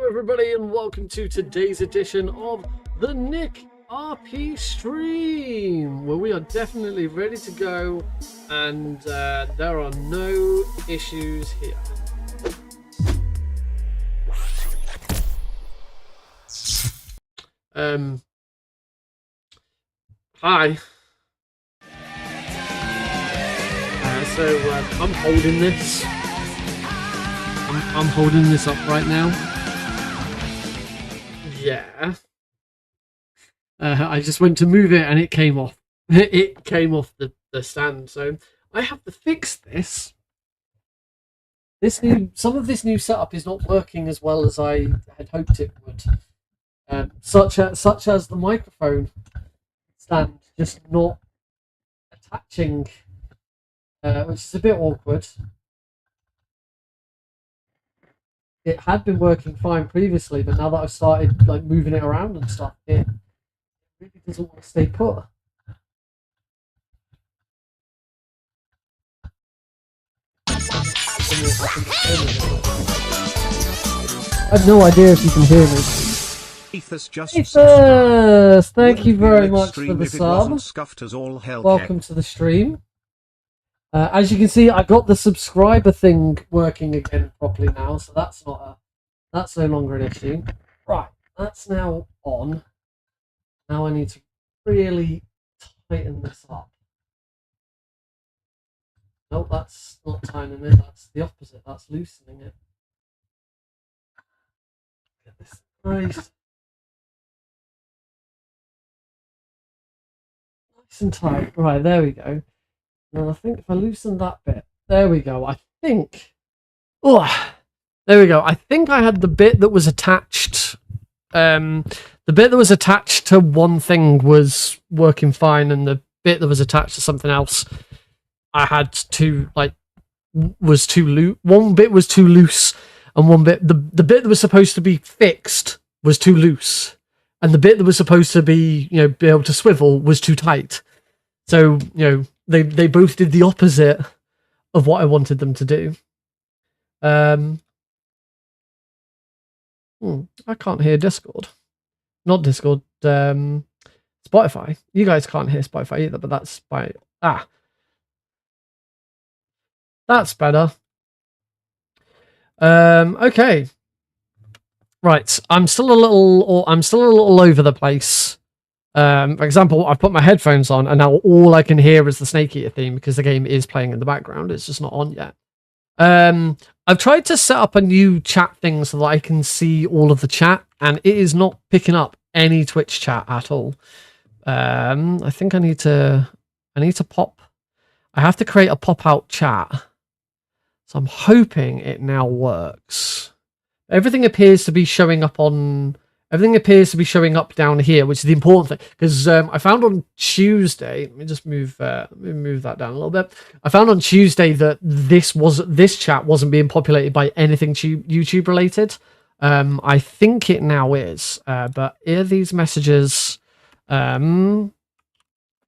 Hello everybody and welcome to today's edition of the Nick RP stream, where we are definitely ready to go and there are no issues here. Hi. I'm holding this. I'm holding this up right now. Yeah. I just went to move it and it came off. It came off the stand. So I have to fix this. Some of this new setup is not working as well as I had hoped it would. Such as the microphone stand just not attaching, which is a bit awkward. It had been working fine previously, but now that I've started like moving it around and stuff, it really doesn't want to stay put. I have no idea if you can hear me. Ethos, thank you very much for the sub. Welcome to the stream. As you can see, I got the subscriber thing working again properly now, so that's no longer an issue. Right, that's now on. Now I need to really tighten this up. Nope, that's not tightening it. That's the opposite. That's loosening it. Get this nice and tight. Right, there we go. And I think if I loosen that bit, there we go. I think, there we go. I think I had the bit that was attached. The bit that was attached to one thing was working fine, and the bit that was attached to something else, I had to was too loose. One bit was too loose, and one bit, the bit that was supposed to be fixed was too loose, and the bit that was supposed to be, be able to swivel was too tight. So, they both did the opposite of what I wanted them to do. I can't hear Discord. Not Discord, Spotify. You guys can't hear Spotify either, but that's by... That's better. Okay. Right, I'm still a little over the place. For example, I've put my headphones on and now all I can hear is the Snake Eater theme because the game is playing in the background. It's just not on yet. I've tried to set up a new chat thing so that I can see all of the chat, and it is not picking up any Twitch chat at all. I think I need to pop. I have to create a pop-out chat. So I'm hoping it now works. Everything appears to be showing up on... Everything appears to be showing up down here, which is the important thing. Because I found on Tuesday, let me just move that down a little bit. I found on Tuesday that this chat wasn't being populated by anything YouTube related. I think it now is. But here are these messages. Hi.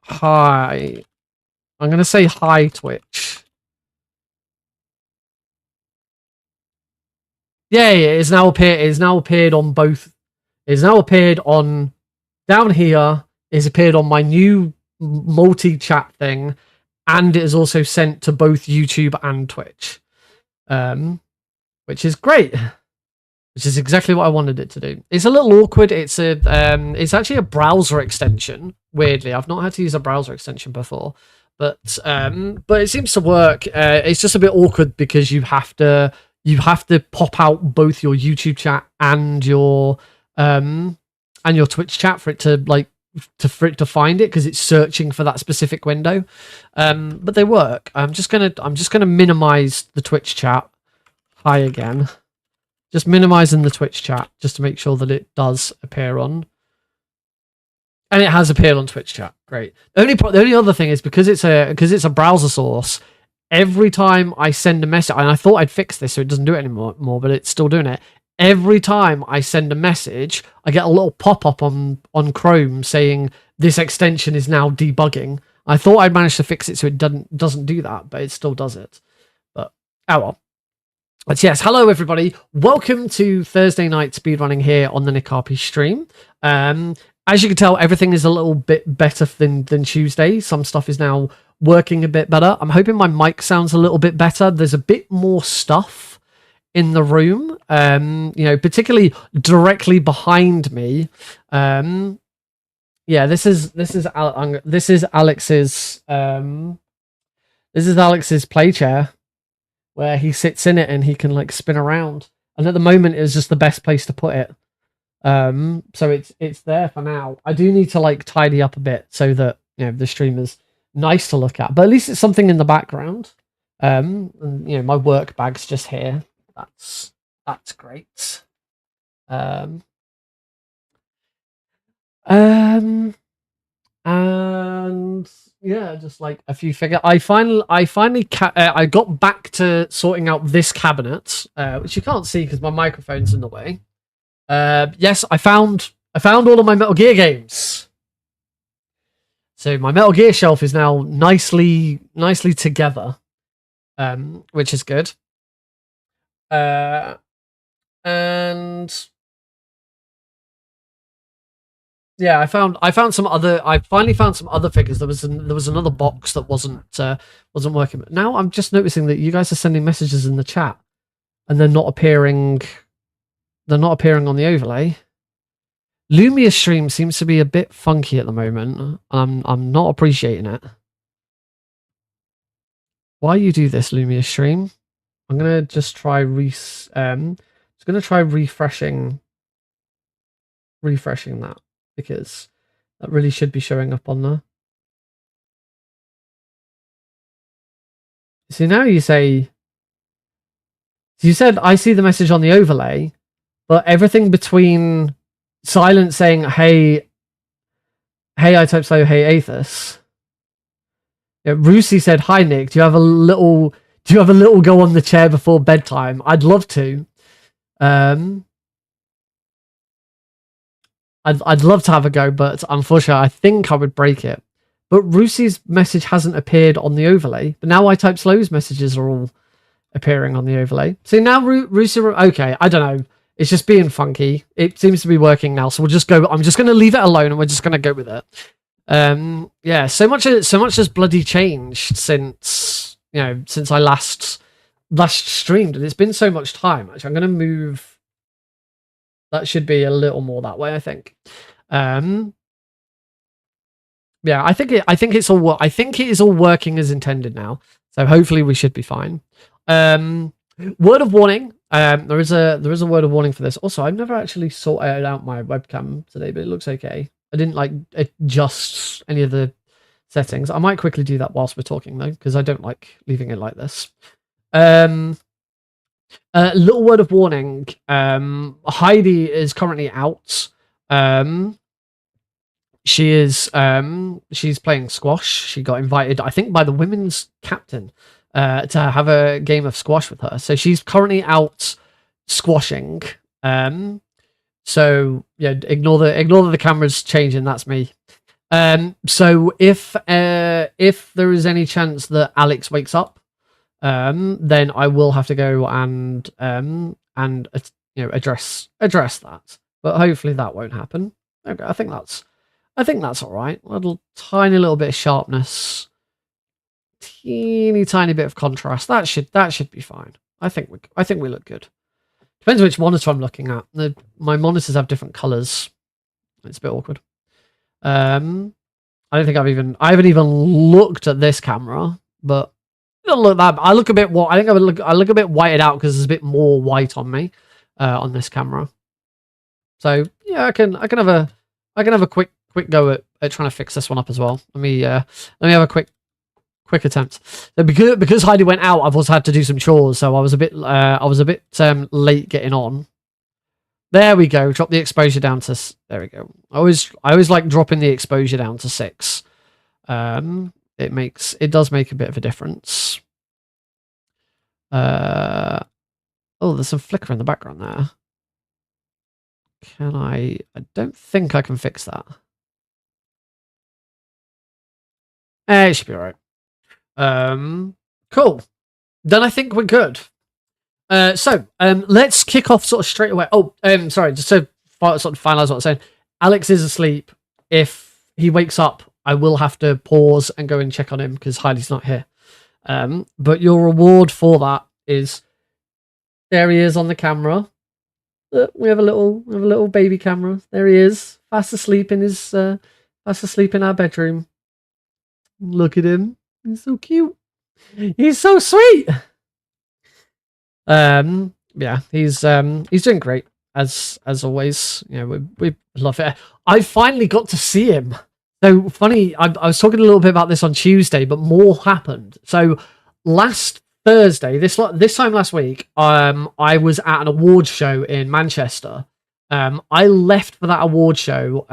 I'm going to say hi, Twitch. Yeah, it's now appeared. It's now appeared on both. It's now appeared on down here. It's appeared on my new multi-chat thing, and it is also sent to both YouTube and Twitch, which is great. Which is exactly what I wanted it to do. It's a little awkward. It's actually a browser extension. Weirdly, I've not had to use a browser extension before, but it seems to work. It's just a bit awkward because you have to pop out both your YouTube chat and your Twitch chat for it to find it, because it's searching for that specific window. But they work. I'm just gonna minimize the Twitch chat. Hi again. Just minimizing the Twitch chat just to make sure that it does appear on. And it has appeared on Twitch chat. Great. The only other thing is because it's a browser source. Every time I send a message, and I thought I'd fix this so it doesn't do it anymore, but it's still doing it. Every time I send a message, I get a little pop-up on Chrome saying this extension is now debugging. I thought I'd managed to fix it so it doesn't do that, but it still does it. But oh well. But yes, hello everybody. Welcome to Thursday night speedrunning here on the Nick RP stream. As you can tell, everything is a little bit better than Tuesday. Some stuff is now working a bit better. I'm hoping my mic sounds a little bit better. There's a bit more stuff in the room, particularly directly behind me. This is Alex's play chair, where he sits in it and he can like spin around. And at the moment, it's just the best place to put it. So it's there for now. I do need to like tidy up a bit so that the stream is nice to look at, but at least it's something in the background. And my work bag's just here. That's great. And yeah, just like a few figures. I got back to sorting out this cabinet, which you can't see because my microphone's in the way. Yes, I found all of my Metal Gear games. So my Metal Gear shelf is now nicely together, which is good. And yeah, I finally found some other figures. There was another box that wasn't working. But now I'm just noticing that you guys are sending messages in the chat, and they're not appearing. They're not appearing on the overlay. Lumia's stream seems to be a bit funky at the moment. I'm not appreciating it. Why you do this, Lumia stream? I'm gonna just try refreshing that, because that really should be showing up on there. See, now you say, you said I see the message on the overlay, but everything between silent saying hey I type slow, hey Aethys. Yeah, Rusi said, hi Nick, do you have a little go on the chair before bedtime? I'd love to. I'd love to have a go, but unfortunately I think I would break it. But Rusi's message hasn't appeared on the overlay, but now I type slow's messages are all appearing on the overlay. See, now Rusi, okay, I don't know. It's just being funky. It seems to be working now, so we'll just go. I'm just going to leave it alone, and we're just going to go with it. Yeah, so much has bloody changed since I last streamed, and it's been so much time. Actually, I'm going to move. That should be a little more that way, I think. Yeah, I think it is all working as intended now. So hopefully we should be fine. Word of warning. There is a word of warning for this. Also, I've never actually sorted out my webcam today, but it looks okay. I didn't like adjust any of the settings. I might quickly do that whilst we're talking though, because I don't like leaving it like this. Little word of warning. Heidi is currently out. She's playing squash. She got invited, I think, by the women's captain to have a game of squash with her. So she's currently out squashing. So yeah, ignore the cameras changing. That's me. So if there is any chance that Alex wakes up, then I will have to go and address that. But hopefully that won't happen. Okay, I think that's all right. A tiny little bit of sharpness, teeny tiny bit of contrast. That should be fine. I think we look good. Depends which monitor I'm looking at. My monitors have different colors. It's a bit awkward. I don't think I haven't even looked at this camera, but it doesn't look that. I look a bit. I think I look a bit whited out because there's a bit more white on me on this camera. So yeah, I can have a quick go at trying to fix this one up as well. Let me have a quick attempt. So because Heidi went out, I've also had to do some chores, so I was a bit late getting on. There we go. Drop the exposure down to. There we go. I always like dropping the exposure down to 6. It does make a bit of a difference. Oh, there's some flicker in the background there. Can I don't think I can fix that. It should be alright. Cool. Then I think we're good. Let's kick off sort of straight away. Sorry, just to sort of finalize what I'm saying. Alex is asleep. If he wakes up, I will have to pause and go and check on him because Heidi's not here. But your reward for that is there he is on the camera. Look, we have a little baby camera. There he is, fast asleep in our bedroom. Look at him. He's so cute. He's so sweet. Yeah, he's doing great as always. You know, we love it. I finally got to see him. So funny. I was talking a little bit about this on Tuesday, but more happened. So last Thursday, this time last week, I was at an award show in Manchester. I left for that award show.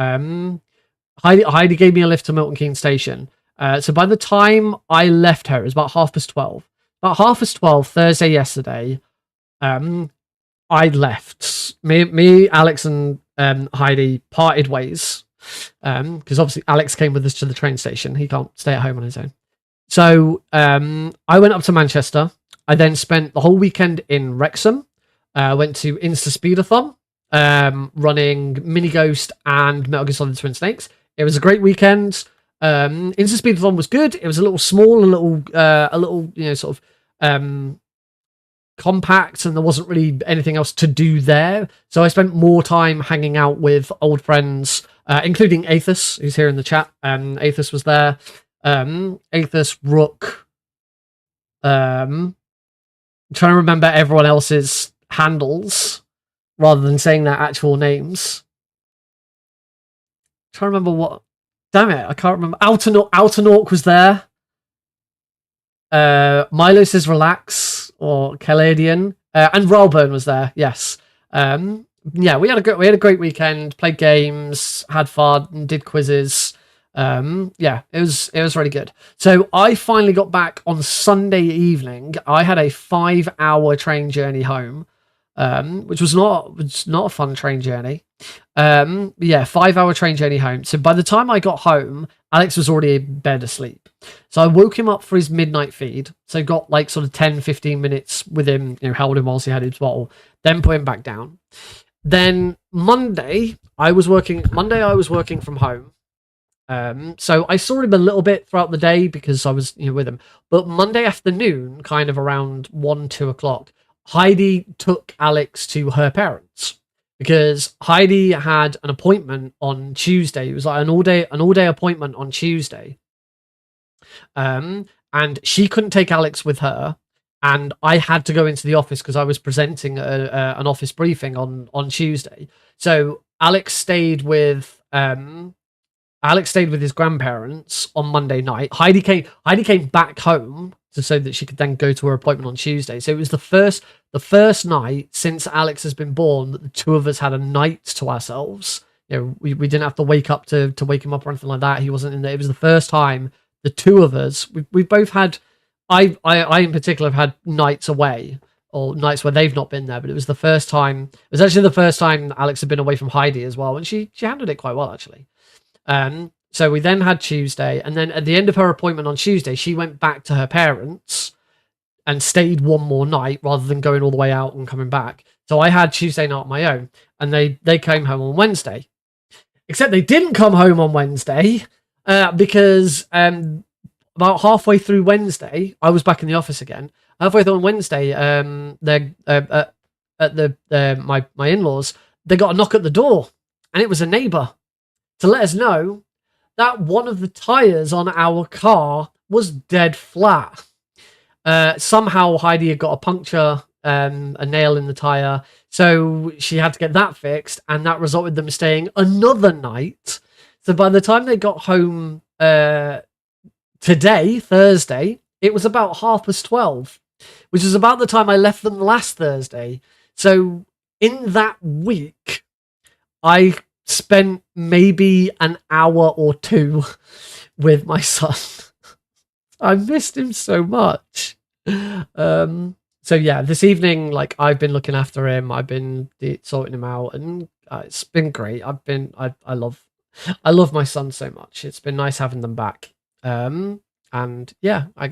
Heidi gave me a lift to Milton Keynes Station. So by the time I left her, it was about 12:30. About 12:30 Thursday yesterday, I left. Me, Alex, and Heidi parted ways. Because obviously Alex came with us to the train station. He can't stay at home on his own. So I went up to Manchester. I then spent the whole weekend in Wrexham. Went to Insta Speedathon, running Mini Ghost and Metal Gear Solid Twin Snakes. It was a great weekend. Insta Speedathon was good. It was a little small, a little, you know, sort of compact, and there wasn't really anything else to do there. So I spent more time hanging out with old friends, including Aethys, who's here in the chat. Aethys was there. Aethys, Rook. Trying to remember everyone else's handles rather than saying their actual names. Trying to remember what. Damn it, I can't remember. Outernork was there. Milo says relax, or Caladian. And Rolburn was there, yes. Yeah, we had a great weekend, played games, had fun, did quizzes. Yeah, it was really good. So I finally got back on Sunday evening. I had a 5-hour train journey home, which was not a fun train journey. Yeah, 5-hour train journey home. So by the time I got home, Alex was already in bed asleep. So I woke him up for his midnight feed. So got like sort of 10-15 minutes with him, you know, held him whilst he had his bottle, then put him back down. Then Monday I was working from home. So I saw him a little bit throughout the day because I was, you know, with him. But Monday afternoon, kind of around 1-2 o'clock, Heidi took Alex to her parents because Heidi had an appointment on Tuesday. It was like an all day appointment on Tuesday. And she couldn't take Alex with her, and I had to go into the office because I was presenting an office briefing on Tuesday. So Alex stayed with his grandparents on Monday night. Heidi came back home so that she could then go to her appointment on Tuesday. So it was the first night since Alex has been born that the two of us had a night to ourselves. You know, we didn't have to wake up to wake him up or anything like that. He wasn't in there. It was the first time the two of us. We've both had. I in particular have had nights away or nights where they've not been there, but it was the first time. It was actually the first time Alex had been away from Heidi as well, and she handled it quite well actually. So we then had Tuesday, and then at the end of her appointment on Tuesday, she went back to her parents and stayed one more night rather than going all the way out and coming back. So I had Tuesday night on my own, and they came home on Wednesday. Except they didn't come home on Wednesday because about halfway through Wednesday, I was back in the office again. Halfway through on Wednesday, at my in-laws, they got a knock at the door, and it was a neighbour to let us know that one of the tyres on our car was dead flat. Somehow Heidi had got a puncture, a nail in the tyre, so she had to get that fixed, and that resulted in them staying another night. So by the time they got home today, Thursday, it was about 12:30, which is about the time I left them last Thursday. So in that week, I spent maybe an hour or two with my son. I missed him so much. So yeah, this evening, like, I've been looking after him. I've been sorting him out, and it's been great. I love my son so much. It's been nice having them back. And And yeah, I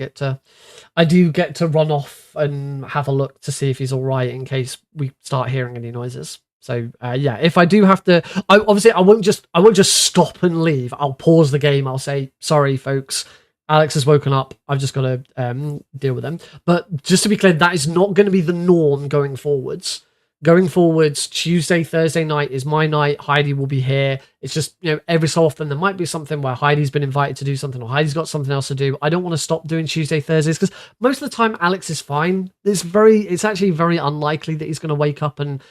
do get to run off and have a look to see if he's all right in case we start hearing any noises. So yeah, if I do have to, I won't just stop and leave. I'll pause the game. I'll say, sorry, folks, Alex has woken up. I've just got to deal with him. But just to be clear, that is not going to be the norm going forwards. Going forwards, Tuesday, Thursday night is my night. Heidi will be here. It's just, every so often there might be something where Heidi's been invited to do something or Heidi's got something else to do. I don't want to stop doing Tuesday, Thursdays because most of the time Alex is fine. It's actually very unlikely that he's going to wake up and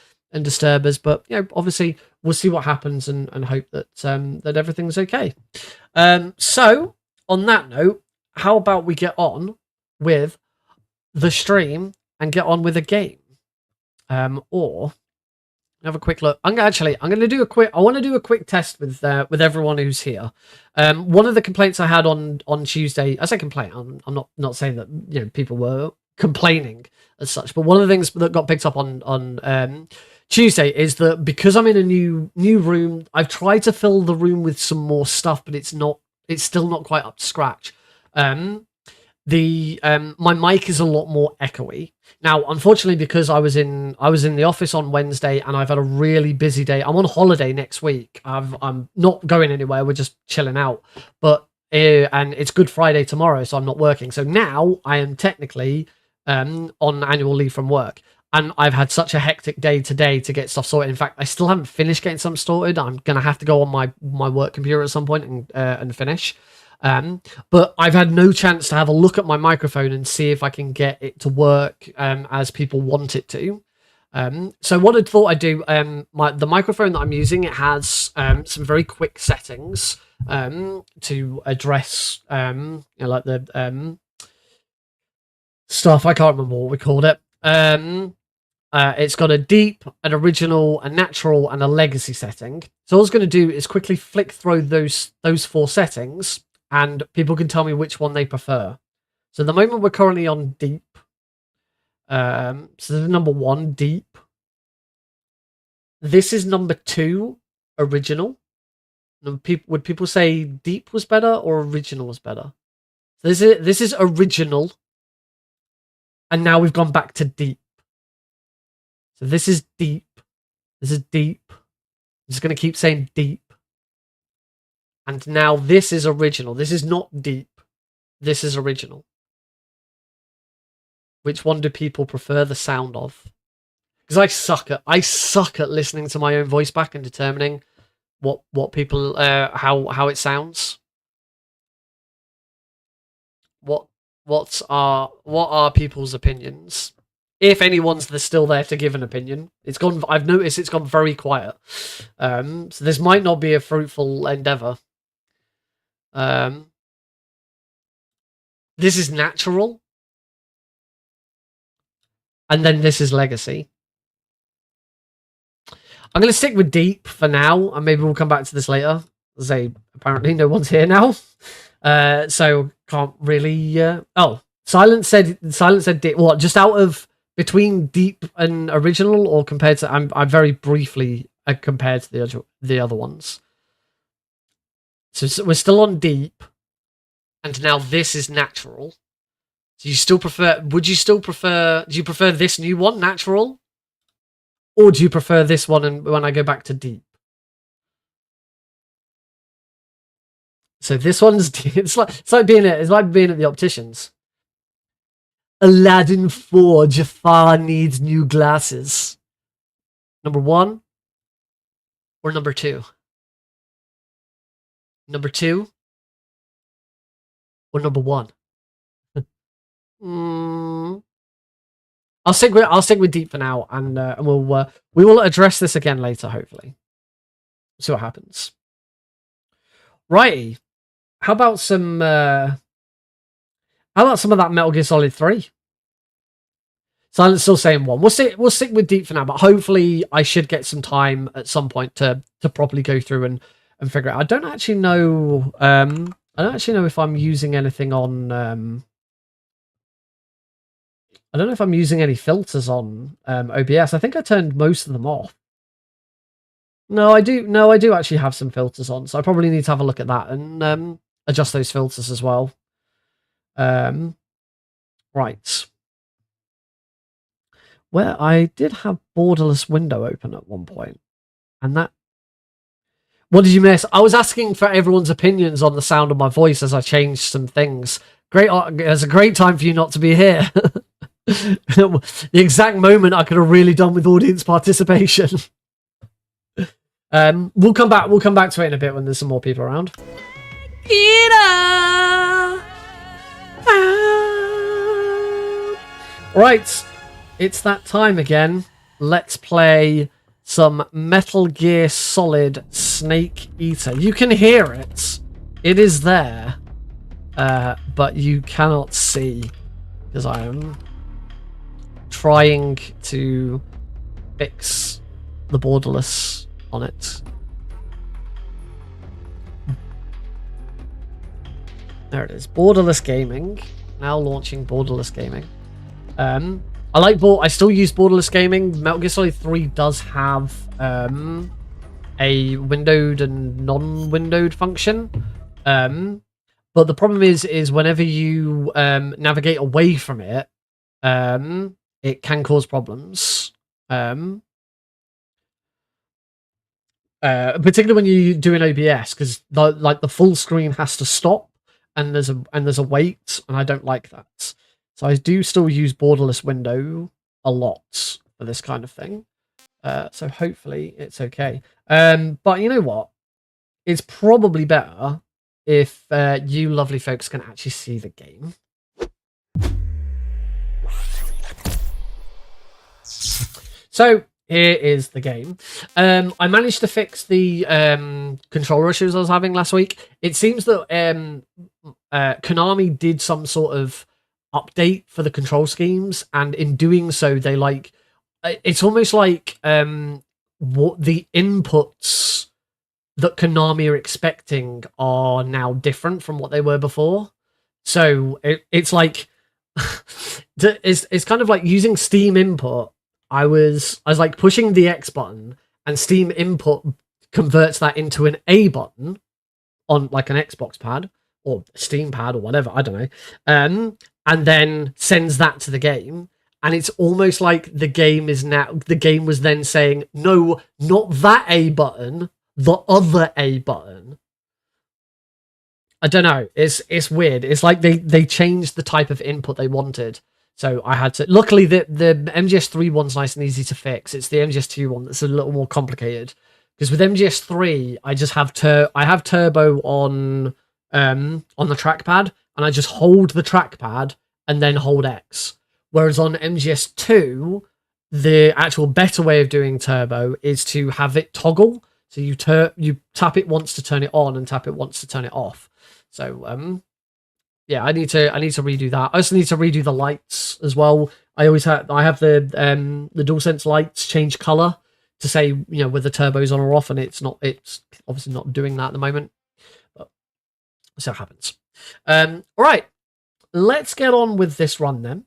disturb us. But, obviously we'll see what happens and hope that that everything's okay. So on that note, how about we get on with the stream and get on with a game? Or have a quick look. I want to do a quick test with everyone who's here. One of the complaints I had on Tuesday, I say complaint, I'm not saying that people were complaining as such, but one of the things that got picked up on Tuesday is that because I'm in a new room, I've tried to fill the room with some more stuff, but it's still not quite up to scratch. My mic is a lot more echoey. Now, unfortunately, because I was in the office on Wednesday and I've had a really busy day. I'm on holiday next week. I'm not going anywhere. We're just chilling out. But and it's Good Friday tomorrow, so I'm not working. So now I am technically on annual leave from work. And I've had such a hectic day today to get stuff sorted. In fact, I still haven't finished getting something sorted. I'm going to have to go on my work computer at some point and finish. But I've had no chance to have a look at my microphone and see if I can get it to work as people want it to. So what I thought I'd do, the microphone that I'm using, it has some very quick settings to address like the stuff. I can't remember what we called it. It's got a deep, an original, a natural, and a legacy setting. So all I was going to do is quickly flick through those 4 settings, and people can tell me which one they prefer. So at the moment we're currently on deep. So this is number 1, deep. This is number 2, original. Would people say deep was better or original was better? So this is original. And now we've gone back to deep. So this is deep. This is deep. I'm just going to keep saying deep. And now this is original. This is not deep. This is original. Which one do people prefer the sound of? Because I suck at listening to my own voice back and determining what people how it sounds. What are people's opinions? If anyone's still there to give an opinion, I've noticed it's gone very quiet. So this might not be a fruitful endeavor. This is natural. And then this is legacy. I'm going to stick with deep for now, and maybe we'll come back to this later. Apparently no one's here now. So can't really... Silence said deep. What, just out of between deep and original, or compared to... I'm very briefly compared to the other ones. So we're still on deep, and now this is natural. Do you prefer this new one, natural? Or do you prefer this one and when I go back to deep? So this one's it's like being at the opticians. Aladdin 4, Jafar needs new glasses. Number 1 or number 2? Number 2 or number 1? I'll stick with deep for now, and we will address this again later. Hopefully, see what happens. Righty, how about some of that Metal Gear Solid 3? Silent's still saying 1. We'll stick with deep for now, but hopefully I should get some time at some point to properly go through and figure it out. I don't actually know if I'm using anything on. I don't know if I'm using any filters on OBS. I think I turned most of them off. No, I do actually have some filters on, so I probably need to have a look at that and adjust those filters as well. Right. Where I did have borderless window open at one point, and that. What did you miss? I was asking for everyone's opinions on the sound of my voice as I changed some things. Great, it's a great time for you not to be here. The exact moment I could have really done with audience participation. We'll come back to it in a bit when there's some more people around. Right, it's that time again. Let's play some Metal Gear Solid Snake Eater. You can hear it. It is there. But you cannot see because I am trying to fix the borderless on it. There it is. Borderless Gaming. Now launching Borderless Gaming. I still use Borderless Gaming. Metal Gear Solid 3 does have a windowed and non-windowed function. But the problem is whenever you navigate away from it, it can cause problems. Particularly when you do an OBS, because the full screen has to stop and there's a wait, and I don't like that. So I do still use borderless window a lot for this kind of thing. So hopefully it's okay. But you know what? It's probably better if you lovely folks can actually see the game. So here is the game. I managed to fix the controller issues I was having last week. It seems that Konami did some sort of update for the control schemes, and in doing so they it's almost like what the inputs that Konami are expecting are now different from what they were before. So it's like it's kind of like using Steam input. I was like pushing the X button, and Steam input converts that into an A button on like an Xbox pad or Steam pad or whatever, I don't know, and then sends that to the game. And it's almost like the game was then saying, no, not that A button, the other A button. I don't know. It's weird. It's like they changed the type of input they wanted. So I had to. Luckily, the MGS3 one's nice and easy to fix. It's the MGS2 one that's a little more complicated. Because with MGS3, I just have turbo on the trackpad, and I just hold the trackpad and then hold X. Whereas on MGS2, the actual better way of doing turbo is to have it toggle. So you tap it once to turn it on and tap it once to turn it off. So yeah, I need to redo that. I also need to redo the lights as well. I have the DualSense lights change color to say, whether turbo's on or off, and it's obviously not doing that at the moment. But so it happens. All right, let's get on with this run then.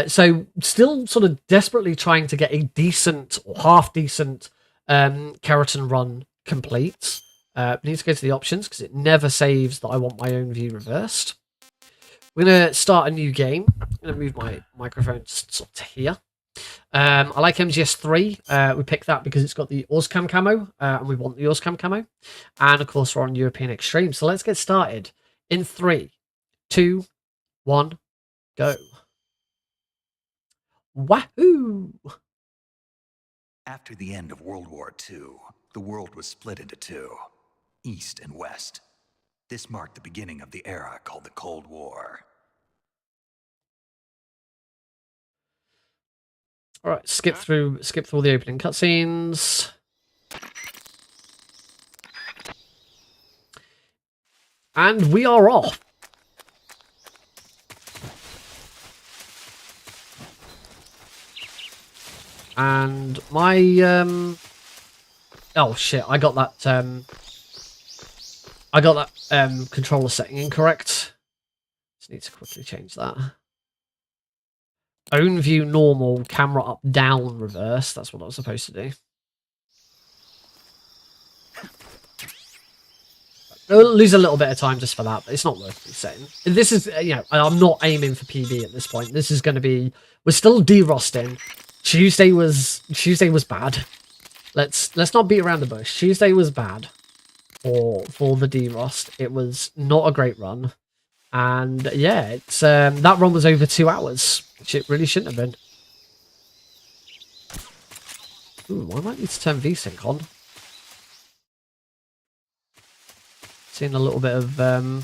So still sort of desperately trying to get a decent or half decent Kerotan run complete. I need to go to the options because it never saves that I want my own view reversed. We're going to start a new game. I'm going to move my microphone sort of to here. I like MGS3. We picked that because it's got the Orscam camo, and we want the Orscam camo. And of course, we're on European Extreme. So let's get started. In 3, 2, 1, go. Wahoo! After the end of World War II, the world was split into two, East and West. This marked the beginning of the era called the Cold War. All right, skip through all the opening cutscenes. And we are off. And my oh shit, I got that controller setting incorrect. Just need to quickly change that. Own view normal, camera up down reverse. That's what I was supposed to do. I'll lose a little bit of time just for that, but it's not worth resetting. This is, you know, I'm not aiming for PB at this point. This is going to be, we're still derosting. Tuesday was bad. Let's not beat around the bush. Tuesday was bad for the derost. It was not a great run, and yeah, it's that run was over 2 hours, which it really shouldn't have been. Ooh, I might need to turn VSync on. Seeing a little bit of I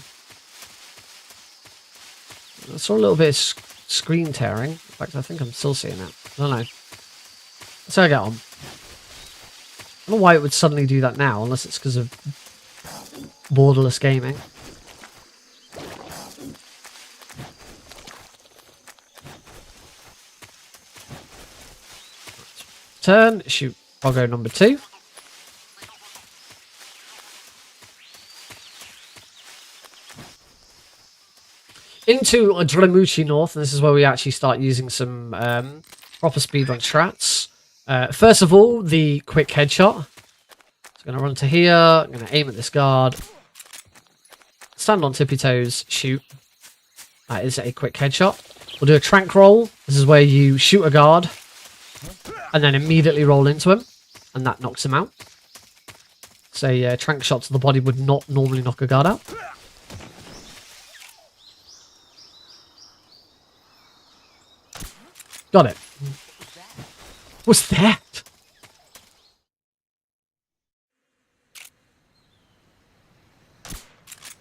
saw a little bit of screen tearing. In fact, I think I'm still seeing it. I don't know. Let's see how I get on. I don't know why it would suddenly do that now, unless it's because of borderless gaming. Turn, shoot, I'll go number 2. Into Dremuchi North, and this is where we actually start using some proper speedrun strats. First of all, the quick headshot. So I'm going to run to here, I'm going to aim at this guard, stand on tippy toes, shoot. That is a quick headshot. We'll do a trank roll. This is where you shoot a guard, and then immediately roll into him, and that knocks him out. So a trank shot to the body would not normally knock a guard out. Got it. What's that?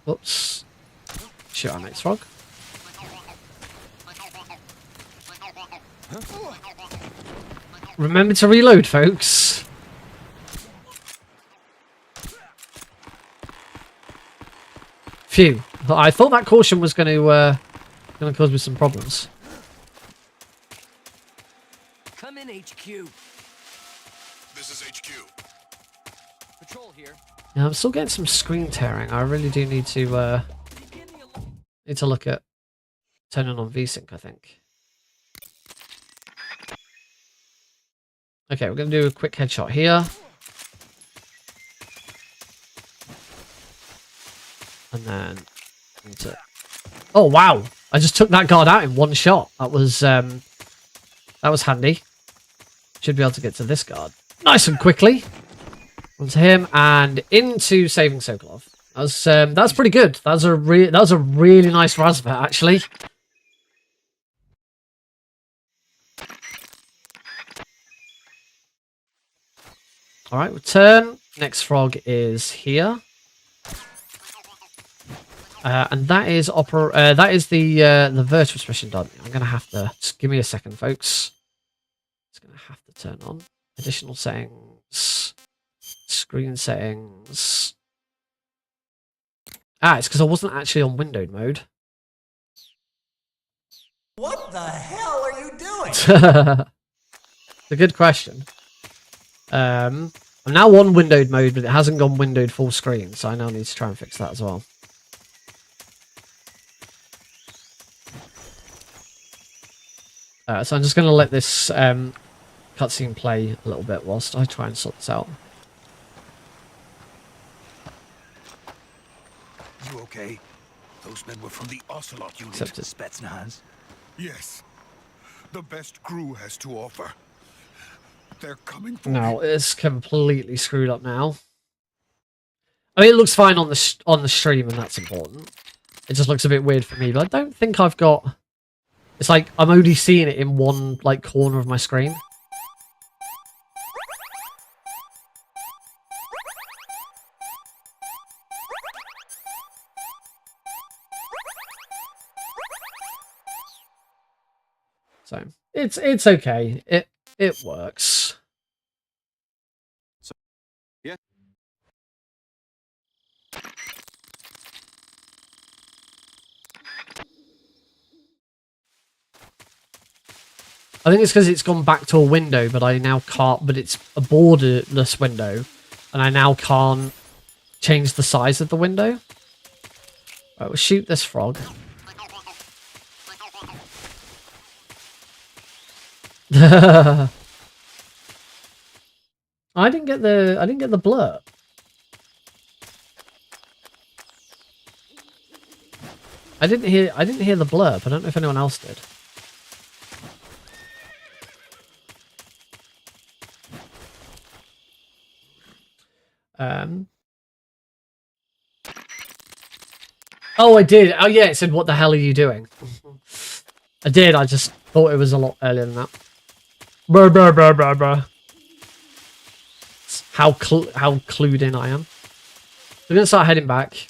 Whoops. Shoot our next frog. Remember to reload, folks. Phew. I thought that caution was going to cause me some problems. Come in, HQ. This is HQ. Patrol here. Yeah, I'm still getting some screen tearing. I really do need to look at turning on VSync, I think. Okay, we're going to do a quick headshot here. And then... Oh, wow! I just took that guard out in one shot. That was handy. Should be able to get to this guard nice and quickly. Onto him and into saving Sokolov. That's pretty good. That was a really nice Razbat, actually. All right, return. Next frog is here, and that is the virtuous mission done. I'm gonna have to just give me a second, folks. It's gonna have to turn on additional settings, screen settings. Ah, it's because I wasn't actually on windowed mode. What the hell are you doing? It's a good question. I'm now on windowed mode, but it hasn't gone windowed full screen, so I now need to try and fix that as well. So I'm just going to let this cutscene play a little bit whilst I try and sort this out. You okay? Those men were from the Ocelot unit, Accepted. Spetsnaz. Yes. The best crew has to offer. They're coming for No, me. it's completely screwed up now. I mean, it looks fine on the stream, and that's important. It just looks a bit weird for me, but I don't think I've got... It's like I'm only seeing it in one like corner of my screen. So it's okay. It works. Yeah. I think it's because it's gone back to a window, but I now can't. But it's a borderless window, and I now can't change the size of the window. Right, we'll shoot this frog. I didn't get the blurb. I didn't hear the blurb. I don't know if anyone else did. Oh, I did. Oh, yeah, it said, "What the hell are you doing?" I did. I just thought it was a lot earlier than that. Bruh, bruh, bruh, bruh, bruh. How clued in I am. We're gonna start heading back.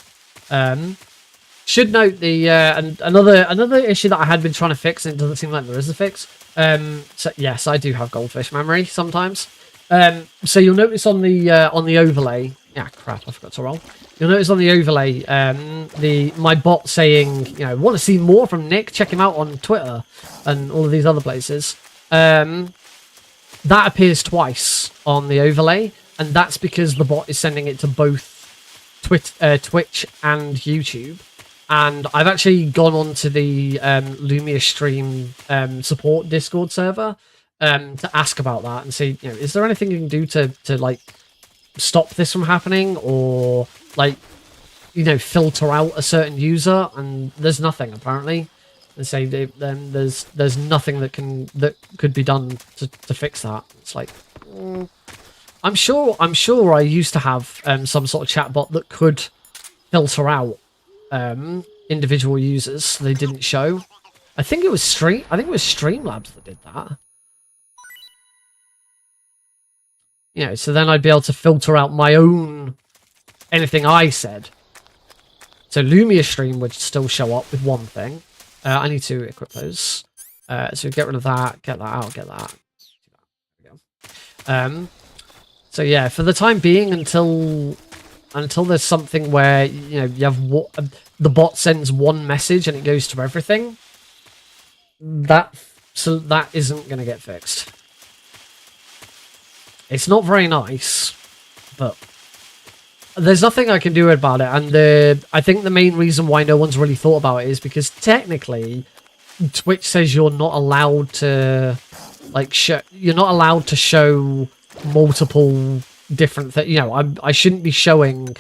Should note the and another issue that I had been trying to fix, and it doesn't seem like there is a fix. So yes, I do have goldfish memory sometimes. So you'll notice on the overlay. Yeah, crap! I forgot to roll. You'll notice on the overlay, my bot saying, you know, want to see more from Nick? Check him out on Twitter and all of these other places. That appears twice on the overlay, and that's because the bot is sending it to both Twitch and YouTube. And I've actually gone on to the Lumia Stream support Discord server to ask about that and see, you know, is there anything you can do to like stop this from happening, or like, you know, filter out a certain user? And there's nothing apparently. They say there's nothing that could be done to fix that. It's like, I'm sure I used to have some sort of chatbot that could filter out individual users so they didn't show. I think it was Streamlabs that did that. You know, so then I'd be able to filter out my own anything I said. So Lumia Stream would still show up with one thing. I need to equip those. So get rid of that, get that out, get that. There we go. So yeah, for the time being, until there's something where, you know, you have the bot sends one message and it goes to everything, that isn't going to get fixed. It's not very nice, but there's nothing I can do about it. And I think the main reason why no one's really thought about it is because technically Twitch says you're not allowed to you're not allowed to show multiple different things. You know, I shouldn't be showing.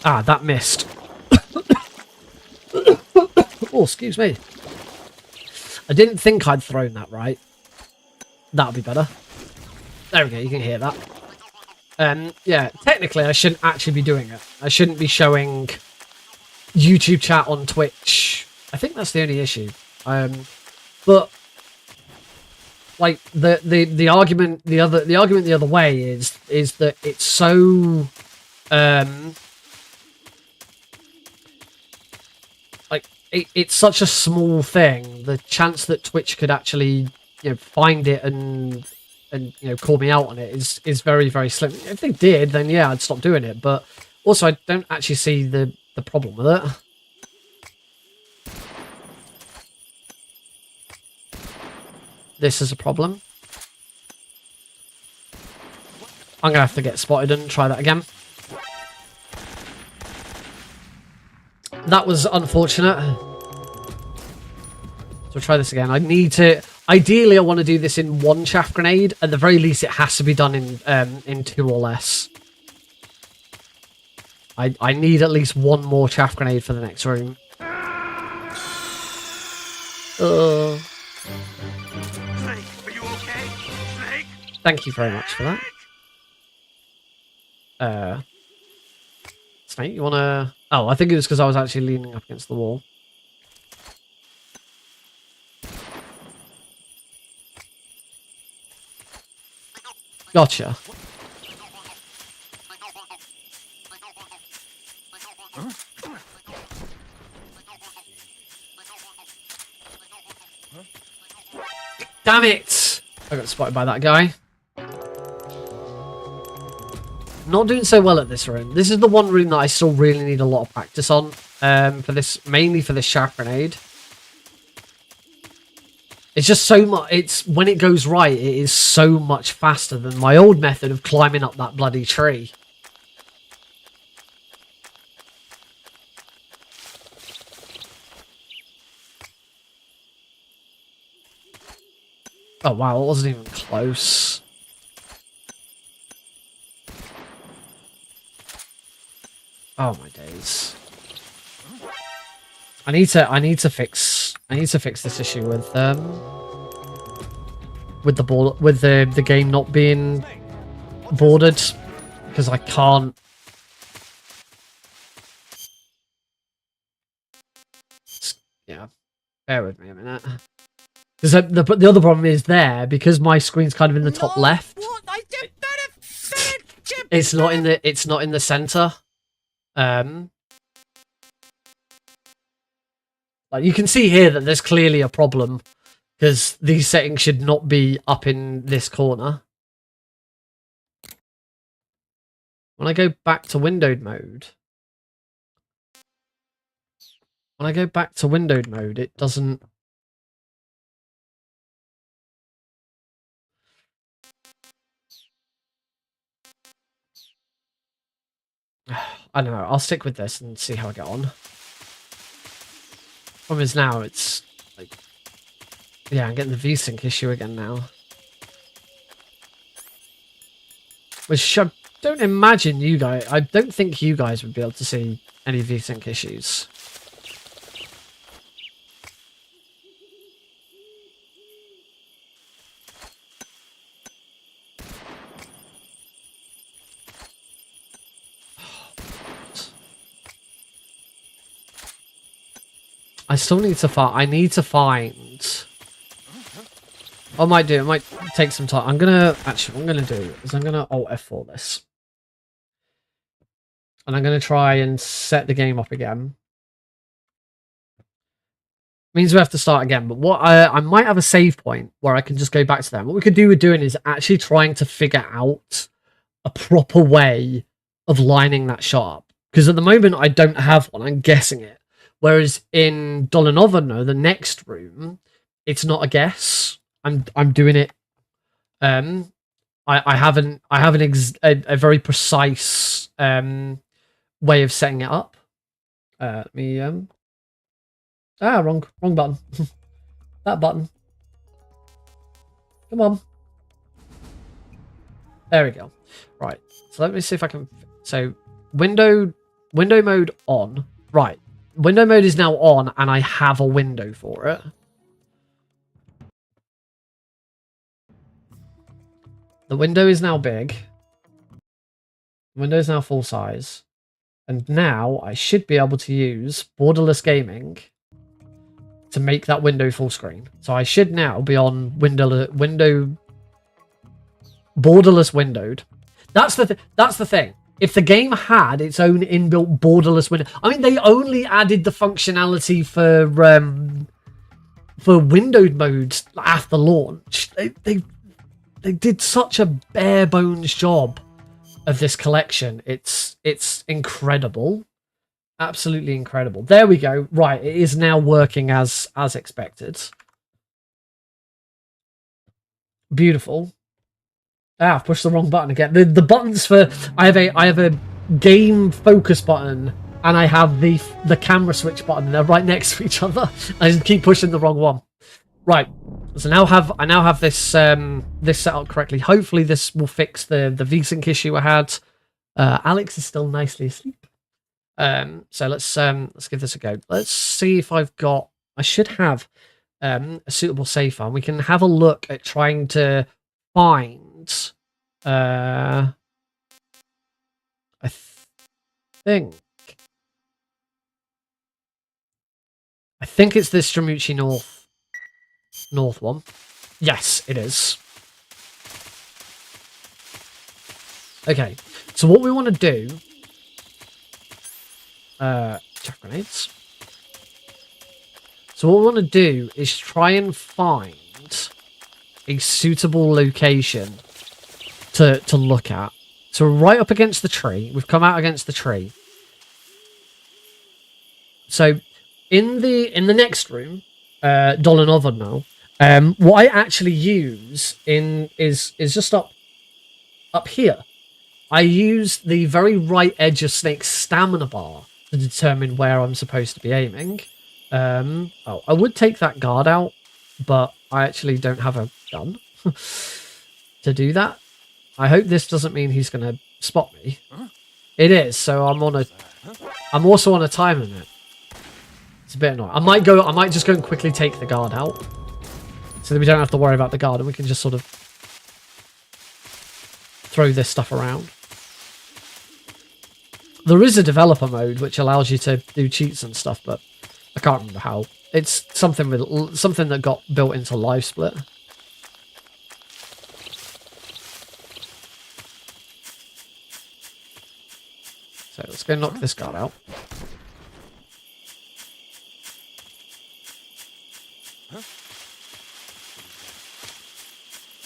Ah, that missed. Oh, excuse me. I didn't think I'd thrown that right. That'll be better. There we go, you can hear that. Yeah, technically I shouldn't actually be doing it. I shouldn't be showing YouTube chat on Twitch. I think that's the only issue. But like the argument the other way is that it's so like it's such a small thing. The chance that Twitch could actually, you know, find it and you know, call me out on it is very, very slim. If they did, then yeah, I'd stop doing it. But also, I don't actually see the problem with it. This is a problem. I'm gonna have to get spotted and try that again. That was unfortunate. So we'll try this again. I need to. Ideally, I want to do this in one chaff grenade. At the very least, it has to be done in 2 or less. I need at least one more chaff grenade for the next room. Snake, are you okay? Snake? Thank you very much for that. Snake, you wanna? Oh, I think it was because I was actually leaning up against the wall. Gotcha. Damn it! I got spotted by that guy. Not doing so well at this room. This is the one room that I still really need a lot of practice on. Mainly for this shaft grenade. It's just so much. It's when it goes right, it is so much faster than my old method of climbing up that bloody tree. Oh wow, it wasn't even close. Oh my days. I need to fix this issue with the game not being bordered, because I can't. Yeah, bear with me a minute. Because the other problem is there, because my screen's kind of in the top left. It's not in the center. Like you can see here that there's clearly a problem, because these settings should not be up in this corner. When I go back to windowed mode, it doesn't. I don't know. I'll stick with this and see how I get on. Problem is now it's like, yeah, I'm getting the VSync issue again now. Which I don't imagine you guys. I don't think you guys would be able to see any VSync issues. I still need to find. I need to find. I might do. It might take some time. What I'm gonna do is I'm gonna Alt F4 this, and I'm gonna try and set the game up again. Means we have to start again. But what I might have a save point where I can just go back to them. What we could do with doing is actually trying to figure out a proper way of lining that shot up, because at the moment I don't have one. I'm guessing it. Whereas in Dolonovo, the next room, it's not a guess. I'm doing it. I have a very precise way of setting it up. Let me wrong button. That button. Come on. There we go. Right. So let me see if I can. So window mode on. Right. Window mode is now on, and I have a window for it. The window is now big. The window is now full size. And now I should be able to use borderless gaming to make that window full screen. So I should now be on borderless windowed. That's the thing. If the game had its own inbuilt borderless window, I mean, they only added the functionality for windowed modes after launch. They did such a bare bones job of this collection. It's incredible, absolutely incredible. There we go. Right, it is now working as expected. Beautiful. I've pushed the wrong button again. The buttons for I have a game focus button, and I have the camera switch button. They're right next to each other. I just keep pushing the wrong one. Right. So I now have this this set up correctly. Hopefully this will fix the VSync issue I had. Alex is still nicely asleep. So let's give this a go. Let's see if I've got. I should have a suitable save file. We can have a look at trying to find. I think it's this Stramucci North one. Yes, it is. Okay, so what we want to do, chuck grenades. So what we want to do is try and find a suitable location to look at. So we're right up against the tree. We've come out against the tree. So in the next room, Dolonovo now, what I actually use is just up here. I use the very right edge of Snake's stamina bar to determine where I'm supposed to be aiming. Oh, I would take that guard out, but I actually don't have a gun to do that. I hope this doesn't mean he's going to spot me. It is, so I'm also on a time limit. It's a bit annoying. I might just go and quickly take the guard out. So that we don't have to worry about the guard and we can just sort of throw this stuff around. There is a developer mode which allows you to do cheats and stuff, but I can't remember how. It's something that got built into Live Split. So let's go knock this guard out.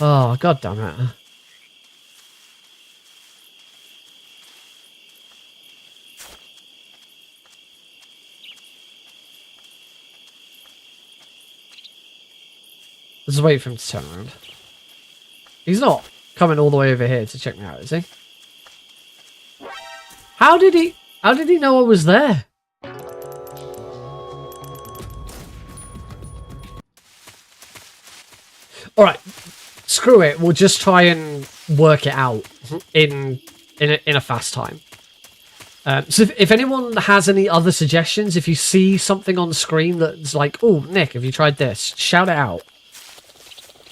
Oh, god damn it. Let's wait for him to turn around. He's not coming all the way over here to check me out, is he? How did he know I was there? Alright. Screw it. We'll just try and work it out in a fast time. So if anyone has any other suggestions, if you see something on the screen that's like, oh, Nick, have you tried this? Shout it out.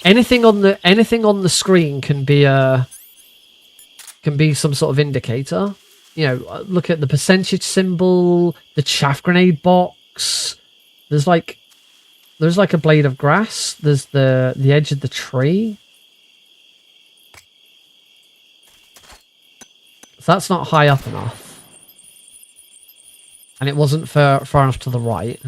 Anything on the screen can be some sort of indicator. You know, look at the percentage symbol, the chaff grenade box. There's like a blade of grass. There's the edge of the tree. So that's not high up enough. And it wasn't far enough to the right.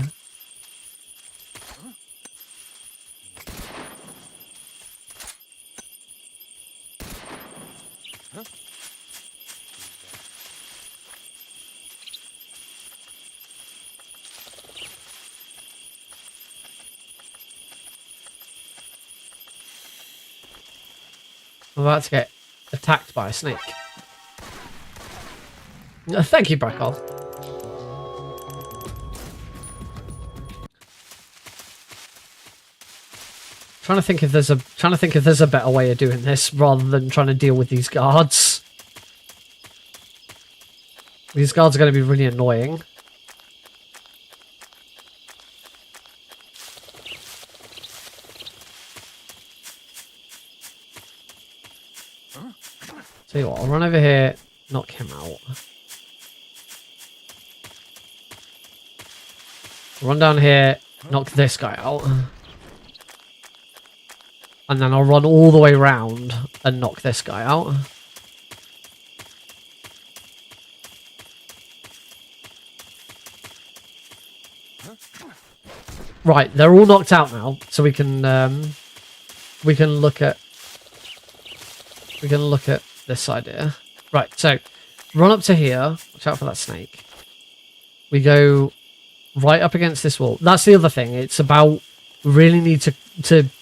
I'm about to get attacked by a snake. Thank you, Brackle. Trying to think if there's a better way of doing this rather than trying to deal with these guards. These guards are going to be really annoying. Tell you what, I'll run over here, knock him out. Run down here, knock this guy out. And then I'll run all the way around and knock this guy out. Right, they're all knocked out now, so we can look at this side here. Right, so run up to here. Watch out for that snake. We go right up against this wall. That's the other thing. It's about really need to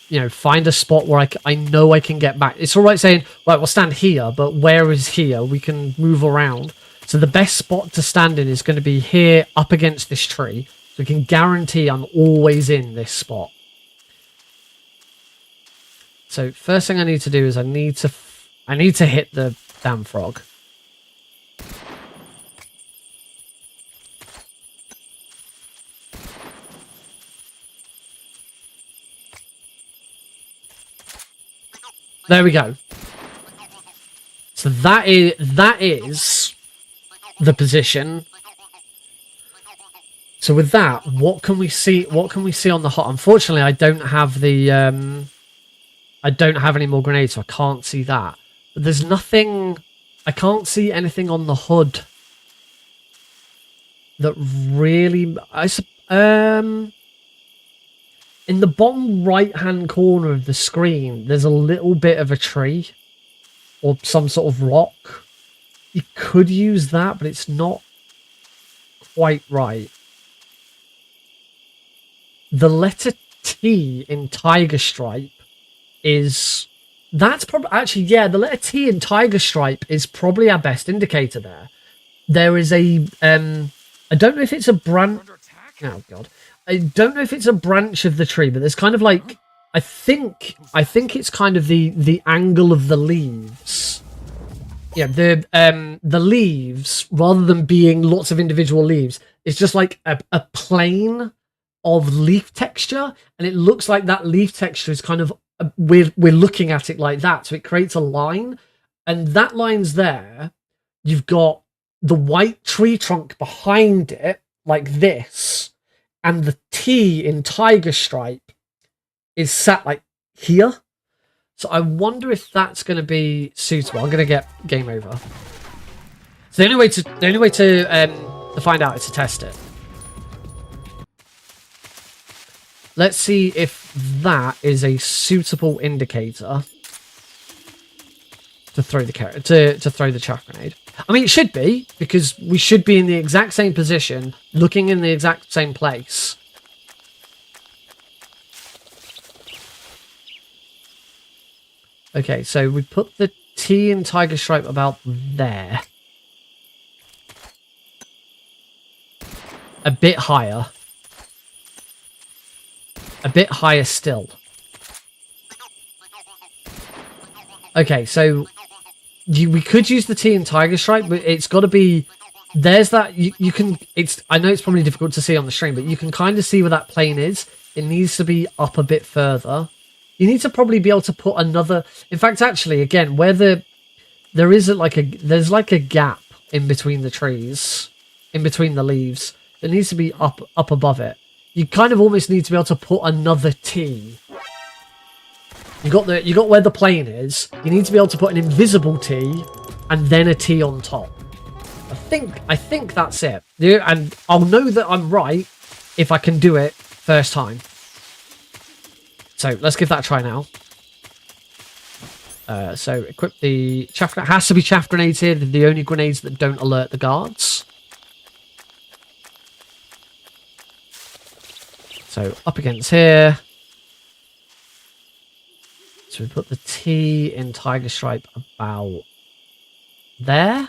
you know, find a spot where I know I can get back. It's all right saying, right, we'll stand here, but where is here? We can move around. So the best spot to stand in is going to be here up against this tree. So we can guarantee I'm always in this spot. So first thing I need to do is I need to hit the damn frog. There we go. So that is the position. So with that, what can we see? What can we see on the hot? Unfortunately, I don't have the I don't have any more grenades, so I can't see that. But there's nothing. I can't see anything on the hood that really. In the bottom right-hand corner of the screen, there's a little bit of a tree or some sort of rock. You could use that, but it's not quite right. The letter T in Tiger Stripe is... That's probably... Actually, yeah, the letter T in Tiger Stripe is probably our best indicator there. There is a... I don't know if it's a branch... Oh, God. I don't know if it's a branch of the tree, but there's kind of like... I think it's kind of the angle of the leaves yeah, the leaves, rather than being lots of individual leaves, it's just like a plane of leaf texture, and it looks like that leaf texture is kind of we're looking at it like that, so it creates a line, and that line's there. You've got the white tree trunk behind it, like this, and the T in Tiger Stripe is sat like here. So I wonder if that's going to be suitable. I'm going to get game over. So the only way to find out is to test it. Let's see if that is a suitable indicator to throw the to throw the chaff grenade. I mean, it should be, because we should be in the exact same position, looking in the exact same place. Okay, so we put the T in Tiger Stripe about there. A bit higher. A bit higher still. Okay, so we could use the T in Tiger Stripe, but it's got to be... There's that... You can... I know it's probably difficult to see on the stream, but you can kind of see where that plane is. It needs to be up a bit further. You need to probably be able to put another... In fact, actually, again, where there is there's like a gap in between the trees, in between the leaves. It needs to be up above it. You kind of almost need to be able to put another T. You got where the plane is. You need to be able to put an invisible T and then a T on top. I think that's it. Yeah, and I'll know that I'm right if I can do it first time. So let's give that a try now. So equip the chaff grenade. Has to be chaff grenades here. They're the only grenades that don't alert the guards. So up against here. So we put the T in Tiger Stripe about there.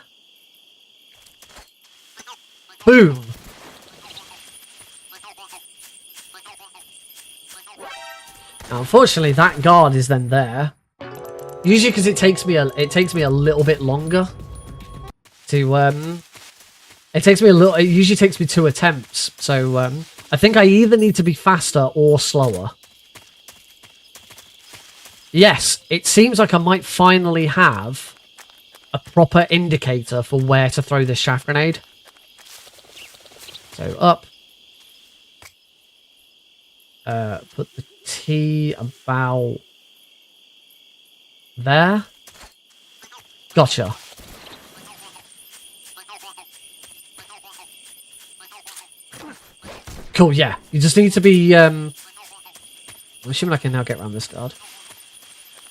Boom. Now, unfortunately, that guard is then there. Usually, because it takes me a little bit longer to It usually takes me 2 attempts. So I think I either need to be faster or slower. Yes, it seems like I might finally have a proper indicator for where to throw this chaff grenade. So up. Put the T about there. Gotcha. Cool, yeah. You just need to be... I'm assuming I can now get around this guard.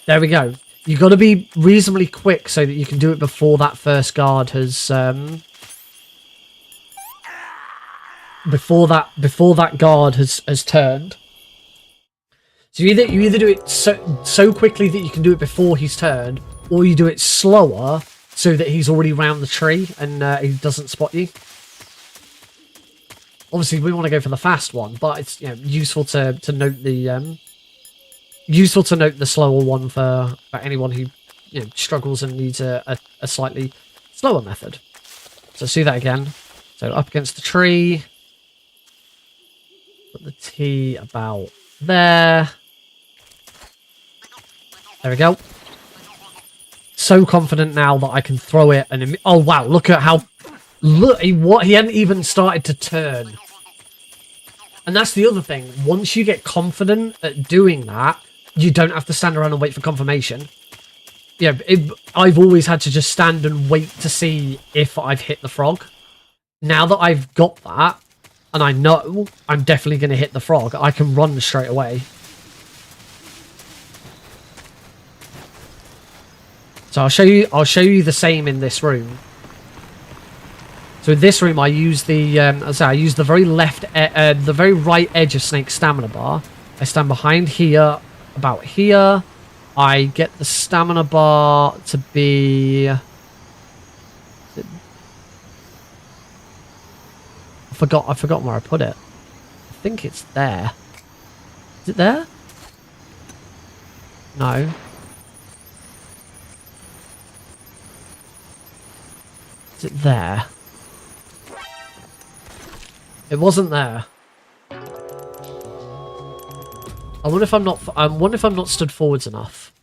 There we go. You've got to be reasonably quick so that you can do it before that first guard has... Before that guard has turned. So you either do it so quickly that you can do it before he's turned, or you do it slower so that he's already round the tree and he doesn't spot you. Obviously, we want to go for the fast one, but it's useful to note the slower one for anyone who struggles and needs a slightly slower method. So let's do that again. So up against the tree. Put the T about there. There we go. So confident now that I can throw it and... Oh, wow. Look at how... Look, he hadn't even started to turn. And that's the other thing. Once you get confident at doing that, you don't have to stand around and wait for confirmation. Yeah, I've always had to just stand and wait to see if I've hit the frog. Now that I've got that, and I know I'm definitely going to hit the frog, I can run straight away. So I'll show you the same in this room. So in this room, I use the very the very right edge of Snake's stamina bar. I stand behind here, about here. I get the stamina bar to be... I forgot where I put it. I think it's there. Is it there? No. Is it there? It wasn't there. I wonder if I'm not stood forwards enough.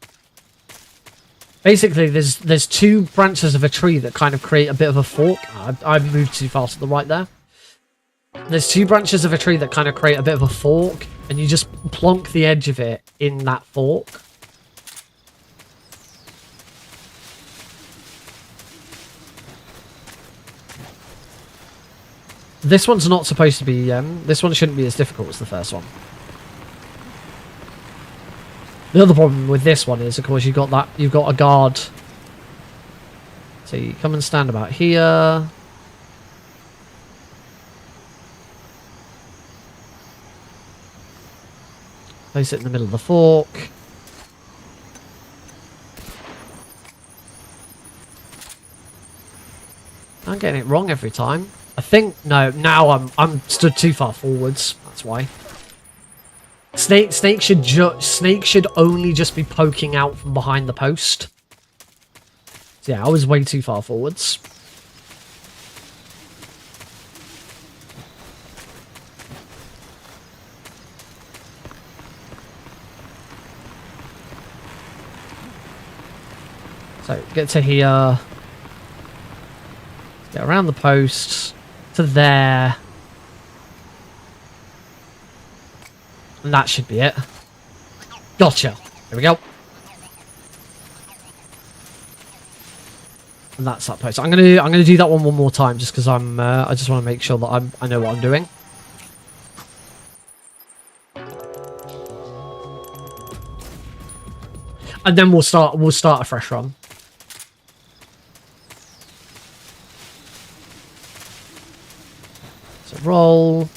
Basically, there's two branches of a tree that kind of create a bit of a fork. I've moved too far to the right there. There's two branches of a tree that kind of create a bit of a fork, and you just plonk the edge of it in that fork. This one's not supposed to be, this one shouldn't be as difficult as the first one. The other problem with this one is, of course, you've got a guard. So you come and stand about here. Place it in the middle of the fork. I'm getting it wrong every time. I think, no, now I'm stood too far forwards. That's why. Snake should only just be poking out from behind the post. So yeah, I was way too far forwards. So get to here. Get around the post to there. And that should be it. Gotcha. There we go. And that's that post. I'm gonna do that one more time just because I just want to make sure that I know what I'm doing. And then we'll start a fresh run. So roll.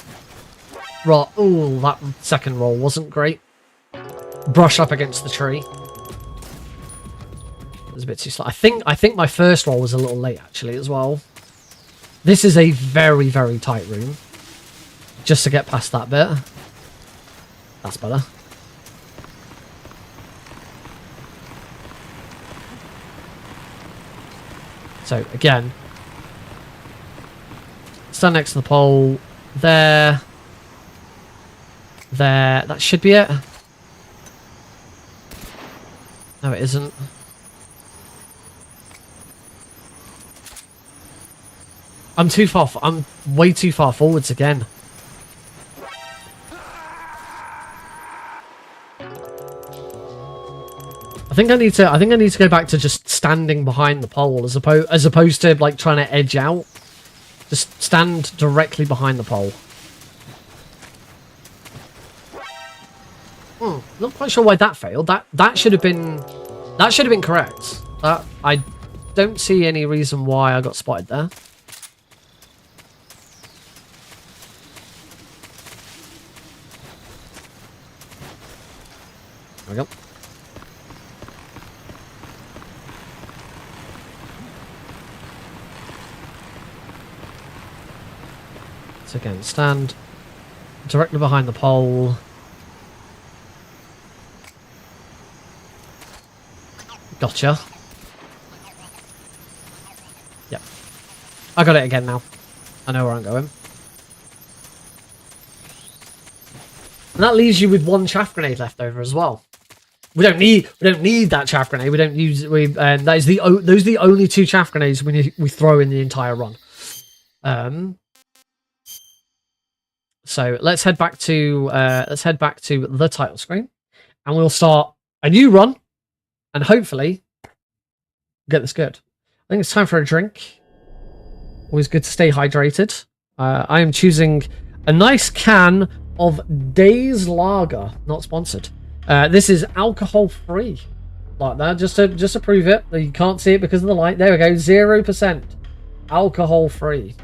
Ooh, that second roll wasn't great. Brush up against the tree. It was a bit too slow. I think my first roll was a little late actually as well. This is a very, very tight room. Just to get past that bit. That's better. So again, stand next to the pole. There. There, that should be it. No, it isn't. I'm too far. I'm way too far forwards again. I think I need to go back to just standing behind the pole as opposed to like trying to edge out. Just stand directly behind the pole. Not quite sure why that failed. That should have been correct. I don't see any reason why I got spotted there. There we go. So again, stand directly behind the pole. Gotcha. Yep. I got it again now. I know where I'm going. And that leaves you with one chaff grenade left over as well. We don't need that chaff grenade. We don't use those are the only two chaff grenades we throw in the entire run. So let's head back to the title screen, and we'll start a new run. And hopefully, get this good. I think it's time for a drink. Always good to stay hydrated. I am choosing a nice can of Days Lager. Not sponsored. This is alcohol-free. Like that, just to prove it. You can't see it because of the light. There we go, 0%. Alcohol-free.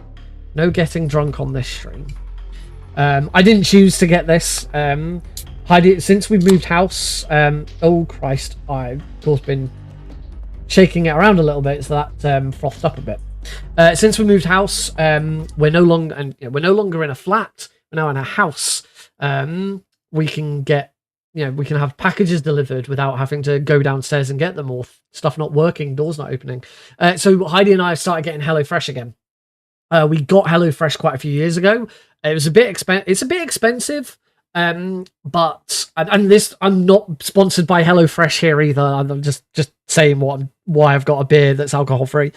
No getting drunk on this stream. I didn't choose to get this. Since we moved house, oh Christ, I've of course been shaking it around a little bit so that frothed up a bit. Since we moved house, we're no longer in a flat. We're now in a house. We can get we can have packages delivered without having to go downstairs and get them, or stuff not working, doors not opening. So Heidi and I have started getting HelloFresh again. We got HelloFresh quite a few years ago. It was a bit It's a bit expensive. But this, I'm not sponsored by HelloFresh here either. I'm just saying why I've got a beer that's alcohol free.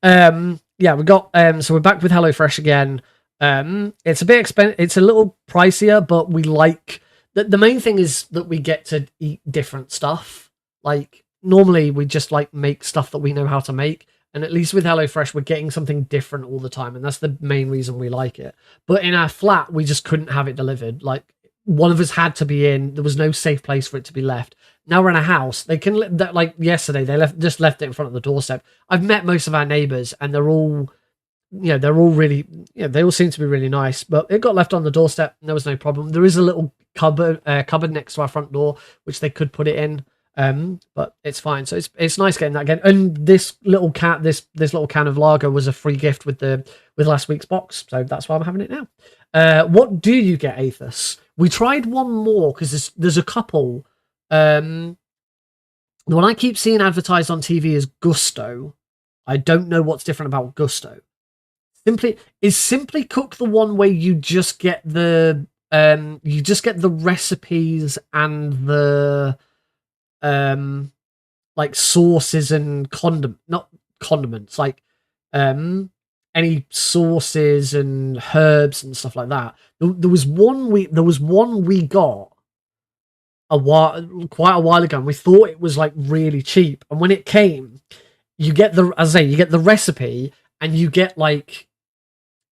Yeah, we got so we're back with HelloFresh again. It's a bit expensive. It's a little pricier, but we like the main thing is that we get to eat different stuff. Like normally we just like make stuff that we know how to make. And at least with HelloFresh, we're getting something different all the time. And that's the main reason we like it. But in our flat, we just couldn't have it delivered. Like, one of us had to be in. There was no safe place for it to be left. Now we're in a house. They can, like yesterday, they just left it in front of the doorstep. I've met most of our neighbors, and they're all, they're all really, they all seem to be really nice. But it got left on the doorstep, and there was no problem. There is a little cupboard next to our front door, which they could put it in. But it's fine. So it's nice getting that again. And this little this little can of lager was a free gift with last week's box. So that's why I'm having it now. What do you get, Aethus? We tried one more because there's a couple. The one I keep seeing advertised on TV is Gusto. I don't know what's different about Gusto. Simply Cook the one where you just get the recipes and the like sauces and not condiments, like any sauces and herbs and stuff like that. There was one we got quite a while ago, and we thought it was like really cheap. And when it came, you get the recipe, and you get like,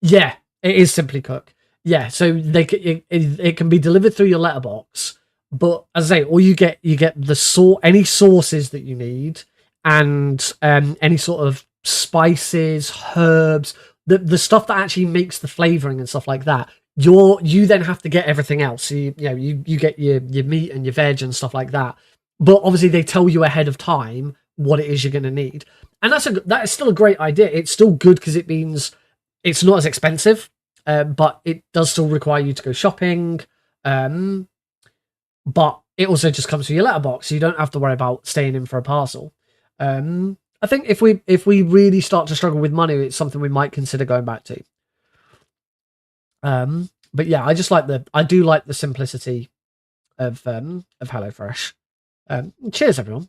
it is Simply Cook. Yeah, so it can be delivered through your letterbox. But as I say, all you get any sauces that you need, and any sort of spices, herbs, the stuff that actually makes the flavoring and stuff like that. You then have to get everything else. So you get your meat and your veg and stuff like that. But obviously they tell you ahead of time what it is you're going to need, and that is still a great idea. It's still good because it means it's not as expensive, but it does still require you to go shopping. But it also just comes through your letterbox, so you don't have to worry about staying in for a parcel. I think if we really start to struggle with money, it's something we might consider going back to. But yeah, I do like the simplicity of HelloFresh. Cheers, everyone.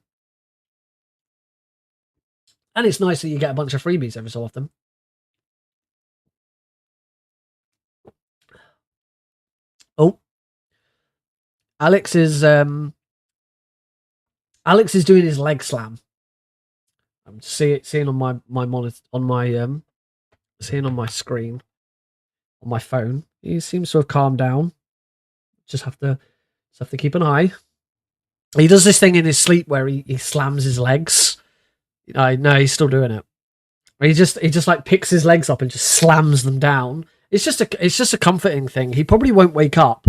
And it's nice that you get a bunch of freebies every so often. Oh. Alex is doing his leg slam. I'm seeing on my monitor, seeing on my screen on my phone. He seems to have calmed down. Just have to keep an eye. He does this thing in his sleep where he slams his legs. No, he's still doing it. He just like picks his legs up and just slams them down. It's just a comforting thing. He probably won't wake up.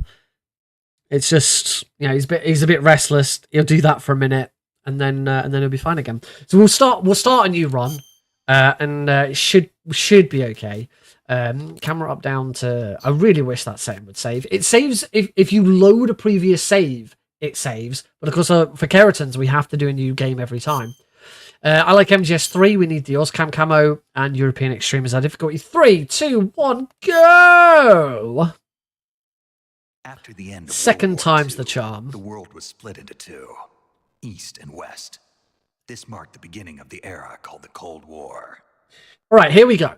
It's just, he's a bit restless. He'll do that for a minute, and then he'll be fine again. So we'll start a new run, and it should be okay. Camera up down to. I really wish that setting would save. It saves if you load a previous save. It saves, but of course for Kerotans we have to do a new game every time. I like MGS3. We need the Ozcam camo, and European Extreme is our difficulty. 3, 2, 1, go! After the end of Second World War time's II, the charm. The world was split into two, East and West. This marked the beginning of the era called the Cold War. All right, here we go.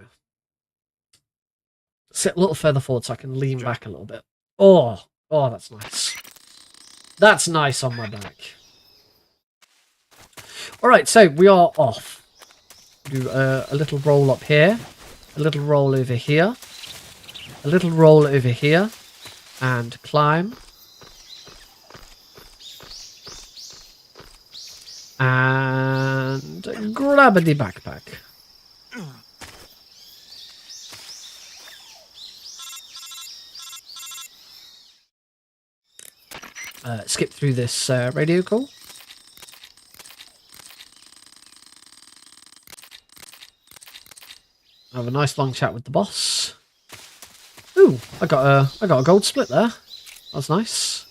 Sit a little further forward so I can lean back a little bit. Oh, that's nice. That's nice on my back. All right, so we are off. Do a little roll up here, a little roll over here, a little roll over here, and climb. And grab the backpack. Skip through this radio call. Have a nice long chat with the boss. Ooh, I got a gold split there. That's nice.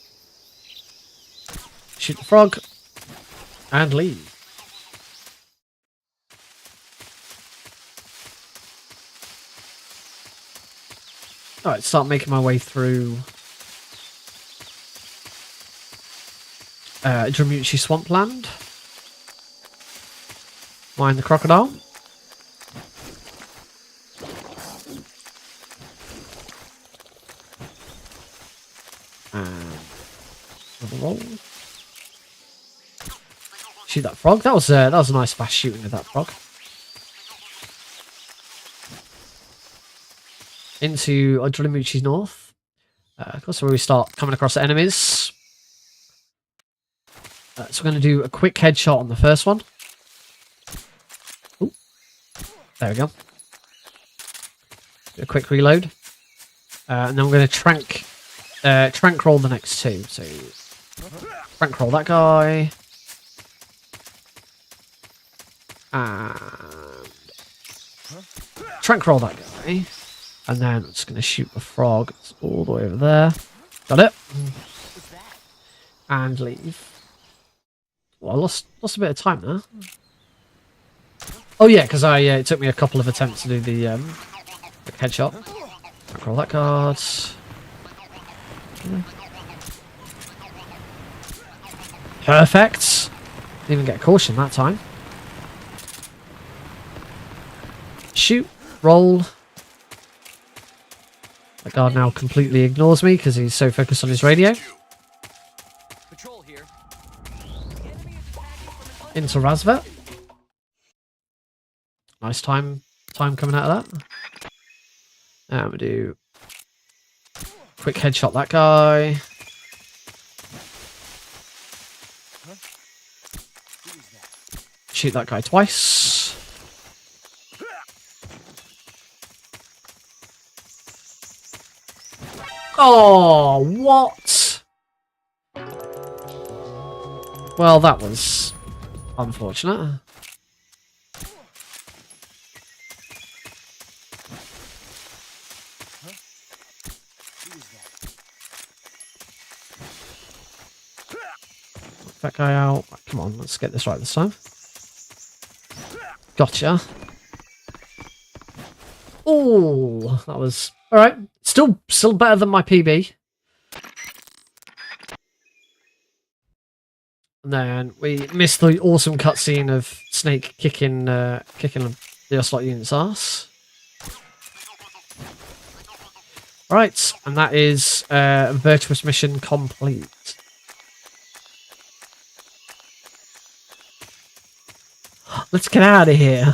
Shoot the frog. And leave. Alright, start making my way through Dramucci Swampland. Mine the crocodile. And another roll. Shoot that frog. That was a nice fast shooting of that frog. Into Dramucci North. That's where we start coming across enemies. So we're going to do a quick headshot on the first one. Ooh. There we go. Do a quick reload. And then we're going to trank roll the next two. So trank roll that guy. And trank roll that guy. And then I'm just going to shoot the frog. It's all the way over there. Got it. And leave. Well, I lost a bit of time there. Oh yeah, because it took me a couple of attempts to do the headshot. Roll that card. Perfect. Didn't even get a caution that time. Shoot. Roll. The guard now completely ignores me because he's so focused on his radio. Patrol here. Into Razvet. Nice time coming out of that. Now I'm gonna do quick headshot that guy. Shoot that guy twice. Oh, what? Well, that was unfortunate. That guy out. Come on, let's get this right this time. Gotcha. Oh, that was all right. Still better than my PB. And then we missed the awesome cutscene of Snake kicking the Ocelot unit's ass. Right, and that is virtuous mission complete. Let's get out of here.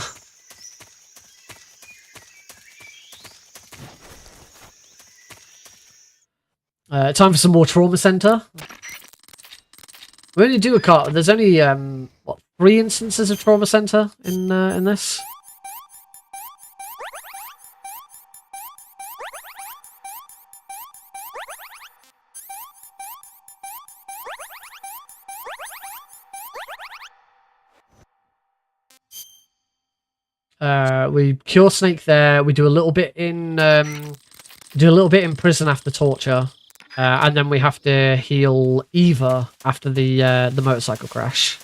Time for some more trauma center. We only do a car. There's only what, 3 instances of trauma center in this. We cure Snake there. We do a little bit in prison after torture. And then we have to heal Eva after the motorcycle crash.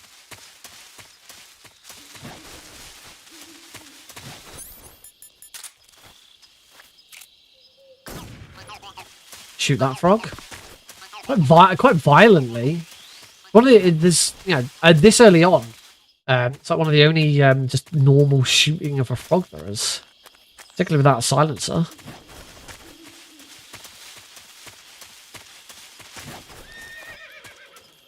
Shoot that frog quite violently. One of the this this early on, it's like one of the only just normal shooting of a frog there is, particularly without a silencer.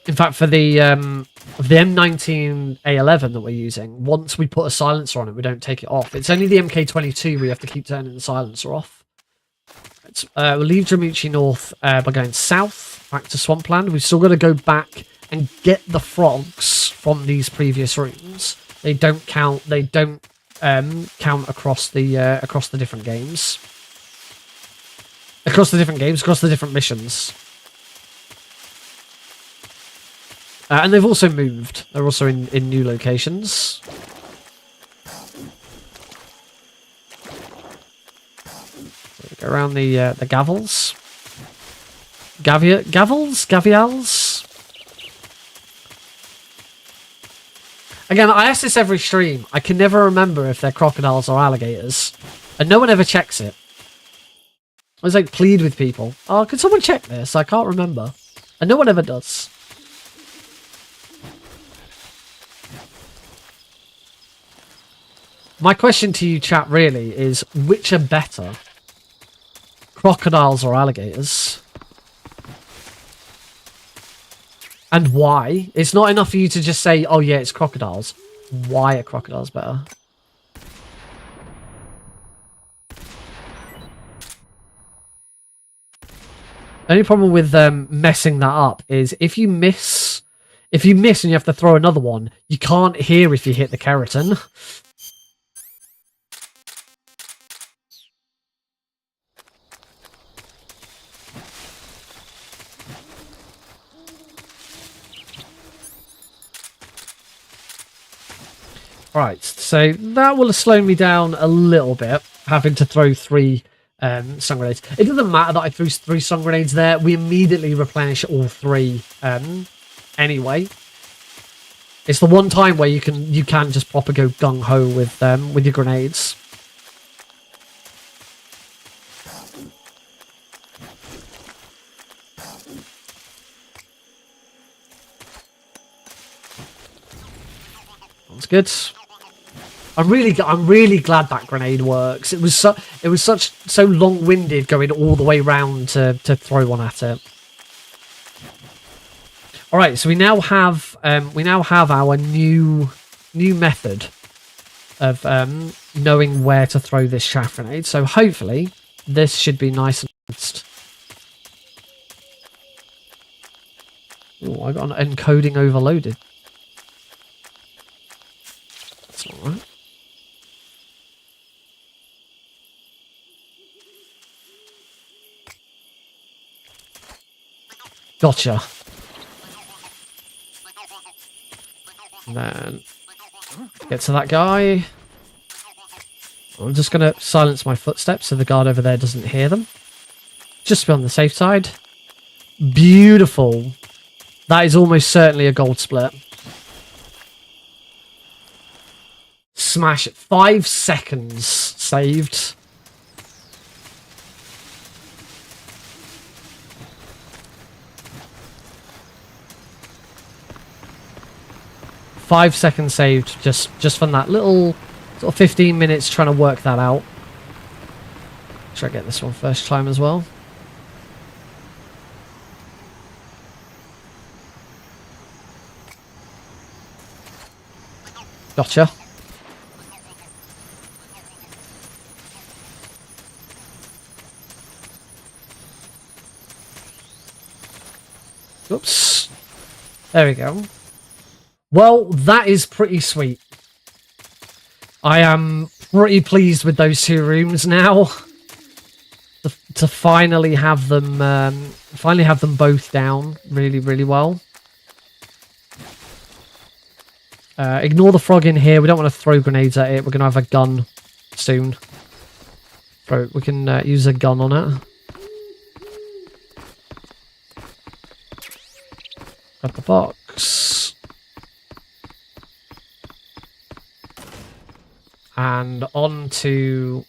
In fact, for the M19 A11 that we're using, once we put a silencer on it, we don't take it off. It's only the MK22 we have to keep turning the silencer off. We'll leave Dramucci North by going south, back to Swampland. We've still got to go back and get the frogs from these previous rooms. They don't count. They don't count across the different games. Across the different missions. And they've also moved. They're also in new locations. Go around the gavels. Gavials? Again, I ask this every stream. I can never remember if they're crocodiles or alligators. And no one ever checks it. I was like, plead with people. Oh, can someone check this? I can't remember. And no one ever does. My question to you, chat, really, is which are better? Crocodiles or alligators? And why? It's not enough for you to just say, oh yeah, it's crocodiles. Why are crocodiles better? The only problem with messing that up is if you miss and you have to throw another one, you can't hear if you hit the Kerotan. Right, so that will have slowed me down a little bit, having to throw 3 stun grenades. It doesn't matter that I threw 3 stun grenades there. We immediately replenish all 3 anyway. It's the one time where you can just proper go gung-ho with your grenades. That's good. I'm really glad that grenade works. It was so long-winded going all the way round to throw one at it. All right, so we now have our new method of knowing where to throw this chaff grenade. So hopefully this should be nice and fast. Oh, I got an encoding overloaded. That's all right. Gotcha. And then get to that guy. I'm just going to silence my footsteps so the guard over there doesn't hear them. Just to be on the safe side. Beautiful. That is almost certainly a gold split. Smash it. 5 seconds saved. Five seconds saved just from that little sort of 15 minutes trying to work that out. Try to get this one first time as well. Gotcha. Oops. There we go. Well, that is pretty sweet. I am pretty pleased with those 2 rooms now. To finally have them both down really, really well. Ignore the frog in here. We don't want to throw grenades at it. We're going to have a gun soon. We can use a gun on it. Grab the box. And on to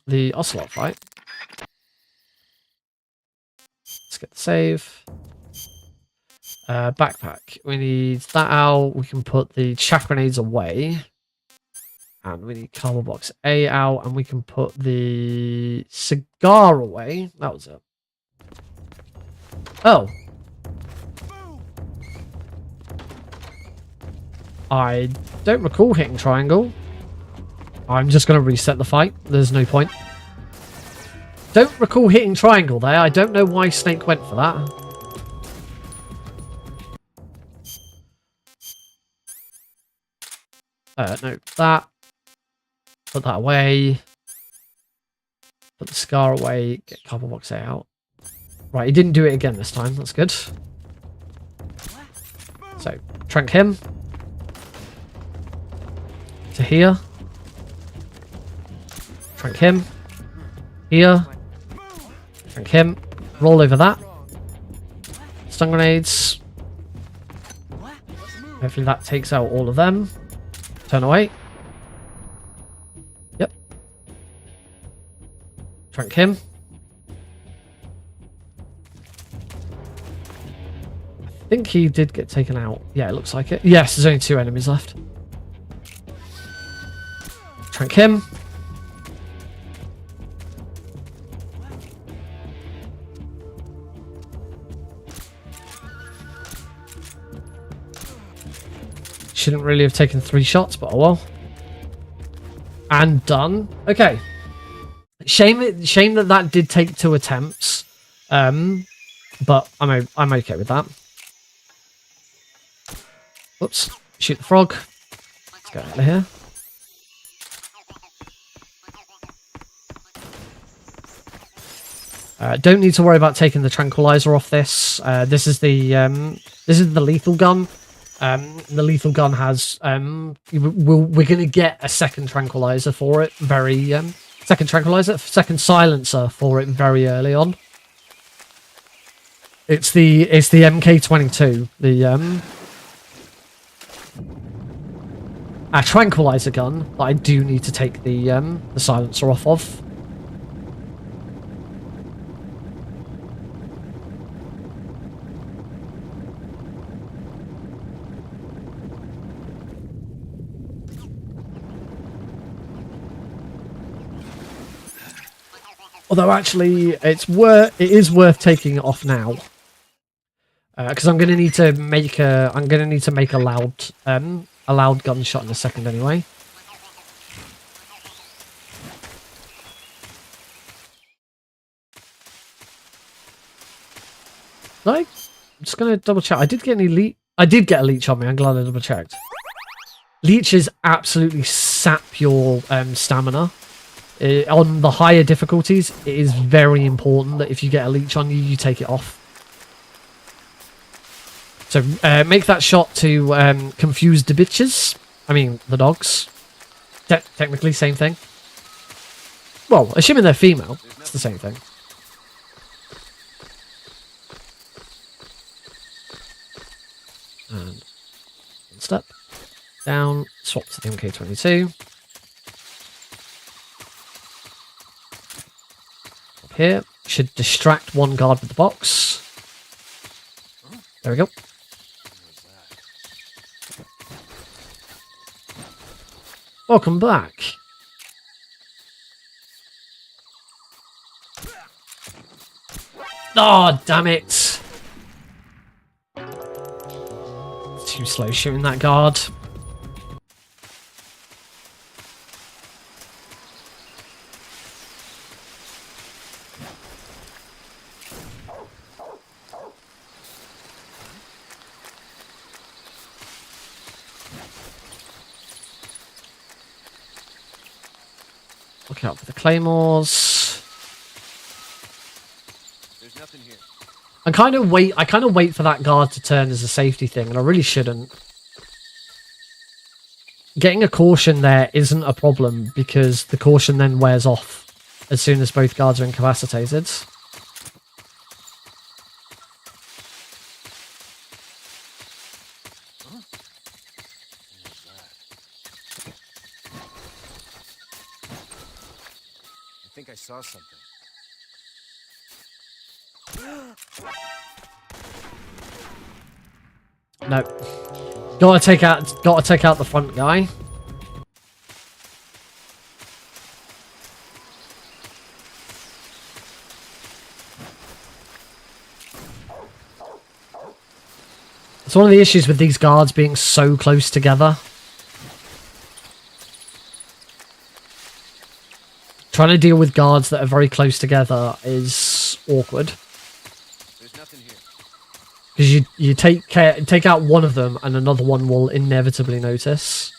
the Ocelot fight. Let's get the save. Backpack. We need that out. We can put the chaff grenades away. And we need cardboard box A out. And we can put the cigar away. That was it. Oh. I don't recall hitting triangle. I'm just going to reset the fight. There's no point. Don't recall hitting triangle there. I don't know why Snake went for that. No, that. Put that away. Put the scar away. Get cardboard box A out. Right, he didn't do it again this time. That's good. So, trank him. To here. Trank him. Here. Trank him. Roll over that. Stun grenades. Hopefully that takes out all of them. Turn away. Yep. Trank him. I think he did get taken out. Yeah, it looks like it. Yes, there's only 2 enemies left. Trank him. Shouldn't really have taken 3 shots, but oh well. And done. Okay. Shame that did take 2 attempts. But I'm okay with that. Whoops. Shoot the frog. Let's get out of here. Don't need to worry about taking the tranquilizer off this. This is the lethal gun. The lethal gun has we're gonna get a second tranquilizer for it second silencer for it very early on. It's the MK22, a tranquilizer gun that I do need to take the silencer off of. Although actually, it is worth taking it off now, because I'm gonna need to make a loud gunshot in a second anyway. Like, I'm just gonna double check. I did get a leech on me. I'm glad I double checked. Leeches absolutely sap your stamina. On the higher difficulties, it is very important that if you get a leech on you, you take it off. So make that shot to confuse the bitches. I mean, the dogs. Technically, same thing. Well, assuming they're female, it's the same thing. And one step down, swap to the MK22. Here, should distract one guard with the box. There we go. Welcome back. Oh, damn it. Too slow shooting that guard. Look out for the claymores. There's nothing here. I kind of wait for that guard to turn as a safety thing, and I really shouldn't. Getting a caution there isn't a problem because the caution then wears off as soon as both guards are incapacitated. I think I saw something. No. Gotta take out the front guy. It's one of the issues with these guards being so close together. Trying to deal with guards that are very close together is awkward. There's nothing here. Because you take out one of them and another one will inevitably notice.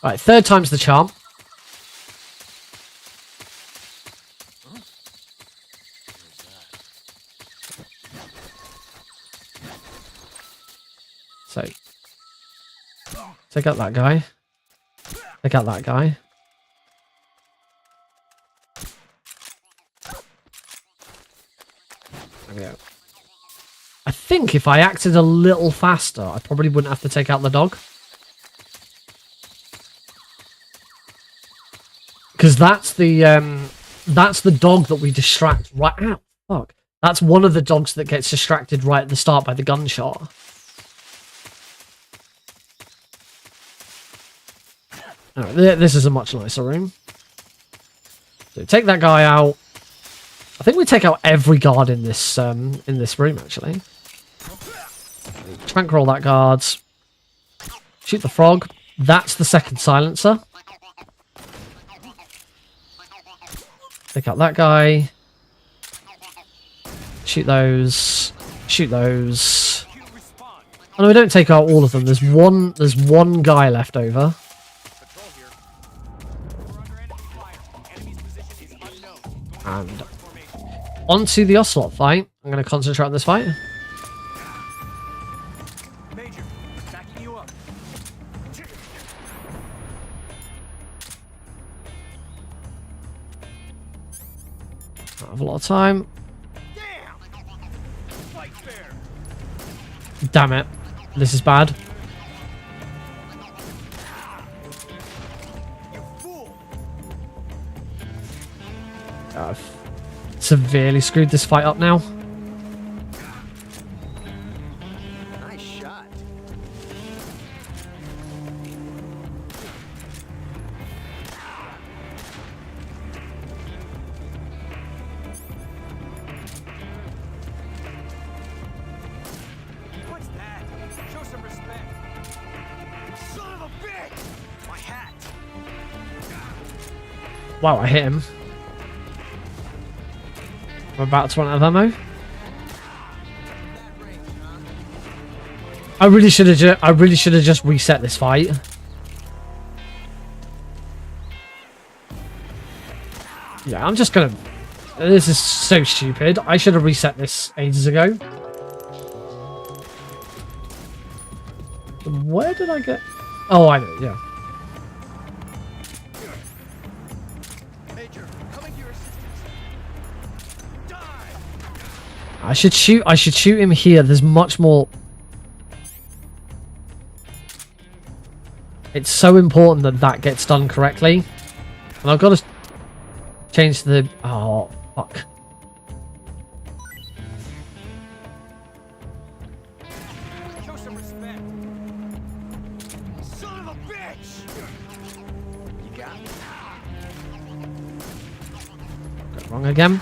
Right, third time's the charm. So, take out that guy. Take out that guy. Yeah. I think if I acted a little faster, I probably wouldn't have to take out the dog. Because that's the dog that we distract right out. Fuck. That's one of the dogs that gets distracted right at the start by the gunshot. Alright, this is a much nicer room. So take that guy out. I think we take out every guard in this room actually. Trank roll that guard. Shoot the frog. That's the second silencer. Take out that guy. Shoot those. Shoot those. Oh no, we don't take out all of them. There's one guy left over. And onto the Ocelot fight. I'm going to concentrate on this fight. Major, backing you up. I have a lot of time. Damn it. This is bad. I've severely screwed this fight up now. Nice shot. What's that? Show some respect. Son of a bitch! My hat. Wow, I hit him. I'm about to run out of ammo. I really should have just reset this fight. Yeah, I'm just gonna. This is so stupid. I should have reset this ages ago. Where did I get? Oh, I know. Yeah. I should shoot him here. There's much more. It's so important that that gets done correctly. And I've got to change the... Oh, fuck. Show some respect. Son of a bitch! You got me. Got it wrong again.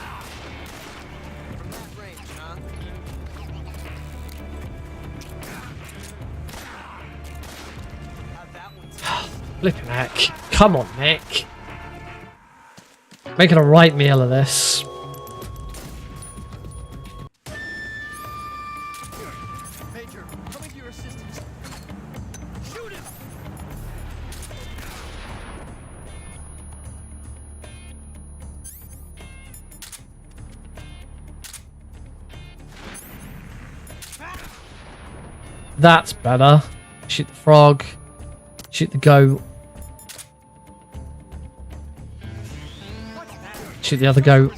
Flipping heck. Come on, Nick. Making a right meal of this. Major, coming to your assistance. Shoot him! That's better. Shoot the frog. Shoot the goat. Shoot the other goat.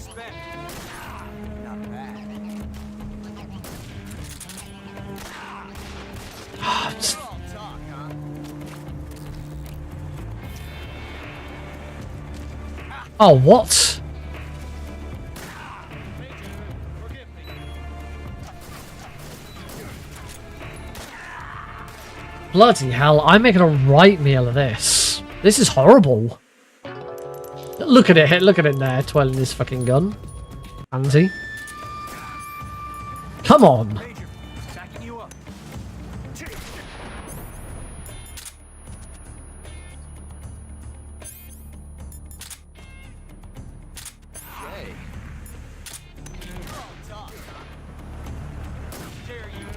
Oh, what? Bloody hell, I'm making a right meal of this. This is horrible. Look at it there, twirling his fucking gun. Andy. Come on. Major, backing you up. Hey. Dare you?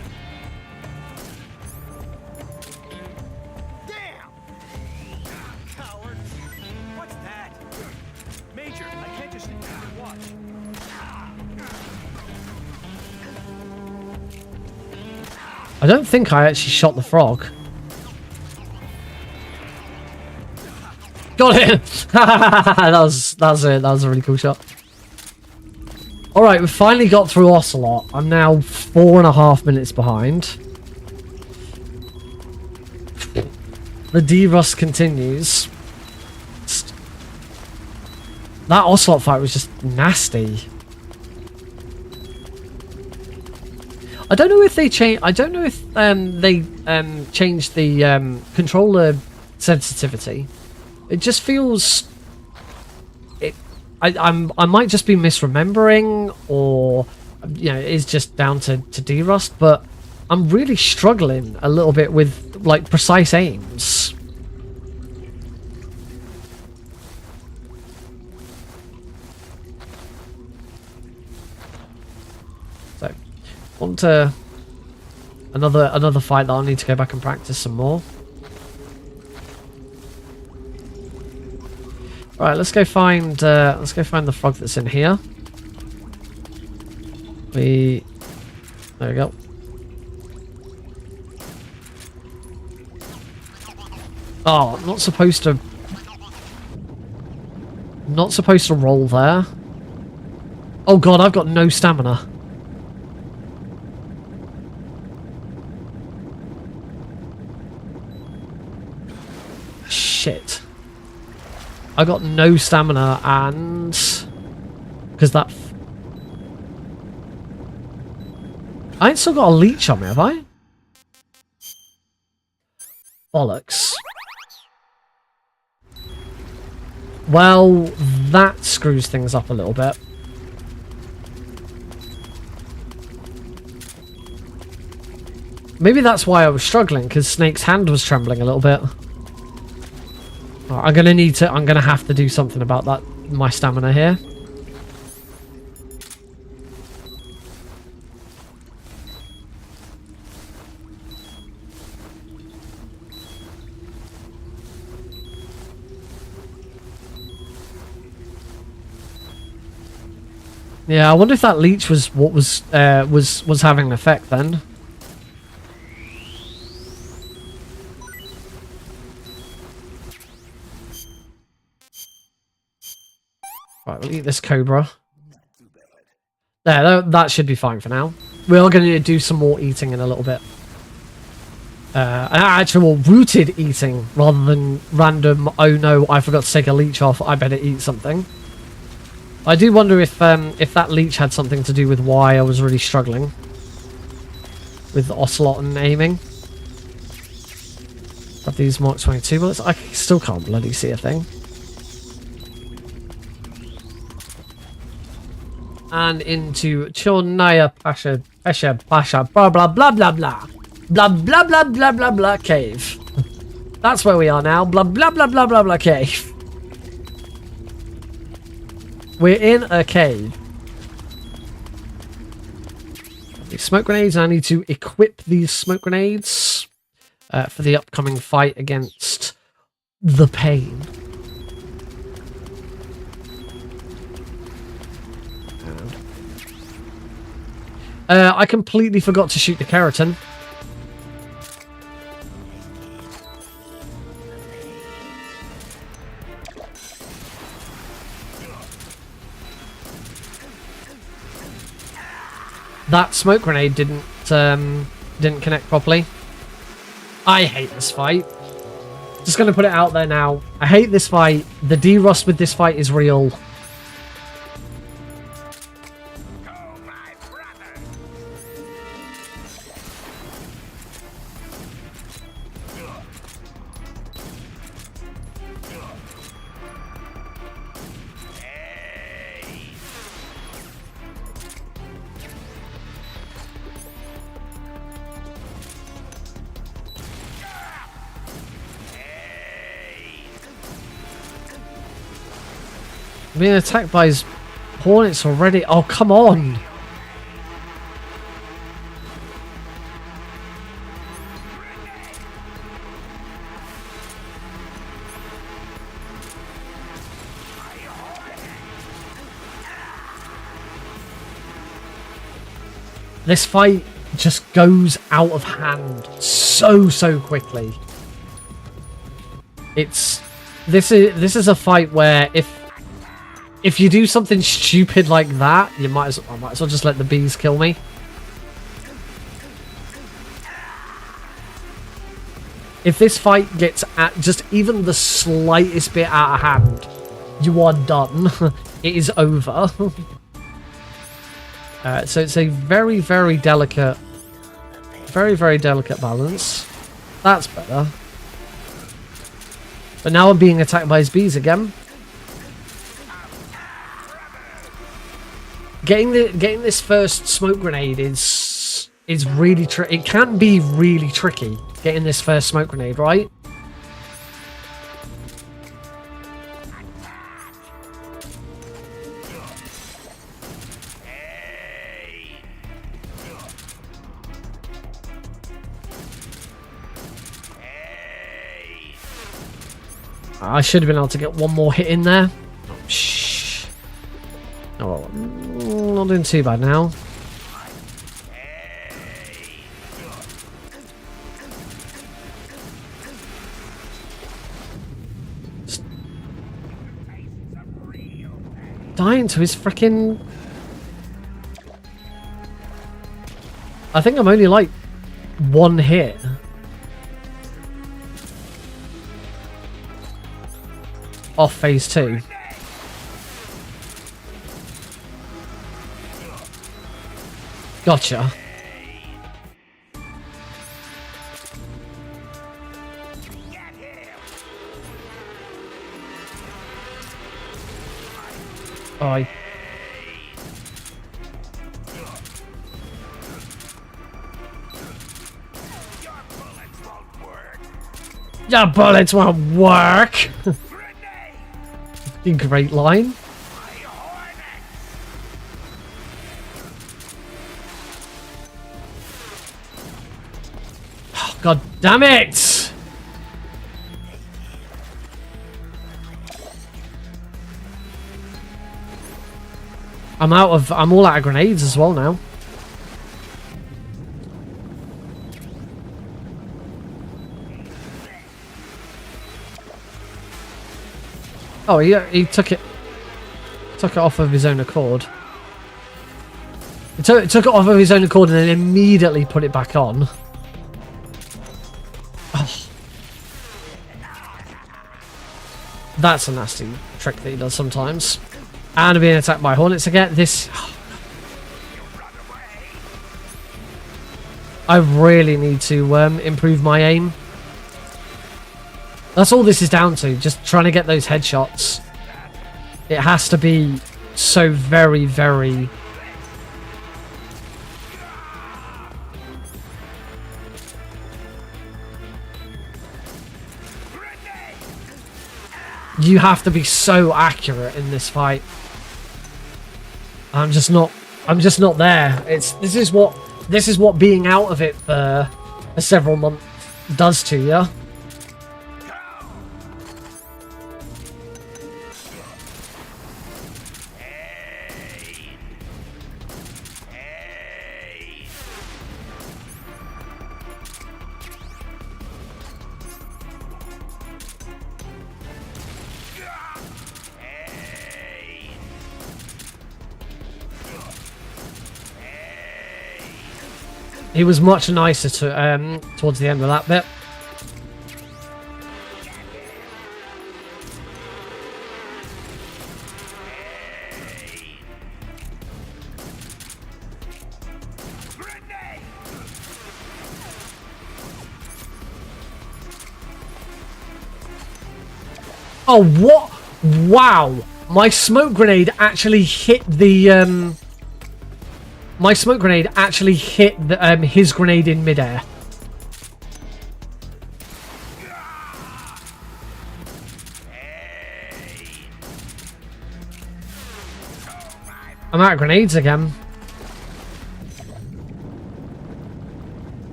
Damn! Coward! What's that? Major, I can't just sit here and watch. I don't think I actually shot the frog. Got it! that was a really cool shot. Alright, we finally got through Ocelot. I'm now 4.5 minutes behind. The D-Rust continues. That Ocelot fight was just nasty. I don't know if they changed. I don't know if they changed the controller sensitivity. It just feels. I might just be misremembering, or you know, it's just down to D-Rust. But I'm really struggling a little bit with like precise aims. So, on to another fight that I'll need to go back and practice some more. Right, let's go find the frog that's in here. There we go. Oh, not supposed to roll there. Oh god, I've got no stamina. Shit. I got no stamina, and because that I ain't still got a leech on me, have I? Bollocks. Well, that screws things up a little bit. Maybe that's why I was struggling, because Snake's hand was trembling a little bit. I'm gonna have to do something about that, my stamina here. Yeah, I wonder if that leech was what was having an effect then. Right, we'll eat this cobra. There, that should be fine for now. We are going to do some more eating in a little bit. Actual rooted eating rather than random, oh no, I forgot to take a leech off, I better eat something. I do wonder if that leech had something to do with why I was really struggling with Ocelot and aiming. Got these Mark 22 bullets. I still can't bloody see a thing. And into Chornaya Pasha blah blah blah blah blah blah blah blah blah blah blah cave. That's where we are now. Blah blah blah blah blah blah cave. We're in a cave. These smoke grenades. I need to equip these smoke grenades for the upcoming fight against the Pain. I completely forgot to shoot the Kerotan. That smoke grenade didn't connect properly. I hate this fight. Just gonna put it out there now. I hate this fight. The D-Rust with this fight is real. Being attacked by his hornets already. Oh, come on. This fight just goes out of hand so quickly. This is a fight where if if you do something stupid like that, I might as well just let the bees kill me. If this fight gets at just even the slightest bit out of hand, you are done. It is over. So it's a very, very delicate balance. That's better. But now I'm being attacked by his bees again. Getting this first smoke grenade is really it can be really tricky. Getting this first smoke grenade, right? I should have been able to get one more hit in there. Oh, shh. Oh, not doing too bad now. Dying to his freaking... I think I'm only like one hit. Off phase 2. Gotcha. Bye. Your bullets won't work. Great line. Oh, God damn it! I'm all out of grenades as well now. Oh, he took it off of his own accord. He took it off of his own accord and then immediately put it back on. Oh. That's a nasty trick that he does sometimes. And I'm being attacked by hornets again. This... I really need to improve my aim. That's all this is down to, just trying to get those headshots. It has to be so very, very... You have to be so accurate in this fight. I'm just not there. This is what being out of it for several months does to you. He was much nicer to towards the end of that bit. Oh, what? Wow! My smoke grenade actually hit the My smoke grenade actually hit the, his grenade in midair. I'm out of grenades again.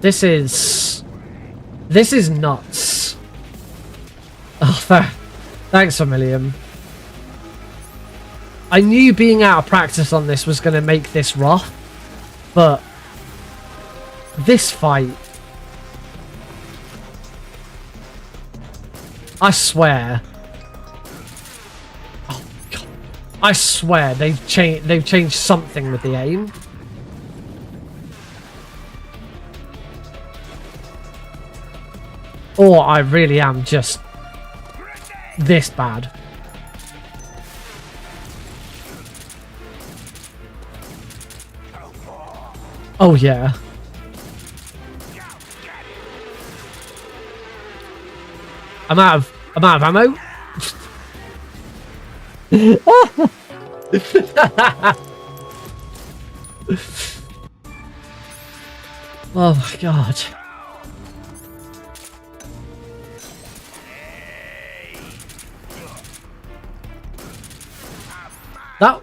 This is nuts. Oh, thanks a million. I knew being out of practice on this was going to make this rough, but this fight, I swear. Oh, God. I swear they've changed something with the aim. Or I really am just this bad. Oh yeah. I'm out of ammo. Oh my god.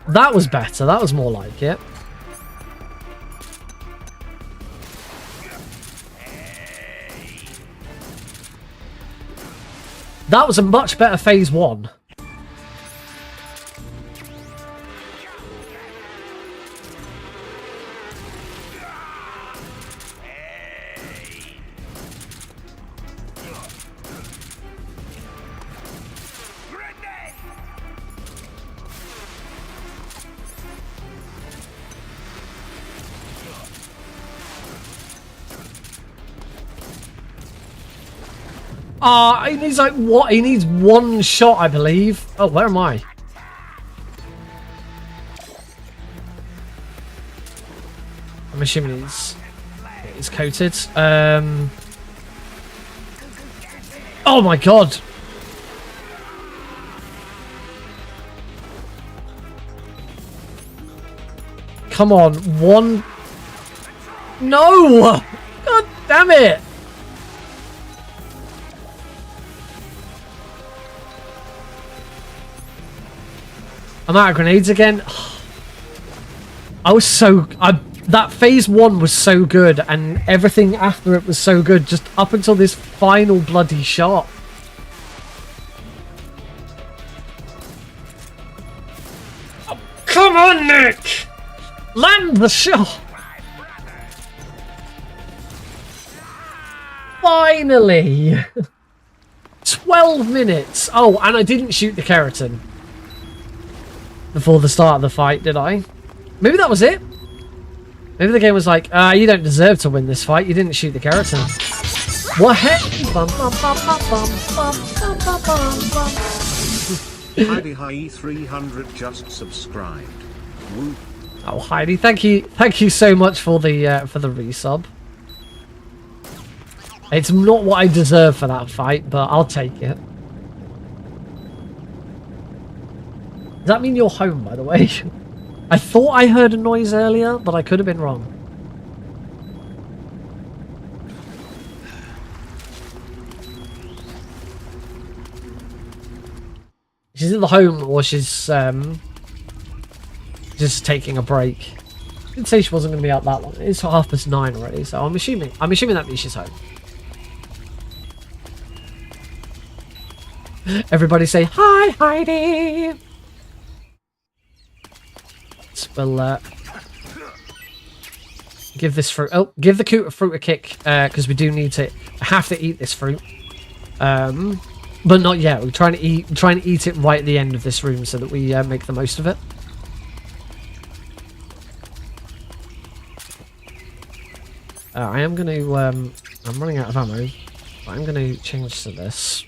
That was better. That was more like it. That was a much better phase 1. He needs like what? He needs one shot, I believe. Oh, where am I? I'm assuming he's coated. Oh my god! Come on, one. No! God damn it! I'm out of grenades again. That phase 1 was so good, and everything after it was so good, just up until this final bloody shot. Oh, come on, Nick! Land the shot! Finally! 12 minutes! Oh, and I didn't shoot the Kerotan before the start of the fight, did I? Maybe that was it. Maybe the game was like, you don't deserve to win this fight. You didn't shoot the Kerotan. What heck? Heidi Hi 300 just subscribed. Woo. Oh, Heidi, thank you so much for the resub. It's not what I deserve for that fight, but I'll take it. Does that mean you're home, by the way? I thought I heard a noise earlier, but I could have been wrong. She's in the home, or she's just taking a break. I didn't say she wasn't going to be out that long. It's 9:30 already, so I'm assuming that means she's home. Everybody say hi, Heidi. We'll give this fruit. Oh, give the fruit a kick, because we do need to. I have to eat this fruit, but not yet. We're trying to eat it right at the end of this room so that we make the most of it. I am going to. I'm running out of ammo. But I'm going to change to this.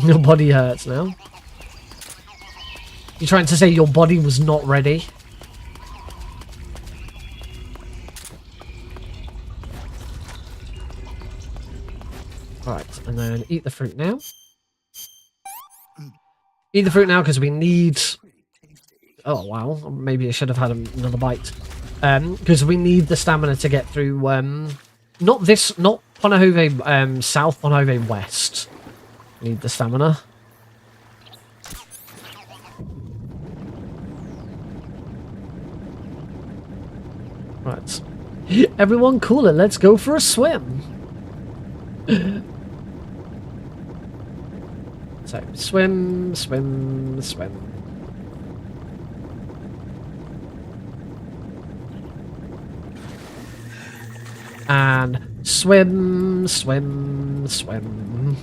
Your body hurts now. You're trying to say your body was not ready? Right, and then eat the fruit now. Eat the fruit now because we need... Oh, wow. Maybe I should have had another bite. Because we need the stamina to get through... not Ponahove South, Ponahove West. Need the stamina. Right. Everyone cool it. Let's go for a swim. So, swim, swim, swim. And swim, swim, swim.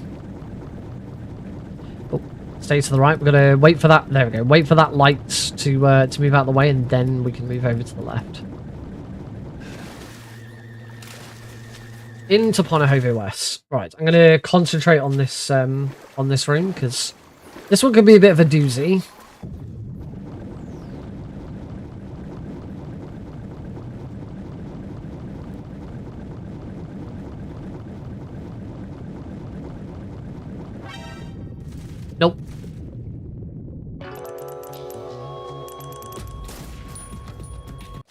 Oh, Stay to the right. We're gonna wait for that. There we go. Wait for that light to move out of the way, and then we can move over to the left. Into Ponahove West. Right. I'm gonna concentrate on this room because this one could be a bit of a doozy. Nope.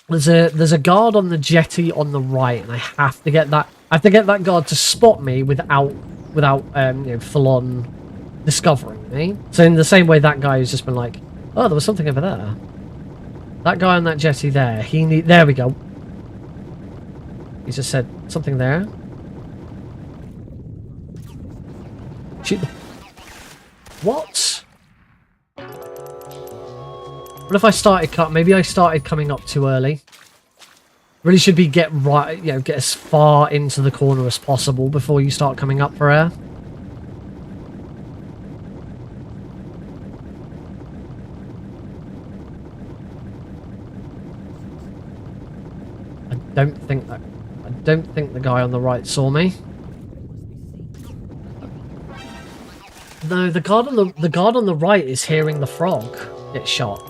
There's a guard on the jetty on the right, and I have to get that. I have to get that guard to spot me without full on discovering me. So in the same way, that guy has just been like, oh, there was something over there. That guy on that jetty there. There we go. He just said something there. Shoot. What? What if I started maybe I started coming up too early? Really should be get as far into the corner as possible before you start coming up for air. I don't think the guy on the right saw me. No, the guard on the right is hearing the frog get shot.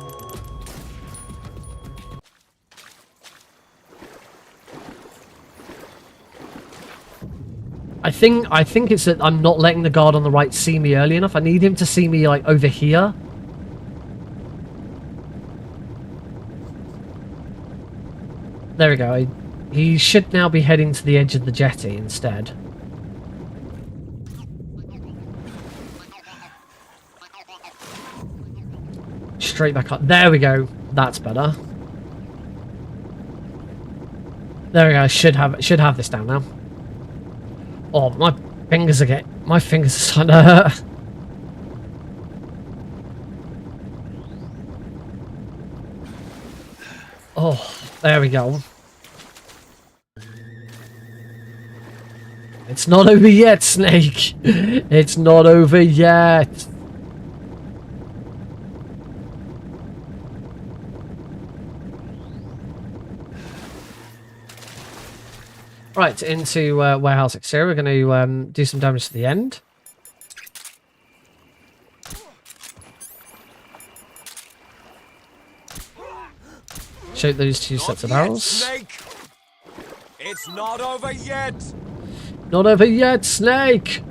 I think it's that I'm not letting the guard on the right see me early enough. I need him to see me like over here. There we go. He should now be heading to the edge of the jetty instead. Straight back up. There we go. That's better. There we go. I should have this down now. Oh, my fingers are starting to hurt. Oh, there we go. It's not over yet, Snake. It's not over yet. Right, into Warehouse Exterior. We're going to do some damage to the end. Shoot those two sets of barrels. Snake. It's not over yet. Not over yet, Snake.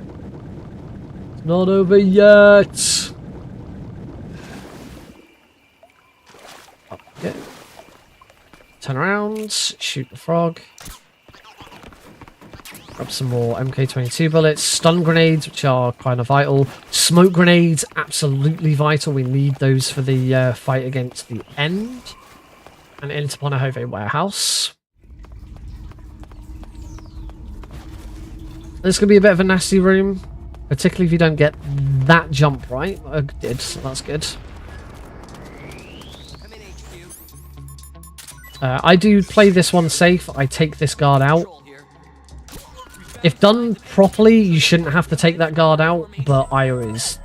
It's not over yet. Okay. Turn around. Shoot the frog. Grab some more MK22 bullets. Stun grenades, which are kind of vital. Smoke grenades, absolutely vital. We need those for the fight against the end. And into Ponahove Warehouse. This could be a bit of a nasty room, particularly if you don't get that jump right. I did, so that's good. I do play this one safe. I take this guard out. If done properly, you shouldn't have to take that guard out, but I always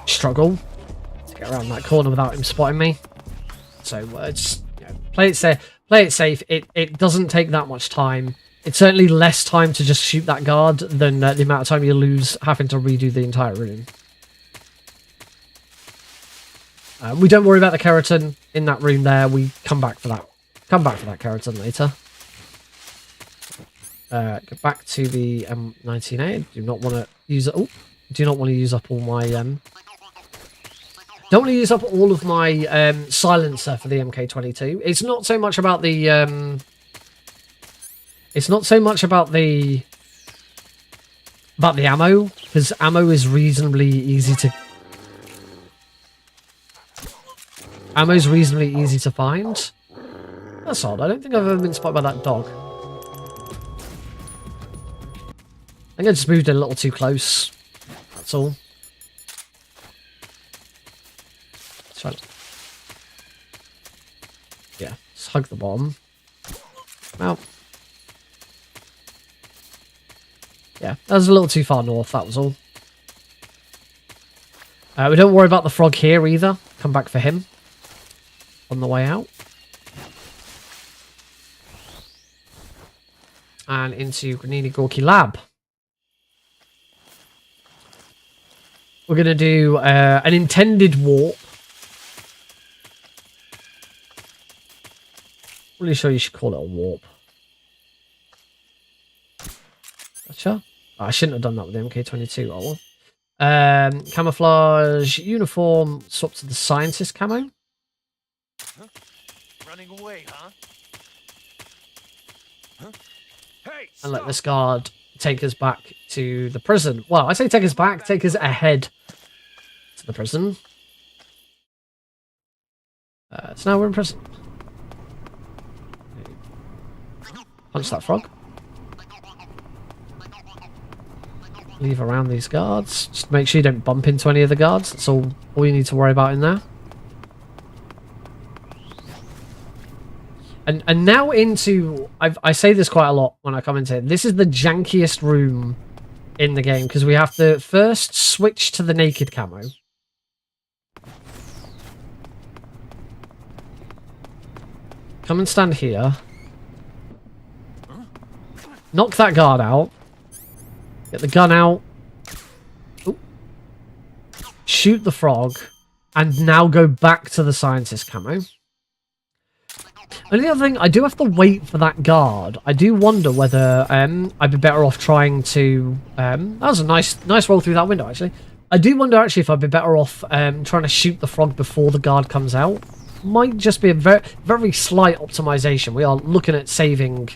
struggle to get around that corner without him spotting me. So just play it safe. It doesn't take that much time. It's certainly less time to just shoot that guard than the amount of time you lose having to redo the entire room. We don't worry about the Kerotan in that room there. We come back for that. Come back for that Kerotan later. Go back to the M19A. Do not want to use it. Oh, do not want to use up all my. Don't want to use up all of my silencer for the MK22. It's not so much about the. It's not so much about the ammo, because ammo is reasonably easy to. Ammo's reasonably easy to find. That's odd. I don't think I've ever been spotted by that dog. I think I just moved a little too close. That's all. It's fine. Yeah, just hug the bottom. Well. Yeah, that was a little too far north, that was all. We don't worry about the frog here either. Come back for him on the way out. And into Granini Gorky Lab. We're going to do an intended warp. Really sure you should call it a warp. Gotcha. Oh, I shouldn't have done that with the MK22 roll. Camouflage uniform, swap to the scientist camo. Huh? Running away, huh? Huh? Hey, And let stop. this guard take us back to the prison. Well, I say take us back, take us ahead to the prison. So now we're in prison. Punch that frog. Leave around these guards. Just make sure you don't bump into any of the guards. That's all you need to worry about in there. And now into... I say this quite a lot when I come into it. This is the jankiest room in the game, because we have to first switch to the naked camo. Come and stand here. Knock that guard out. Get the gun out. Ooh. Shoot the frog. And now go back to the scientist camo. And the other thing, I do have to wait for that guard. I do wonder whether I'd be better off trying to... that was a nice roll through that window, actually. I do wonder, actually, if I'd be better off trying to shoot the frog before the guard comes out. Might just be a very, very slight optimization. We are looking at saving,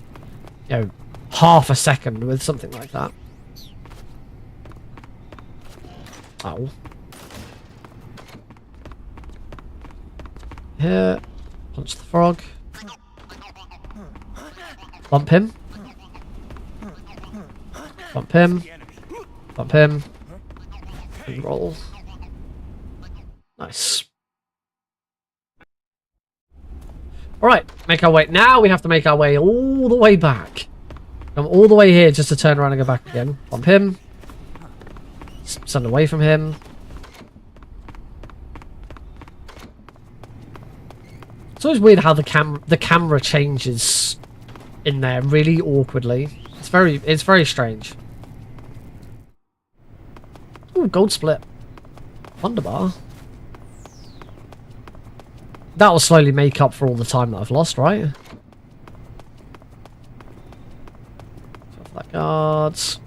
you know, half a second with something like that. Ow. Here. Punch the frog. Bump him. Bump him. Bump him. And roll. Nice. Alright, make our way. Now we have to make our way all the way back. Come all the way here just to turn around and go back again. Bump him. Stand away from him. It's always weird how the camera changes in there really awkwardly. It's very strange. Ooh, gold split. Wonderbar. That will slowly make up for all the time that I've lost, right? Off that guards.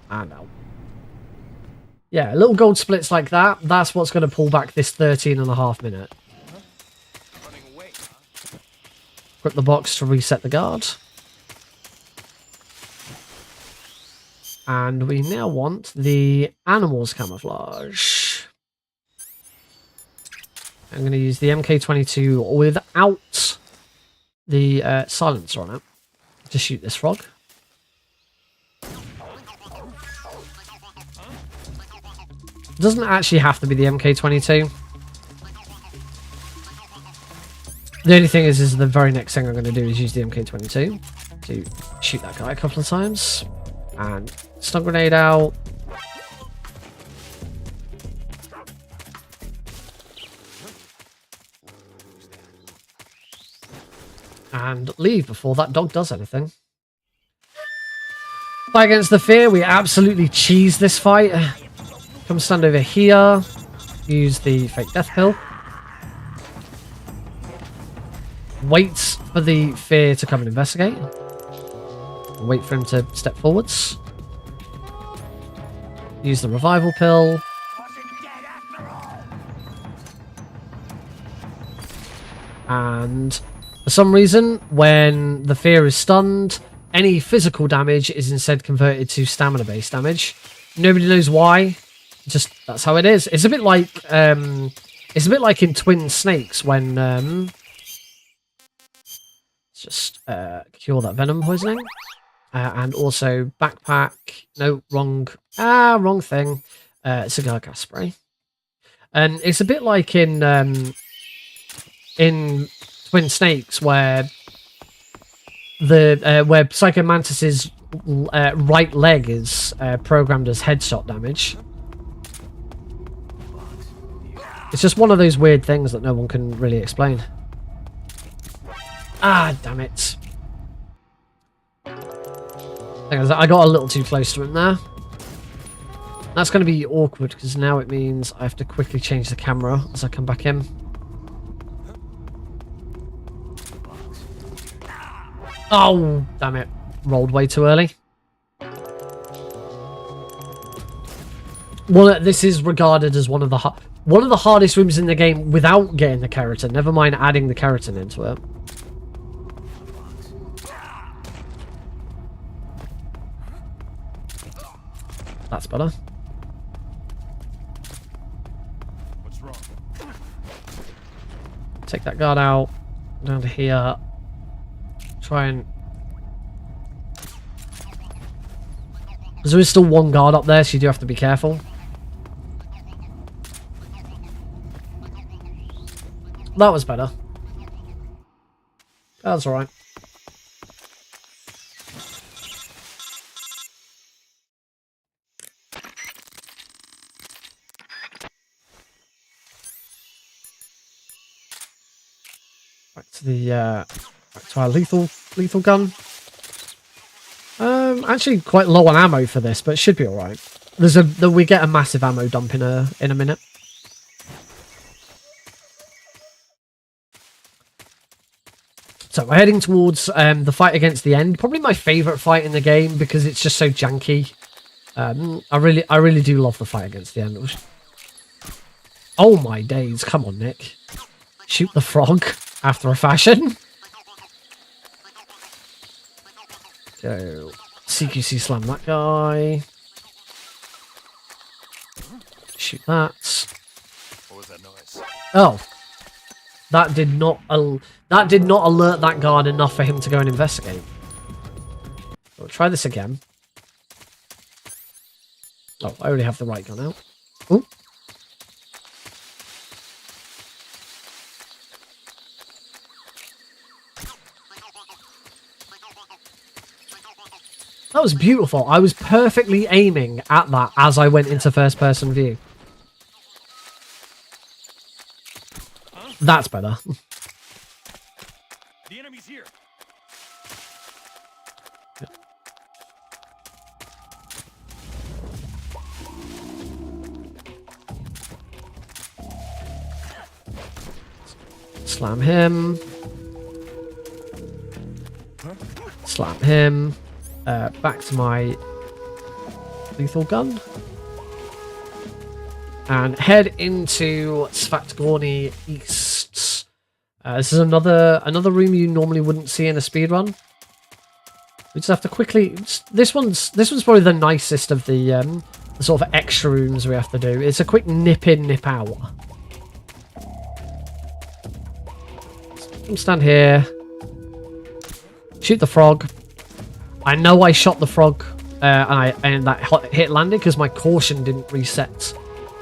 And out. Yeah, little gold splits like that. That's what's going to pull back this 13.5 minute. Running away, huh? Equip the box to reset the guard. And we now want the animals camouflage. I'm going to use the MK22 without the silencer on it to shoot this frog. It doesn't actually have to be the MK22. The only thing is the very next thing I'm going to do is use the MK22 to shoot that guy a couple of times. And stun grenade out. And leave before that dog does anything. Fight against the fear. We absolutely cheese this fight. Come stand over here. Use the fake death pill. Wait for the fear to come and investigate. Wait for him to step forwards. Use the revival pill. And for some reason, when the fear is stunned, any physical damage is instead converted to stamina-based damage. Nobody knows why. Just that's how it is. It's a bit like in Twin Snakes when let's just cure that venom poisoning. And also backpack. No, wrong thing. Cigar gas spray. And it's a bit like in Twin Snakes where where Psycho Mantis's right leg is programmed as headshot damage. It's just one of those weird things that no one can really explain. Ah, damn it. I got a little too close to him there. That's going to be awkward because now it means I have to quickly change the camera as I come back in. Oh, damn it. Rolled way too early. Well, this is regarded as one of the hardest rooms in the game without getting the Kerotan. Never mind adding the Kerotan into it. That's better. What's wrong? Take that guard out. Down to here. Try and... There is still one guard up there, so you do have to be careful. That was better. That was alright. Back to the back to our lethal gun. Actually quite low on ammo for this, but it should be alright. We get a massive ammo dump in a minute. So we're heading towards the fight against the end. Probably my favourite fight in the game because it's just so janky. I really do love the fight against the end. Oh my days! Come on, Nick. Shoot the frog after a fashion. Go. CQC slam that guy. Shoot that. What was that noise? Oh. That did not alert that guard enough for him to go and investigate. We'll try this again. Oh, I already have the right gun out. Ooh. That was beautiful. I was perfectly aiming at that as I went into first-person view. That's better. The enemy's here. Slam him. Slam him. Back to my lethal gun. And head into Svatgorny East. This is another room you normally wouldn't see in a speedrun. We just have to quickly... This one's probably the nicest of the sort of extra rooms we have to do. It's a quick nip in, nip out. Stand here. Shoot the frog. I know I shot the frog and that hit landed because my caution didn't reset.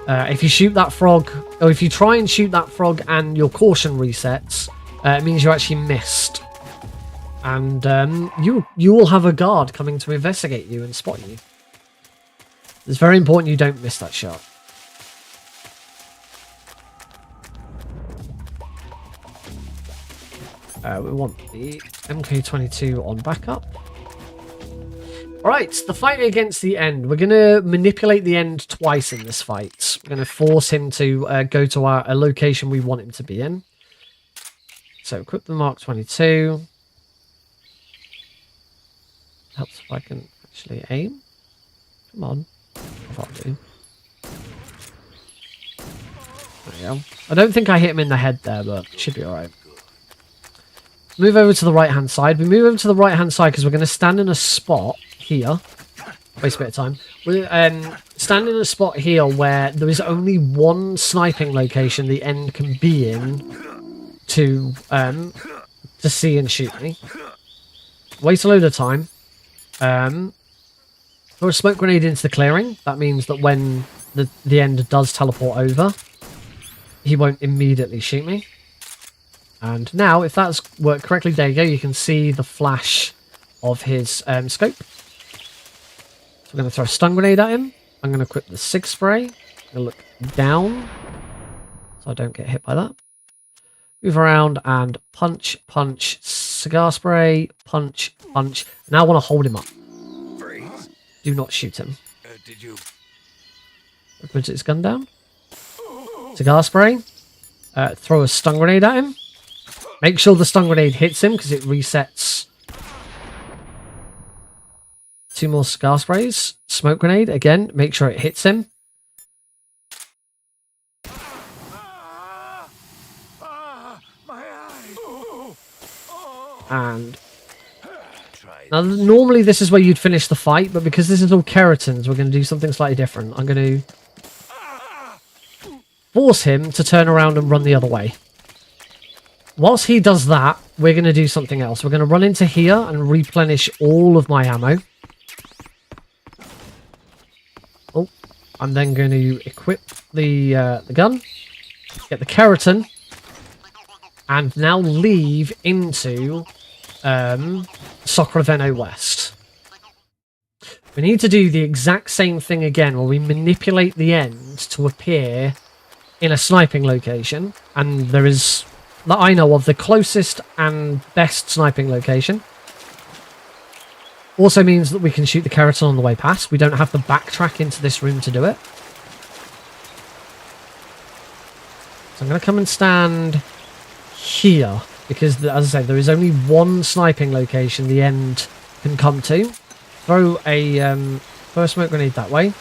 If you shoot that frog, or if you try and shoot that frog and your caution resets, it means you actually missed. And you will have a guard coming to investigate you and spot you. It's very important you don't miss that shot. We want the MK22 on backup. Alright, the fight against the end. We're going to manipulate the end twice in this fight. We're going to force him to go to a location we want him to be in. So, equip the Mark 22. Helps if I can actually aim. Come on. If I do. There we go. I don't think I hit him in the head there, but it should be alright. Move over to the right-hand side. We move over to the right-hand side because we're going to stand in a spot here. Waste a bit of time. We're stand in a spot here where there is only one sniping location the end can be in to see and shoot me. Waste a load of time. Throw a smoke grenade into the clearing. That means that when the end does teleport over, he won't immediately shoot me. And now, if that's worked correctly, there you go. You can see the flash of his scope. So we're going to throw a stun grenade at him. I'm going to equip the SIG spray. I'm going to look down so I don't get hit by that. Move around and punch, punch, cigar spray, punch, punch. Now I want to hold him up. Freeze. Do not shoot him. Did you... Put his gun down. Cigar spray. Throw a stun grenade at him. Make sure the stun grenade hits him because it resets. 2 more cigar sprays. Smoke grenade. Again, make sure it hits him. My eyes. And now, normally this is where you'd finish the fight, but because this is all Kerotans, we're going to do something slightly different. I'm going to force him to turn around and run the other way. Whilst he does that, we're going to do something else. We're going to run into here and replenish all of my ammo. Oh, I'm then going to equip the gun, get the Kerotan, and now leave into Sacramento West. We need to do the exact same thing again, where we manipulate the end to appear in a sniping location, and there is, that I know of, the closest and best sniping location. Also means that we can shoot the Kerotan on the way past. We don't have to backtrack into this room to do it. So I'm going to come and stand here, because as I say, there is only one sniping location the end can come to. Throw a smoke grenade that way.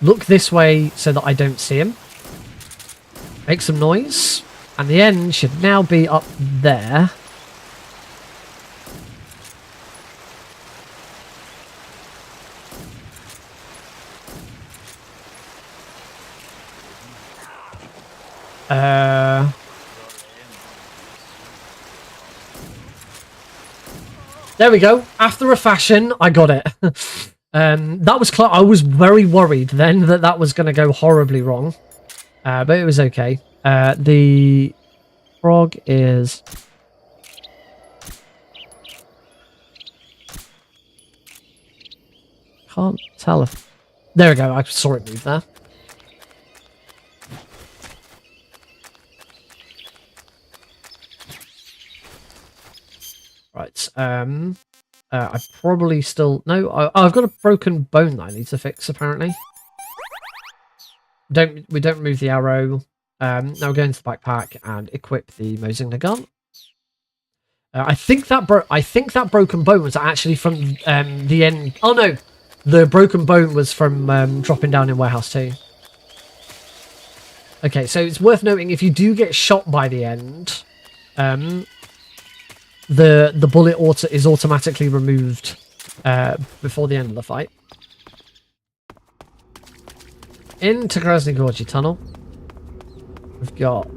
Look this way so that I don't see him. Make some noise. And the end should now be up there. There we go. After a fashion, I got it. That was I was very worried then that that was going to go horribly wrong. But it was okay. The frog is... Can't tell if... There we go. I saw it move there. Right, I probably still... No, I've got a broken bone that I need to fix, apparently. We don't remove the arrow. Now we're going to the backpack and equip the Mosing gun. I think that broken bone was actually from the end... Oh, no! The broken bone was from dropping down in Warehouse 2. Okay, so it's worth noting, if you do get shot by the end... The bullet is automatically removed before the end of the fight. Into Krasny Gorgy Tunnel. We've got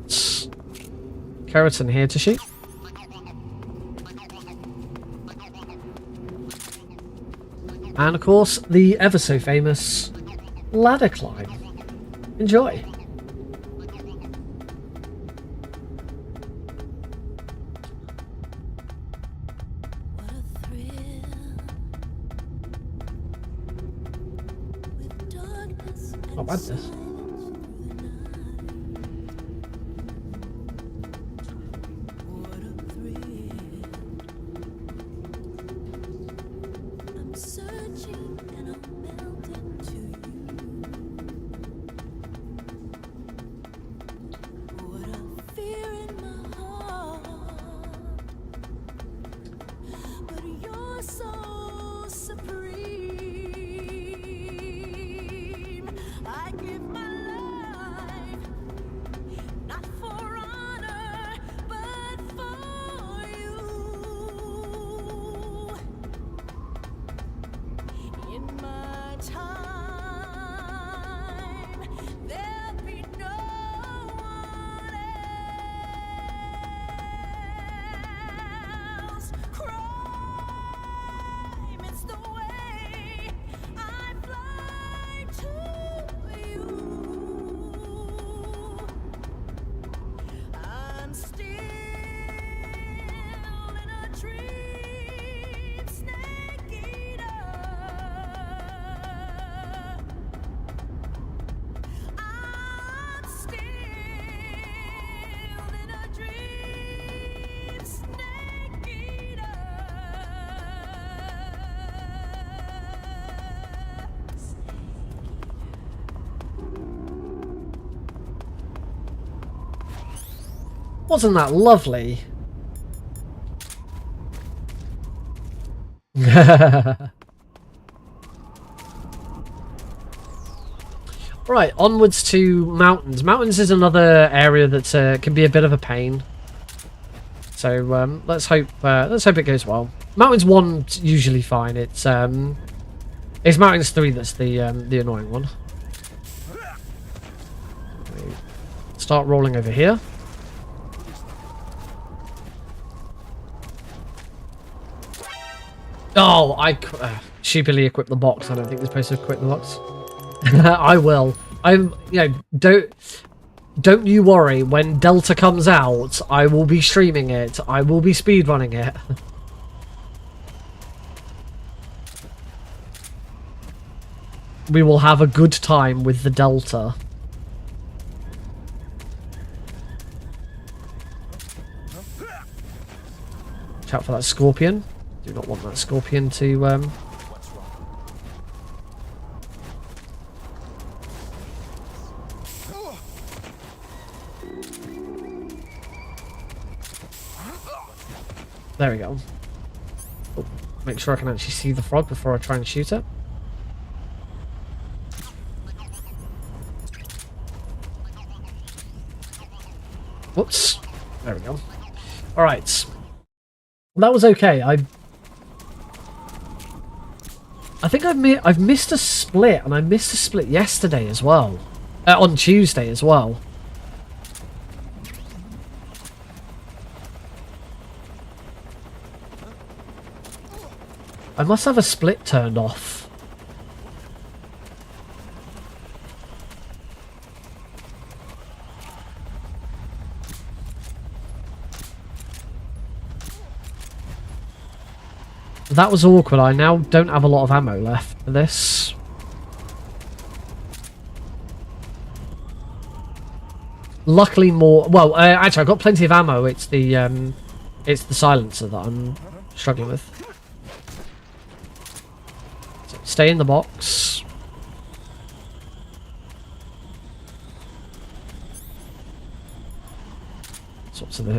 Kerotan here to shoot. And of course, the ever so famous ladder climb. Enjoy. Not bad, this. I give my Wasn't that lovely? Right, onwards to mountains. Mountains is another area that can be a bit of a pain. So let's hope it goes well. Mountains 1's usually fine. It's Mountains 3 that's the annoying one. Start rolling over here. Oh, I stupidly equipped the box. I don't think you're supposed to equip the box. I will. Don't you worry. When Delta comes out, I will be streaming it. I will be speedrunning it. We will have a good time with the Delta. Watch out for that scorpion. Do not want that scorpion to There we go. Oh, make sure I can actually see the frog before I try and shoot it. Whoops. There we go. Alright. That was okay. I think I've missed a split, and I missed a split yesterday as well. On Tuesday as well. I must have a split turned off. That was awkward. I now don't have a lot of ammo left for this. Luckily more... Well, actually, I've got plenty of ammo. It's the silencer that I'm struggling with. So stay in the box.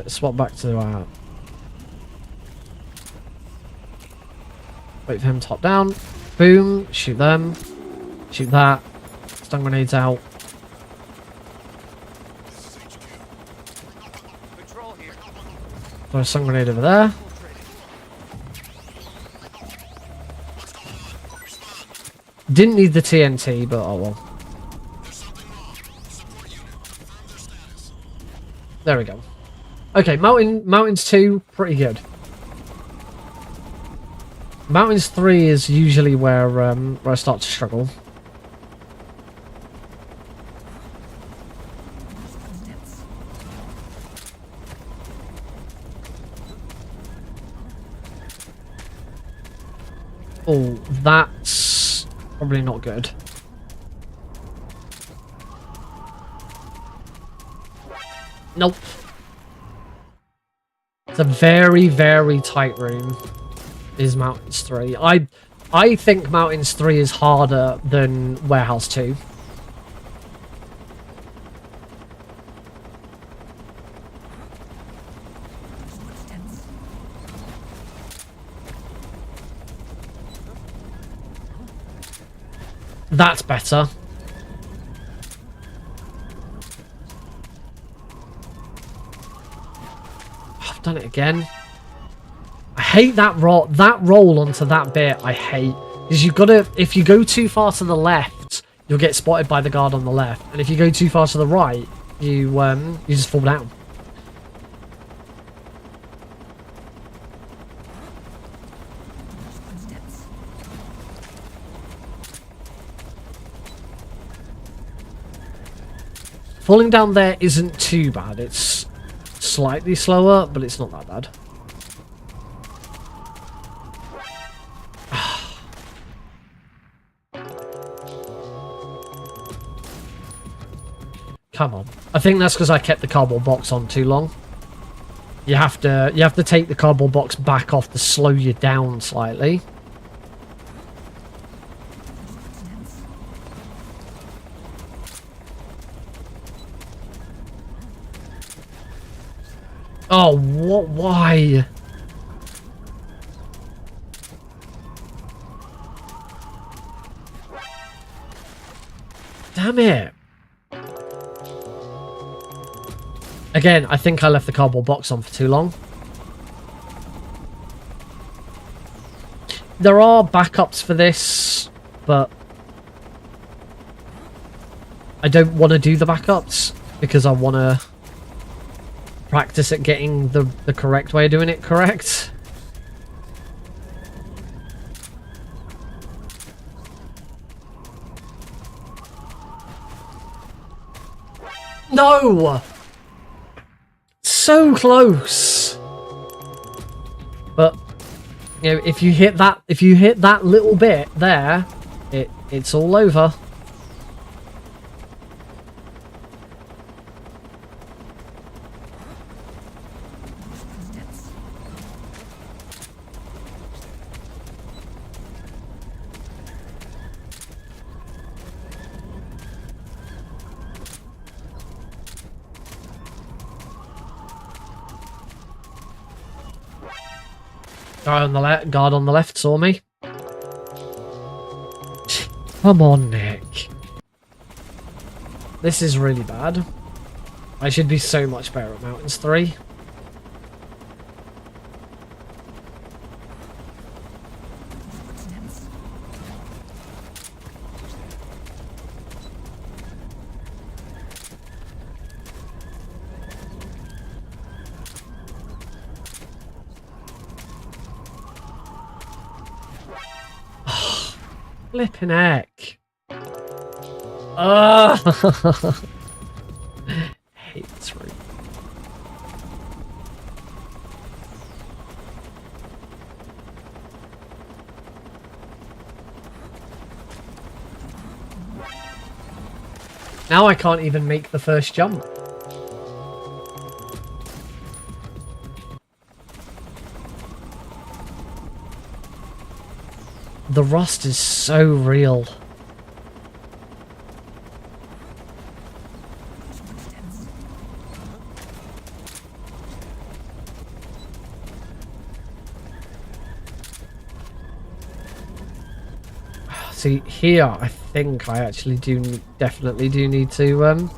Swap back to... Wait for him to hop down. Boom. Shoot them. Shoot that. Stun grenades out. Throw a stun grenade over there. Didn't need the TNT, but oh well. There we go. Okay, Mountains 2, pretty good. Mountains 3 is usually where I start to struggle. Oh, that's probably not good. Nope. It's a very, very tight room. Is Mountains 3. I think Mountains 3 is harder than Warehouse 2. That's better. I've done it again. I hate that roll onto that bit. I hate because you've got to. If you go too far to the left, you'll get spotted by the guard on the left, and if you go too far to the right, you just fall down. Falling down there isn't too bad. It's slightly slower, but it's not that bad. Come on. I think that's because I kept the cardboard box on too long. You have to take the cardboard box back off to slow you down slightly. Oh, what? Why? Damn it. Again, I think I left the cardboard box on for too long. There are backups for this, but I don't want to do the backups because I want to practice at getting the correct way of doing it correct. No! So close! But, you know, if you hit that little bit there, it's all over. Guard on the left saw me. Come on, Nick. This is really bad. I should be so much better at Mountains 3. Flipping heck. Hate this room. Now I can't even make the first jump. The rust is so real. See, here I think I actually definitely do need to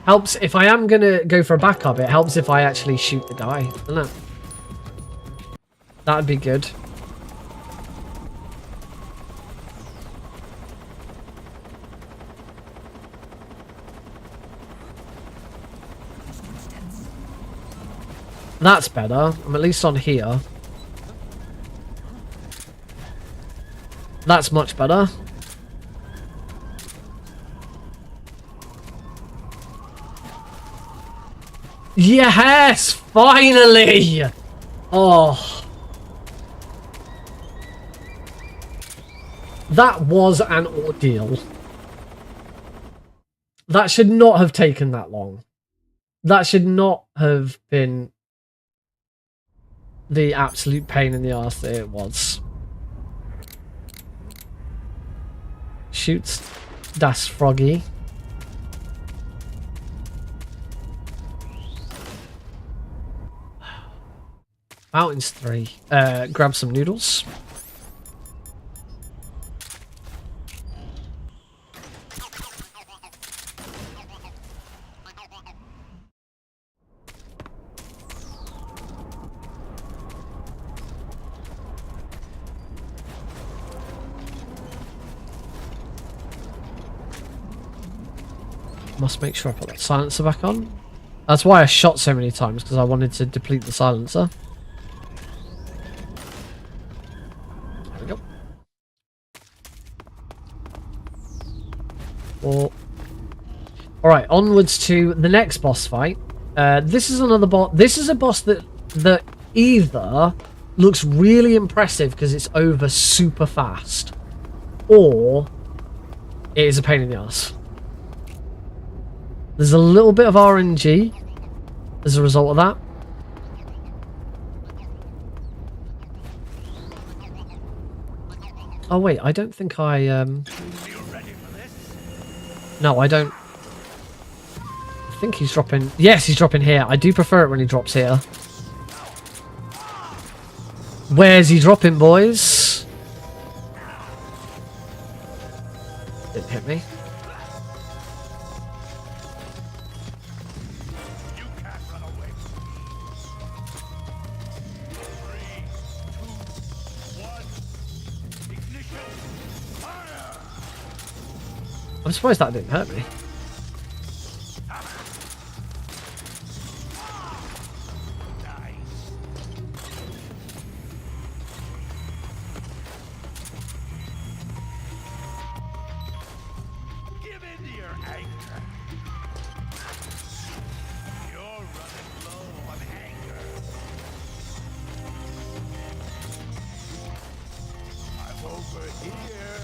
helps if I am gonna go for a backup, it helps if I actually shoot the guy, doesn't it? That'd be good. That's better. I'm at least on here. That's much better. Yes! Finally! Oh. That was an ordeal. That should not have taken that long. That should not have been the absolute pain in the arse that it was. Shoots Das Froggy. Mountains 3. Grab some noodles. Must make sure I put that silencer back on. That's why I shot so many times, because I wanted to deplete the silencer. There we go. Alright, onwards to the next boss fight. This is another boss. This is a boss that either looks really impressive because it's over super fast, or it is a pain in the ass. There's a little bit of RNG as a result of that. Oh wait, I don't think I You ready for this? No, I don't. I think he's dropping... Yes, he's dropping here. I do prefer it when he drops here. Where's he dropping, boys? Didn't hit me. I'm surprised that didn't hurt me. Give in to your anger. You're running low on anger. I'm over here.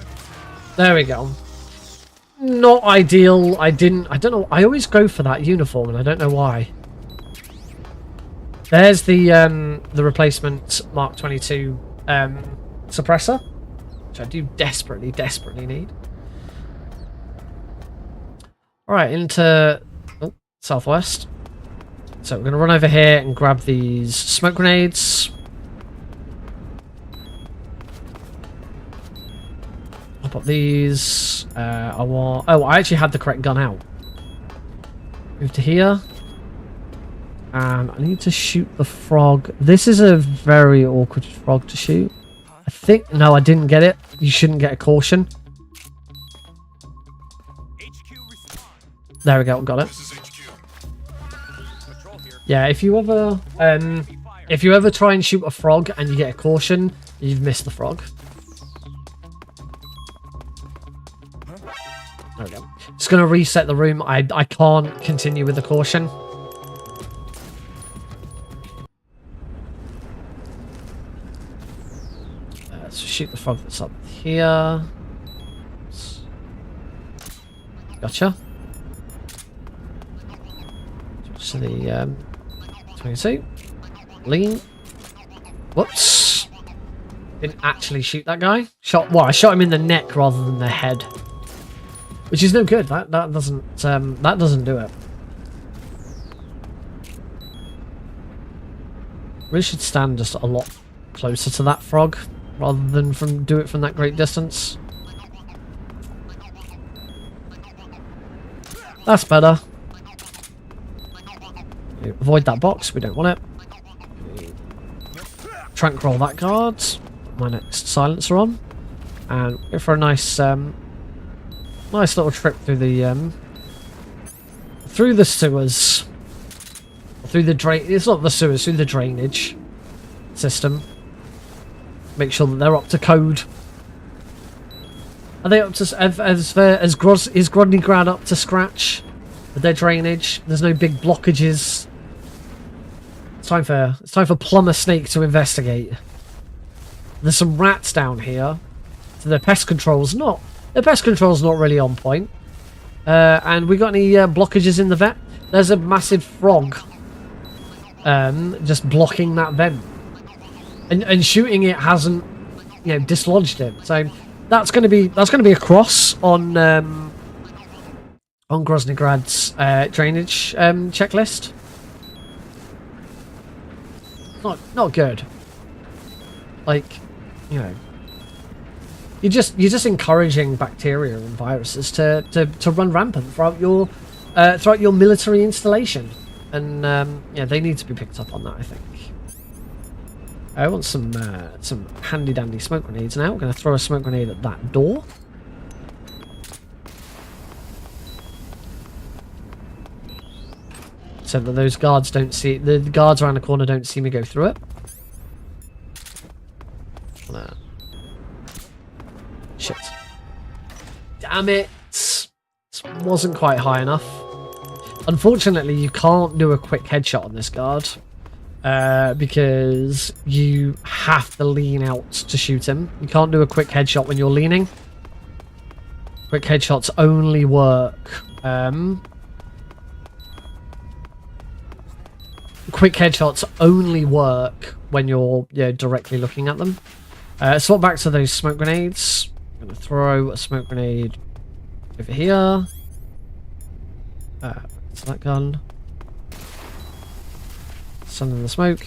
There we go. Not ideal. I don't know. I always go for that uniform and I don't know why. There's the replacement Mark 22 suppressor, which I do desperately need. Alright, into southwest. So we're going to run over here and grab these smoke grenades. I'll pop these. I actually had the correct gun out. Move to here. And I need to shoot the frog. This is a very awkward frog to shoot. I think... No, I didn't get it. You shouldn't get a caution. There we go, got it. Yeah, if you ever try and shoot a frog and you get a caution, you've missed the frog. There we go. Just gonna reset the room. I can't continue with the caution. Let's shoot the frog that's up here. Gotcha. So the 22. Lean. Whoops. Didn't actually shoot that guy. I shot him in the neck rather than the head. Which is no good. That doesn't do it. Really should stand just a lot closer to that frog rather than do it from that great distance. That's better. Avoid that box. We don't want it. Trank roll that guard. Put my next silencer on, and go for a nice little trip through the sewers, through the drain. It's not the sewers, through the drainage system. Make sure that they're up to code. Are they up to is Grodny Grad up to scratch with their drainage? There's no big blockages. It's time for Plumber Snake to investigate. There's some rats down here, so their pest control's not really on point. And we got any blockages in the vet? There's a massive frog just blocking that vent, and shooting it hasn't dislodged it. So that's going to be a cross on Grozhnygrad's drainage checklist. Not good. Like, you're just encouraging bacteria and viruses to run rampant throughout your military installation, and they need to be picked up on that, I think. I want some handy dandy smoke grenades now. I'm going to throw a smoke grenade at that door. So that those guards don't see the guards around the corner don't see me go through it. Shit. Damn it! This wasn't quite high enough. Unfortunately, you can't do a quick headshot on this guard. Because you have to lean out to shoot him. You can't do a quick headshot when you're leaning. Quick headshots only work. Quick headshots only work when you're directly looking at them. Swap back to those smoke grenades. I'm going to throw a smoke grenade over here. So that gun. Sun in the smoke.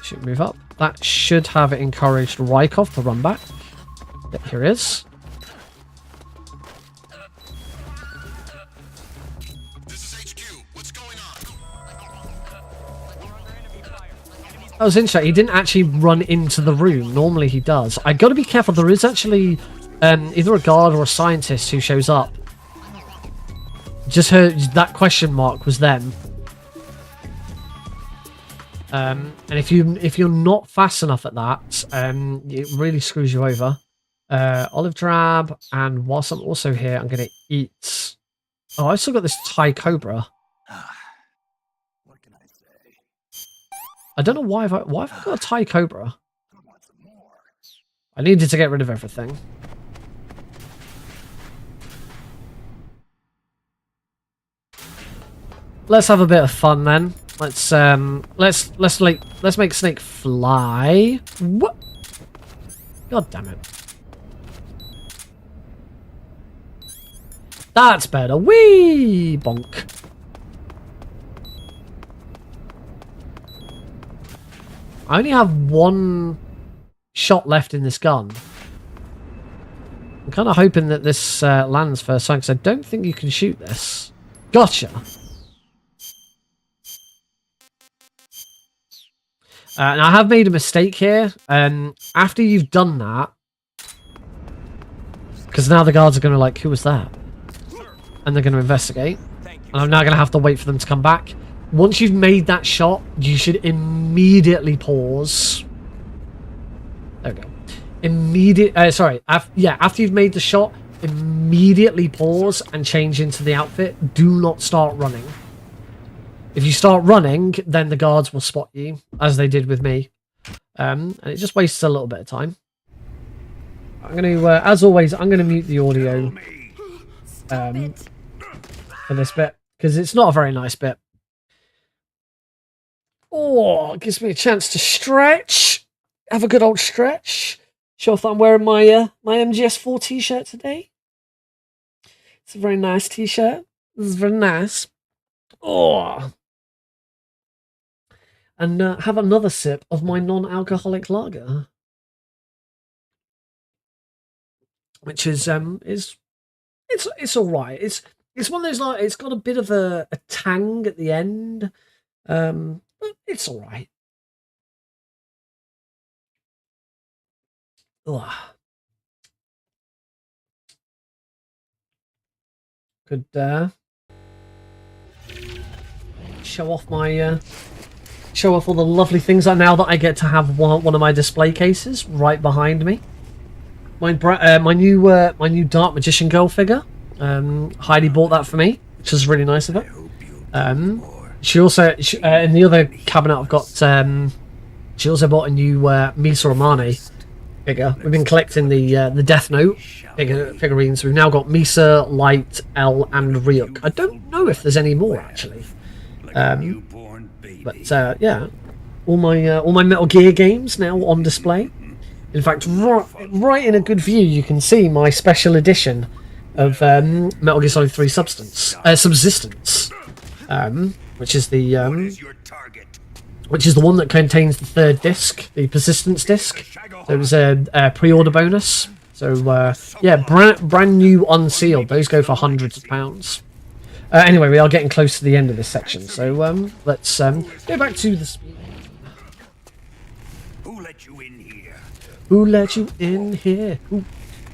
Should move up. That should have encouraged Rykov to run back. Yep, here he is. That was interesting. He didn't actually run into the room. Normally he does. I got to be careful. There is actually either a guard or a scientist who shows up. Just heard that question mark was them. And if you're not fast enough at that, it really screws you over. Olive drab, and whilst I'm also here, I'm gonna eat. Oh, I still got this Thai cobra. What can I say? I don't know why have I got a Thai cobra. I needed to get rid of everything. Let's have a bit of fun then. Let's make Snake fly. What? God damn it. That's better. Whee! Bonk. I only have one shot left in this gun. I'm kind of hoping that this lands first time, because I don't think you can shoot this. Gotcha. And I have made a mistake here. After you've done that, because now the guards are going to like, who was that? And they're going to investigate. And I'm now going to have to wait for them to come back. Once you've made that shot, you should immediately pause. There we go. After you've made the shot, immediately pause and change into the outfit. Do not start running. If you start running, then the guards will spot you, as they did with me. And it just wastes a little bit of time. I'm going to, as always, I'm going to mute the audio for this bit, because it's not a very nice bit. Oh, it gives me a chance to stretch. Have a good old stretch. Show off that I'm wearing my my MGS4 t-shirt today. It's a very nice t-shirt. This is very nice. Oh. And have another sip of my non-alcoholic lager, which is it's all right. It's one of those, like, it's got a bit of a tang at the end, but it's all right. Ugh. Could show off my. Show off all the lovely things now that I get to have one of my display cases right behind me. My new Dark Magician Girl figure. Heidi bought that for me, which is really nice of her. She also in the other cabinet I've got. She also bought a new Misa Romani figure. We've been collecting the Death Note figurines. We've now got Misa, Light, L, and Ryuk. I don't know if there's any more actually. But yeah, all my Metal Gear games now on display. In fact, right in a good view, you can see my special edition of Metal Gear Solid 3 Subsistence, which is the one that contains the third disc, the Persistence disc. So it was a pre-order bonus. So yeah, brand new unsealed. Those go for hundreds of pounds. Anyway, we are getting close to the end of this section, so let's go back to the speed. Who let you in here? Who let you in here?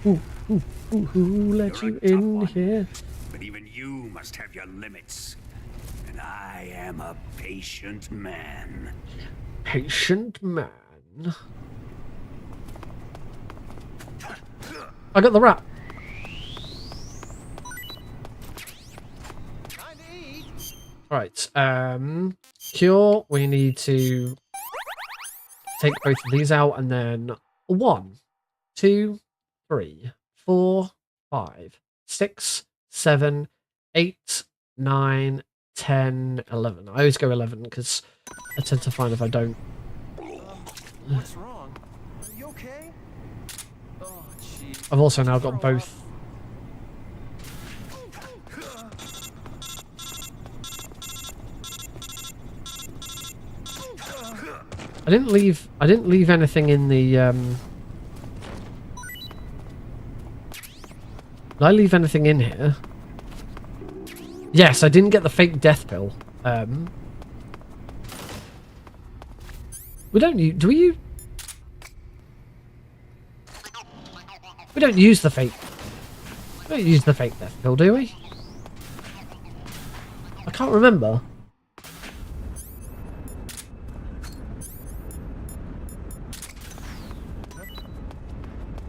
Who let you in here? But even you must have your limits. And I am a patient man. Patient man. I got the rat. Right, cure, we need to take both of these out, and then 1, 2, 3, 4, 5, 6, 7, 8, 9, 10, 11. I always go 11 because I tend to find if I don't. What's wrong? Are you okay? Oh, jeez. I've also now got both. I didn't leave anything in the Did I leave anything in here? Yes, I didn't get the fake death pill. We don't use... Do we use... We don't use the fake... We don't use the fake death pill, do we? I can't remember.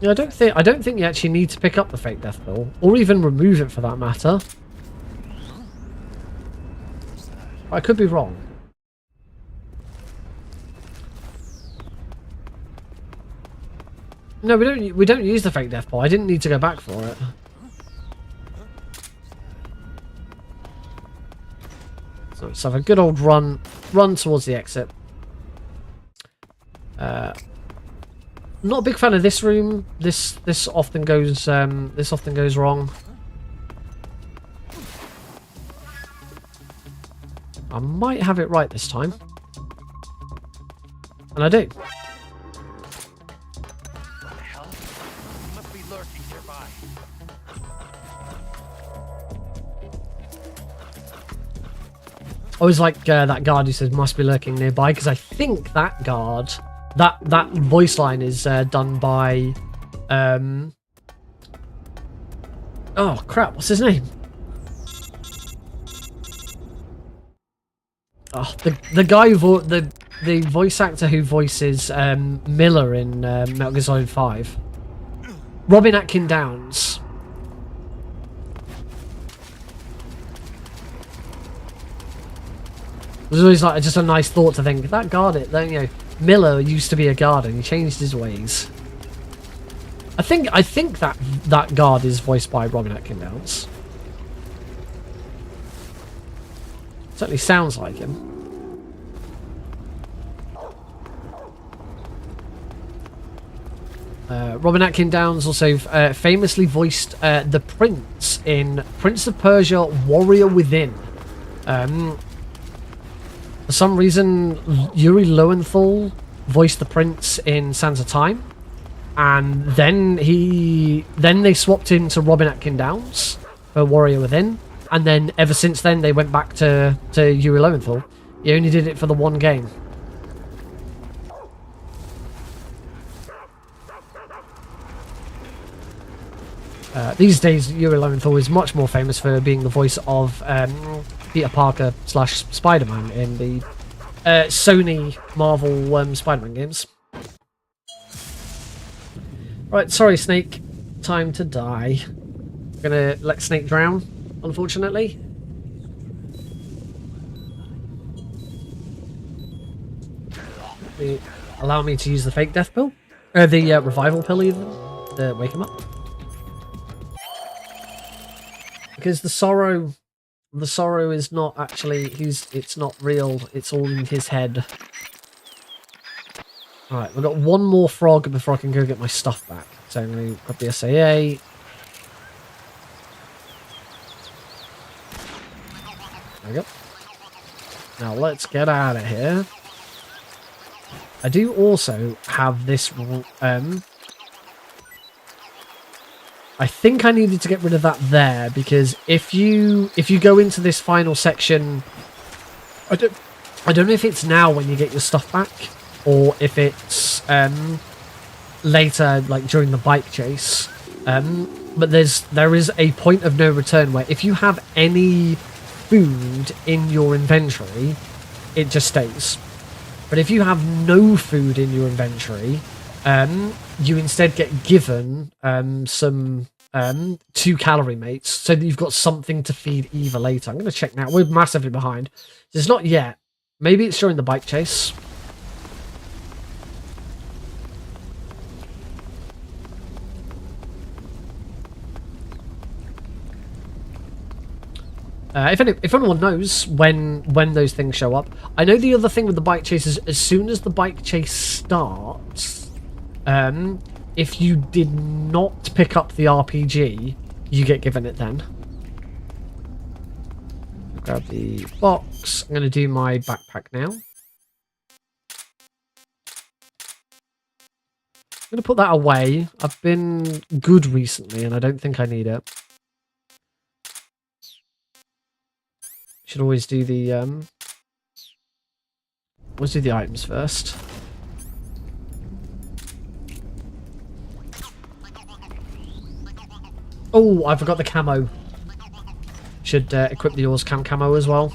Yeah, I don't think you actually need to pick up the fake death pill, or even remove it for that matter. I could be wrong. No, we don't use the fake death pill. I didn't need to go back for it. So let's have a good old run towards the exit. Not a big fan of this room. This often goes wrong. I might have it right this time. And I do. What the hell? He must be lurking nearby. I always like that guard who says must be lurking nearby, because I think that guard, that voice line is done by oh crap, what's his name? Oh, the guy who the voice actor who voices Miller in Metal Gear Solid 5. Robin Atkin Downs. It was always like just a nice thought to think that guard Miller used to be a guard and he changed his ways. I think that guard is voiced by Robin Atkin Downs. Certainly sounds like him. Robin Atkin Downs also famously voiced the Prince in Prince of Persia: Warrior Within. For some reason, Yuri Lowenthal voiced the Prince in Sands of Time, and then they swapped him to Robin Atkin Downs for Warrior Within. And then, ever since then, they went back to Yuri Lowenthal. He only did it for the one game. These days, Yuri Lowenthal is much more famous for being the voice of Peter Parker / Spider-Man in the Sony Marvel Spider-Man games. Right, sorry, Snake. Time to die. I'm gonna let Snake drown. Unfortunately. Allow me to use the fake death pill? The revival pill even? To wake him up? Because the sorrow is not actually, it's not real, it's all in his head. Alright, we've got one more frog before I can go get my stuff back. So I'm going to grab the SAA. There we go. Now let's get out of here. I do also have this. I think I needed to get rid of that there because if you go into this final section, I don't know if it's now when you get your stuff back or if it's later, like during the bike chase. But there is a point of no return where if you have any food in your inventory, it just stays. But if you have no food in your inventory, you instead get given some 2 calorie mates so that you've got something to feed Eva later. I'm going to check now. We're massively behind. It's not yet. Maybe it's during the bike chase. If anyone knows when those things show up, I know the other thing with the bike chase is as soon as the bike chase starts, if you did not pick up the RPG, you get given it then. Grab the box. I'm going to do my backpack now. I'm going to put that away. I've been good recently, and I don't think I need it. Should always do the items first. Oh, I forgot the camo. Should equip the Ores camo as well.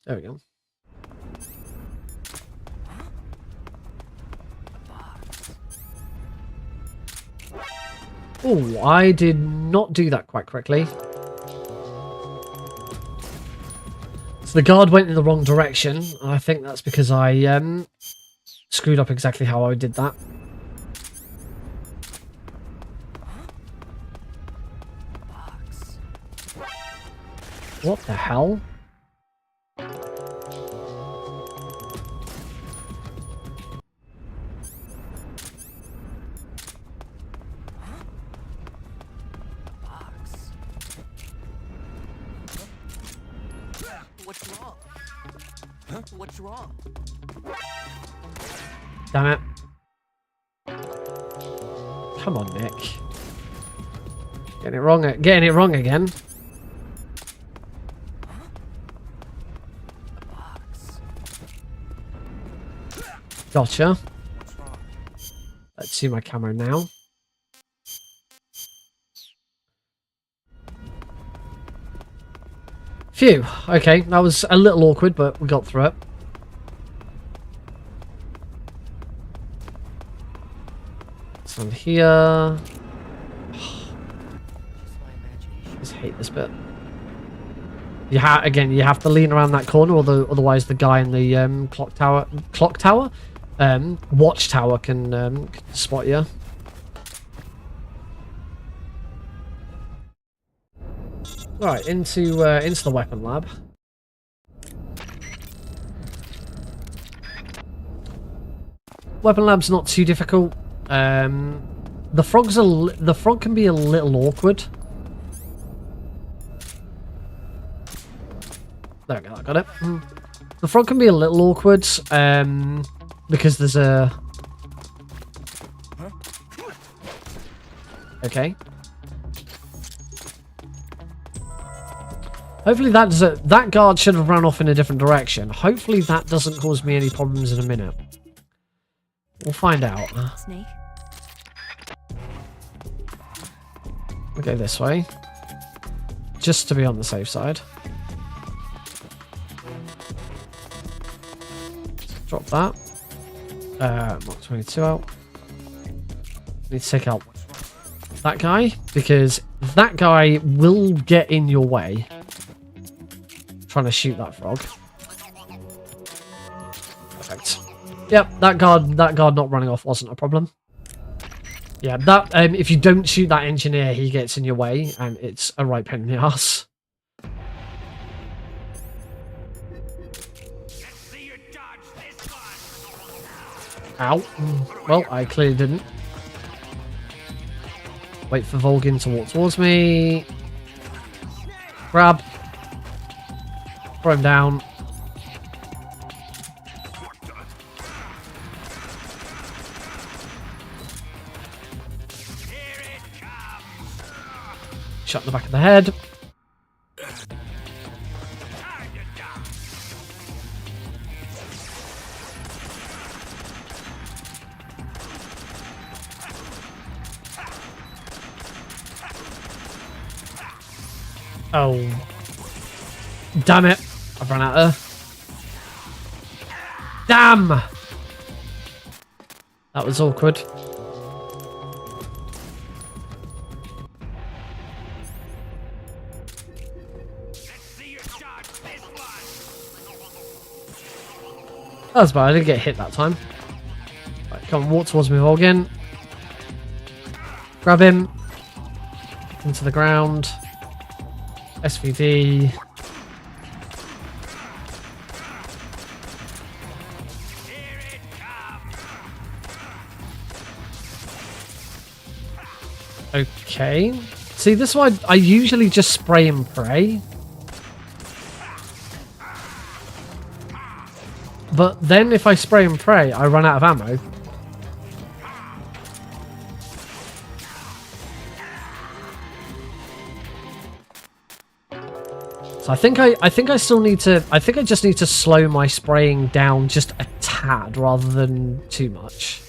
There we go. Oh, I did not do that quite correctly. So the guard went in the wrong direction. And I think that's because I screwed up exactly how I did that. What the hell? What's wrong? Huh? What's wrong? Damn it. Come on, Nick. Getting it wrong again. Gotcha. Let's see my camera now. Phew. Okay, that was a little awkward, but we got through it. It's on here. I just hate this bit. You have to lean around that corner, otherwise the guy in the watchtower can spot you. Right, into the weapon lab. Weapon lab's not too difficult. The frog can be a little awkward. There we go, I got it. The frog can be a little awkward, because there's a... Okay. Hopefully that guard should have run off in a different direction. Hopefully that doesn't cause me any problems in a minute. We'll find out. Snake. We'll go this way. Just to be on the safe side. Drop that. Mark 22 out. Need to take out that guy, because that guy will get in your way. Trying to shoot that frog. Perfect. Yep, that guard not running off wasn't a problem. Yeah, that if you don't shoot that engineer, he gets in your way, and it's a right pain in the ass. Ow. Well, I clearly didn't. Wait for Volgin to walk towards me. Grab. Throw him down. Shot in the back of the head. Oh. Damn it. I've run out of... Damn! That was awkward. That was bad. I didn't get hit that time. Right, come on, walk towards me again. Grab him. Into the ground. SVD. Okay. See, this is why I usually just spray and pray. but then if I spray and pray, I run out of ammo. So I think I still need to. I think I just need to slow my spraying down just a tad rather than too much.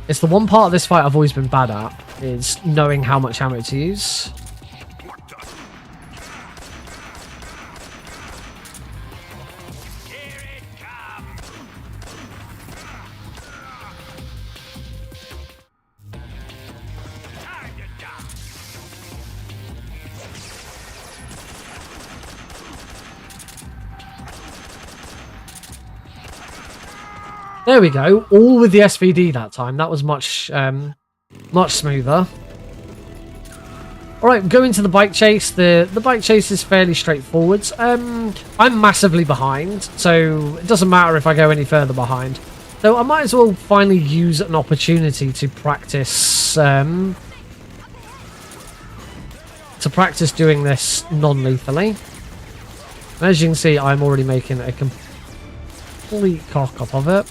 It's the one part of this fight I've always been bad at, is knowing how much ammo to use. There we go, all with the SVD that time. That was much smoother. Alright, going to the bike chase. The bike chase is fairly straightforward. I'm massively behind, so it doesn't matter if I go any further behind. So I might as well finally use an opportunity to practice doing this non-lethally. As you can see, I'm already making a complete cock-up of it.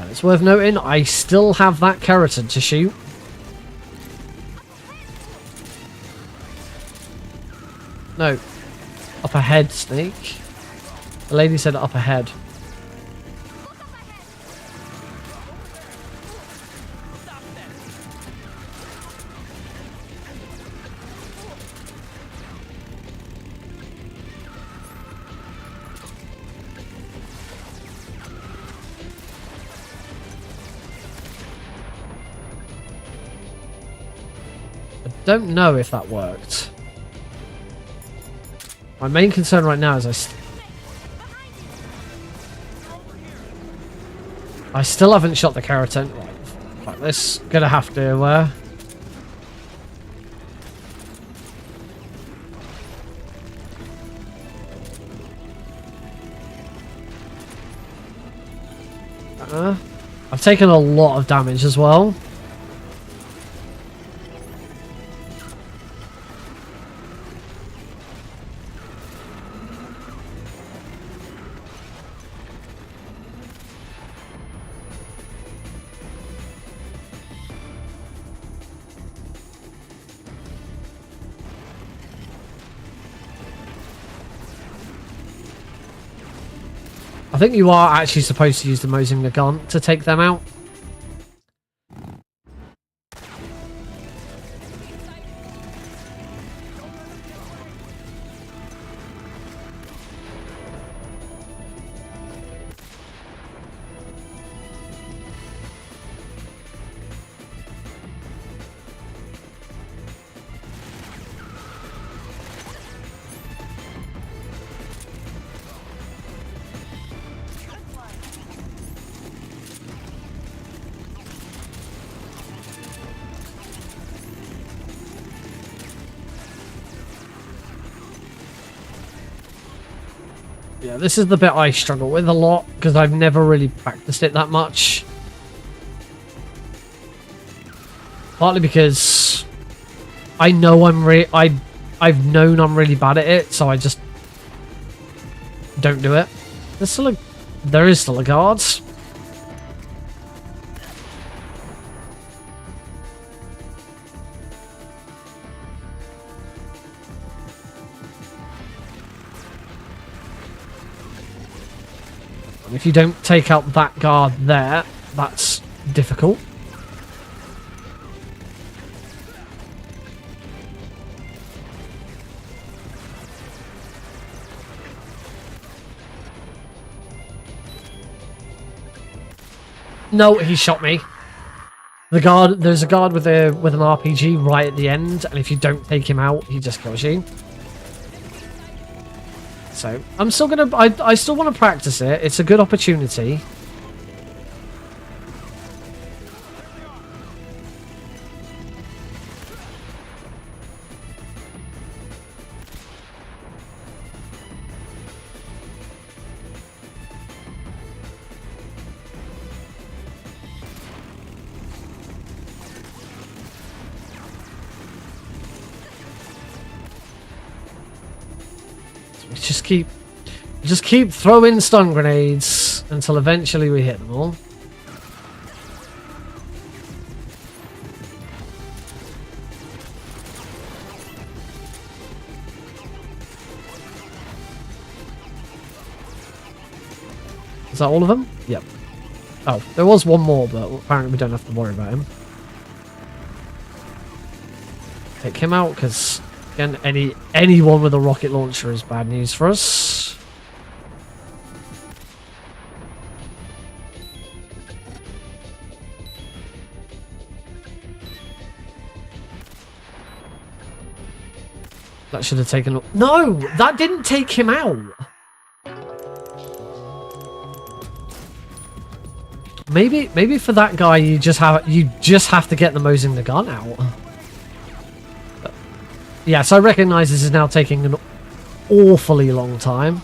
It's worth noting, I still have that Kerotan to shoot. No. Up ahead, Snake. The lady said up ahead. Don't know if that worked. My main concern right now is I still haven't shot the Kerotan. Right, like this, gonna have to. I've taken a lot of damage as well. I think you are actually supposed to use the Mosinga gun to take them out. Yeah, this is the bit I struggle with a lot because I've never really practiced it that much. Partly because I know I've known I'm really bad at it, so I just don't do it. There is still a guard. If you don't take out that guard there, that's difficult. No, he shot me. There's a guard with an RPG right at the end, and if you don't take him out, he just kills you. So I'm still gonna. I still want to practice it. It's a good opportunity. Just keep throwing stun grenades until eventually we hit them all. Is that all of them? Yep. Oh, there was one more, but apparently we don't have to worry about him. Take him out, because again, anyone with a rocket launcher is bad news for us. That should have taken... No! That didn't take him out! Maybe for that guy you just have to get them using the gun out. Yes, I recognise this is now taking an awfully long time.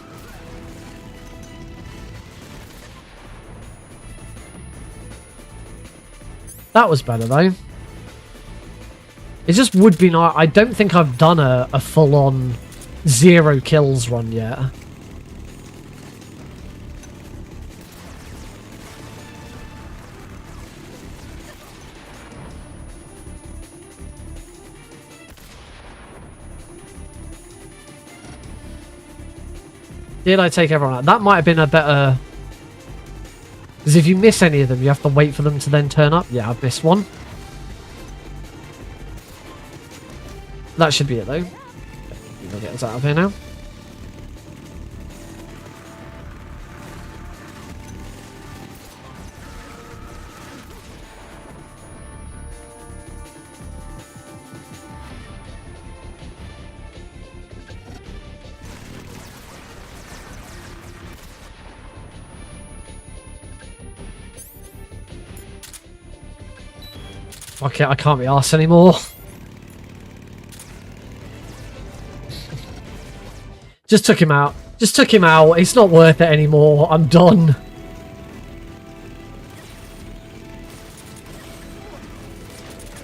That was better though. It just would be nice. I don't think I've done a full-on 0 kills run yet. Did I take everyone out? That might have been a better... Because if you miss any of them, you have to wait for them to then turn up. Yeah, I've missed one. That should be it, though. We'll get us out of here now. Okay, I can't be arsed anymore. Just took him out. Just took him out. It's not worth it anymore. I'm done.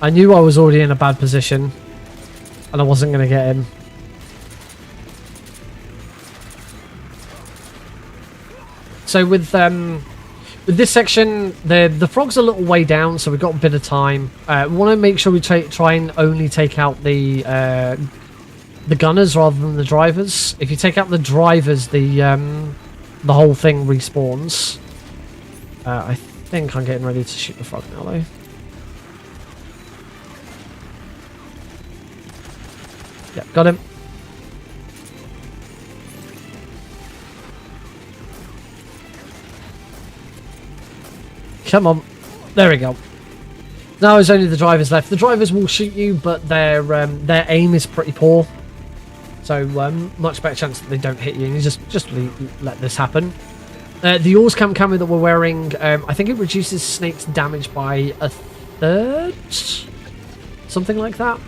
I knew I was already in a bad position. And I wasn't going to get him. So with this section, the frog's a little way down, so we've got a bit of time. We want to make sure we try and only take out the gunners rather than the drivers. If you take out the drivers, the whole thing respawns. I think I'm getting ready to shoot the frog now, though. Yeah, got him. Come on. There we go. Now there's only the drivers left. The drivers will shoot you, but their aim is pretty poor. So much better chance that they don't hit you, and you just let this happen. The Oars Camp camo that we're wearing, I think it reduces Snake's damage by 1/3? Something like that.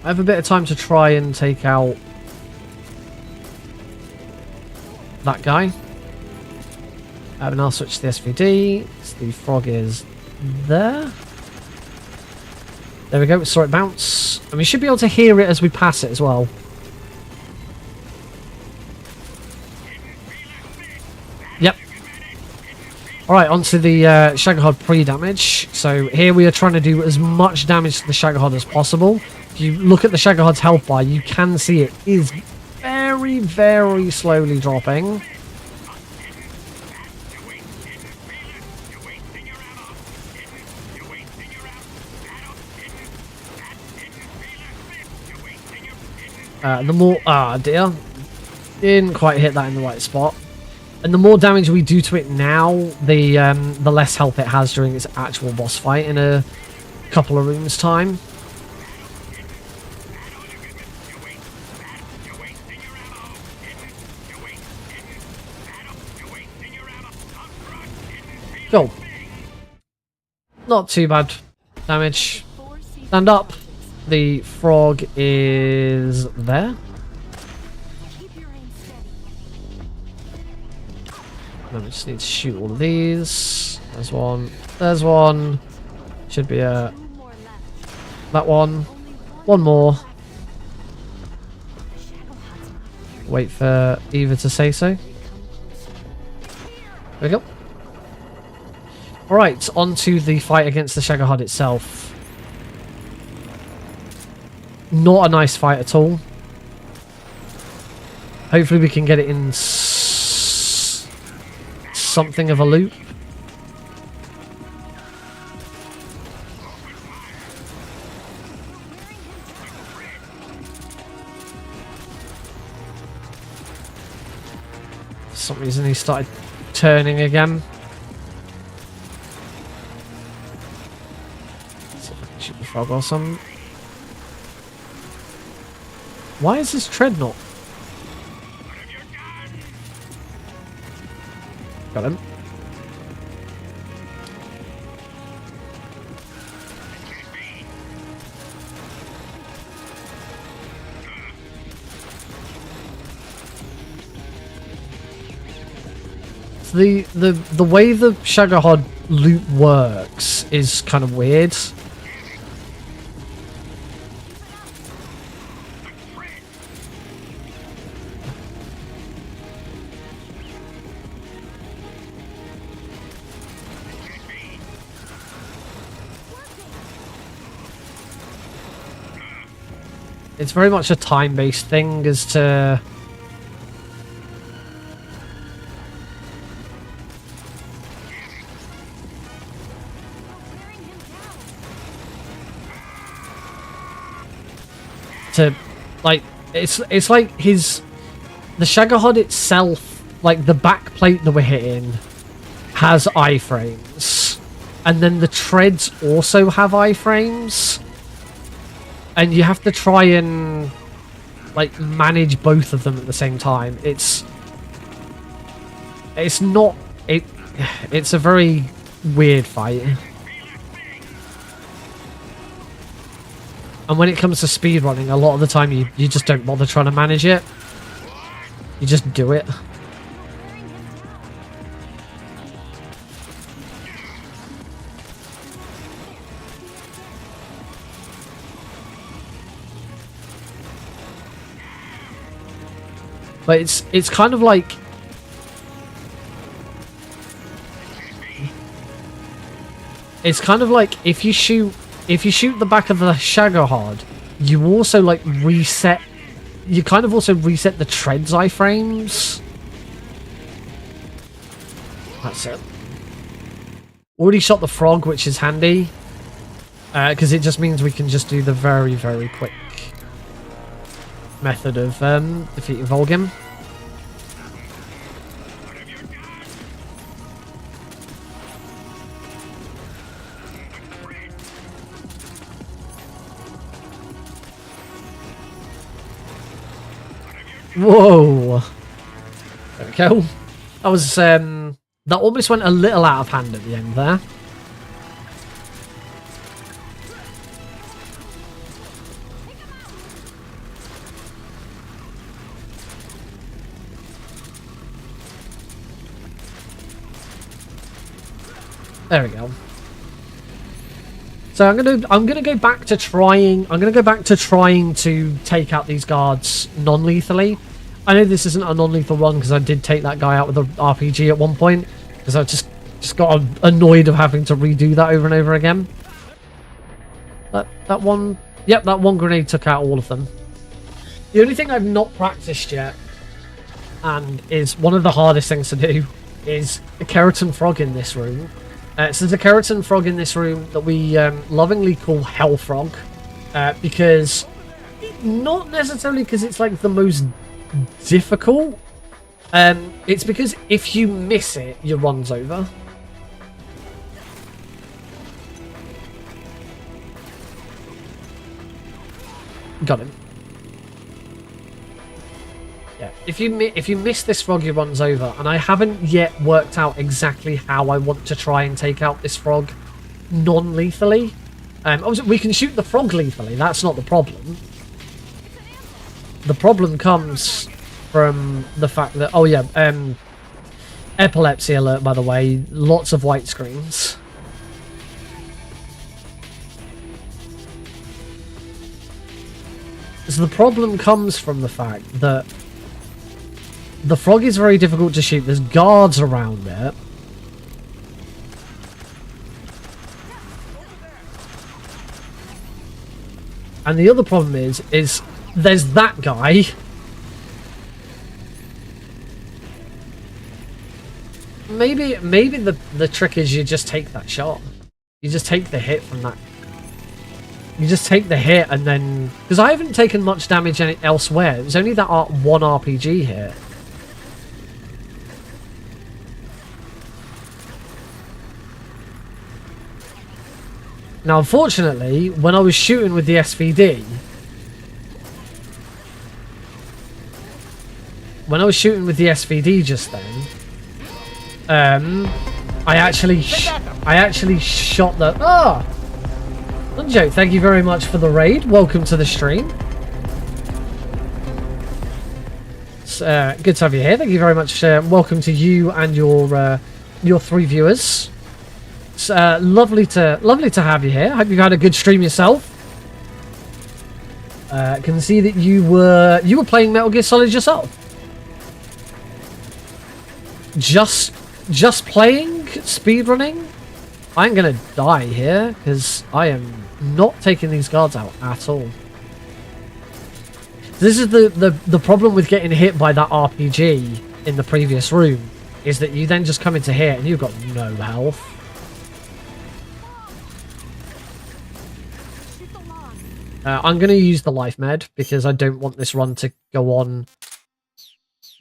I have a bit of time to try and take out that guy. And I'll switch to the SVD. So the frog is there. There we go, we saw it bounce. And we should be able to hear it as we pass it as well. Yep. Alright, onto the Shagohod pre-damage. So here we are trying to do as much damage to the Shagohod as possible. If you look at the Shagohod's health bar, you can see it is very, very slowly dropping. The more... Ah, dear. Didn't quite hit that in the right spot. And the more damage we do to it now, the less health it has during its actual boss fight in a couple of rooms' time. Cool. Not too bad damage. Stand up. The frog is there. Then we just need to shoot all of these. There's one. There's one. Should be that one. One more. Wait for Eva to say so. There we go. Alright, on to the fight against the Shagahod itself. Not a nice fight at all. Hopefully we can get it in something of a loop. For some reason he started turning again. See if I can shoot the frog or something. Why is this tread not? Got him. So the way the Shagahod loop works is kind of weird. It's very much a time-based thing as to... like, it's like the Shagahod itself, like the back plate that we're hitting has iframes, and then the treads also have iframes. And you have to try and, like, manage both of them at the same time. It's a very weird fight. And when it comes to speedrunning, a lot of the time you just don't bother trying to manage it. You just do it. But it's kind of like... It's kind of like if you shoot the back of the Shagahod, you also like reset... You kind of also reset the treads iframes. That's it. Already shot the frog, which is handy. Because it just means we can just do the very, very quick method of defeating Volgin. Whoa! There we go. That was that almost went a little out of hand at the end there. There we go. So I'm gonna go back to trying to take out these guards non-lethally. I know this isn't a non-lethal one because I did take that guy out with an RPG at one point because I just got annoyed of having to redo that over and over again. That one, yep, that one grenade took out all of them. The only thing I've not practiced yet, and is one of the hardest things to do, is a Kerotan frog in this room. So there's a Kerotan frog in this room that we lovingly call Hell Frog, because not necessarily because it's like the most difficult. It's because if you miss it, your run's over. Got him. Yeah, if you miss this frog, your run's over, and I haven't yet worked out exactly how I want to try and take out this frog non-lethally. Obviously, we can shoot the frog lethally. That's not the problem. The problem comes from the fact that Epilepsy alert, by the way. Lots of white screens. So the problem comes from the fact that the frog is very difficult to shoot. There's guards around it. And the other problem is there's that guy. Maybe the trick is you just take that shot. You just take the hit from that. You just take the hit and then... Because I haven't taken much damage elsewhere. It was only that one RPG here. Now, unfortunately, when I was shooting with the SVD... When I was shooting with the SVD just then... I actually shot the... Ah! Joe, thank you very much for the raid. Welcome to the stream. It's good to have you here. Thank you very much. Welcome to you and your 3 viewers. It's lovely to have you here. Hope you've had a good stream yourself. Can see that you were playing Metal Gear Solid yourself. Just playing speedrunning. I ain't gonna die here because I am not taking these guards out at all. This is the problem with getting hit by that RPG in the previous room, is that you then just come into here and you've got no health. I'm going to use the life med because I don't want this run to go on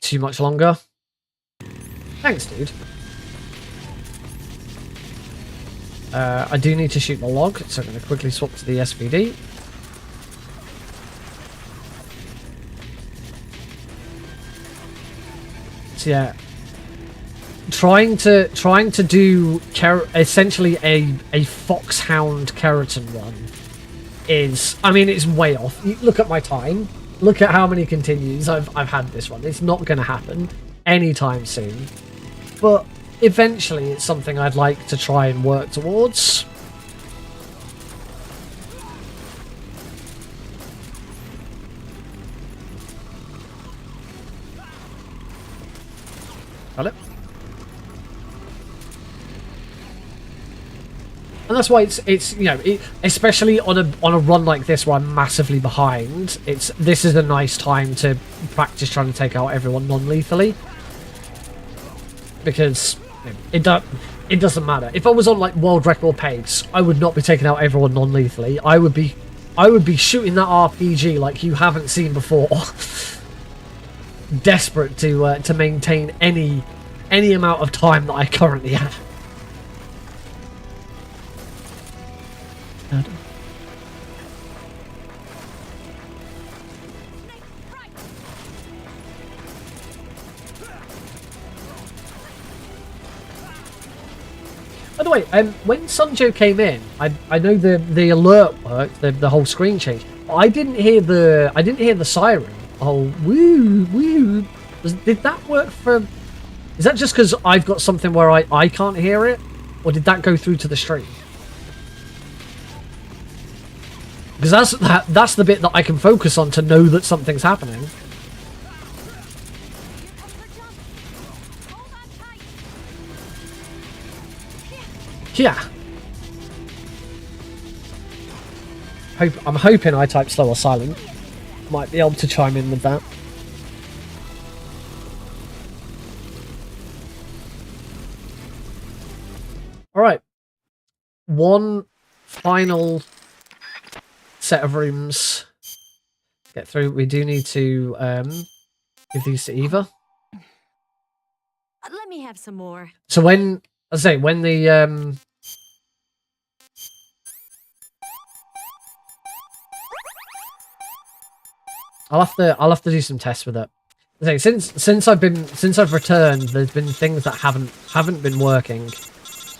too much longer. Thanks, dude. I do need to shoot the log, so I'm going to quickly swap to the SVD. So yeah, trying to do essentially a foxhound Kerotan run is, I mean, it's way off. Look at my time. Look at how many continues I've had this run. It's not going to happen anytime soon, but eventually it's something I'd like to try and work towards. Got it. And that's why it's you know, especially on a run like this where I'm massively behind, this is a nice time to practice trying to take out everyone non-lethally, because it doesn't matter. If I was on like world record pace, I would not be taking out everyone non-lethally. I would be shooting that RPG like you haven't seen before. Desperate to maintain any amount of time that I currently have. By the way, when Sunjo came in, I know the alert worked, the whole screen changed. I didn't hear the siren. Oh, woo, woo. Did that work for... Is that just because I've got something where I can't hear it? Or did that go through to the stream? Because that's the bit that I can focus on to know that something's happening. Yeah. I'm hoping I type slow or silent. Might be able to chime in with that. Alright. One final set of rooms. Get through. We do need to give these to Eva. Let me have some more. So when the I'll have to do some tests with it. Since I've returned, there's been things that haven't been working,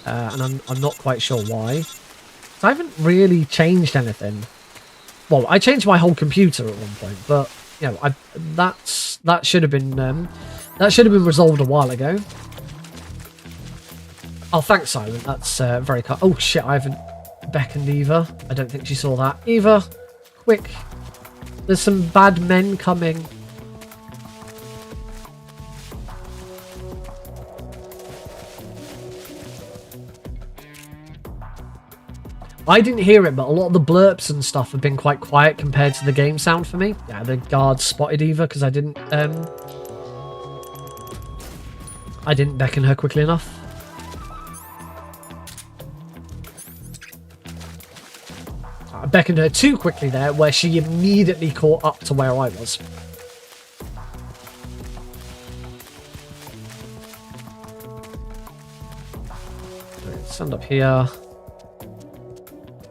and I'm not quite sure why. So I haven't really changed anything. Well, I changed my whole computer at one point, but you know, that should have been resolved a while ago. Oh, thanks, Silent. That's very kind. Oh, shit, I haven't beckoned Eva. I don't think she saw that. Eva, quick. There's some bad men coming. I didn't hear it, but a lot of the blurps and stuff have been quite quiet compared to the game sound for me. Yeah, the guards spotted Eva because I didn't beckon her quickly enough. I beckoned her too quickly there, where she immediately caught up to where I was. Right, stand up here.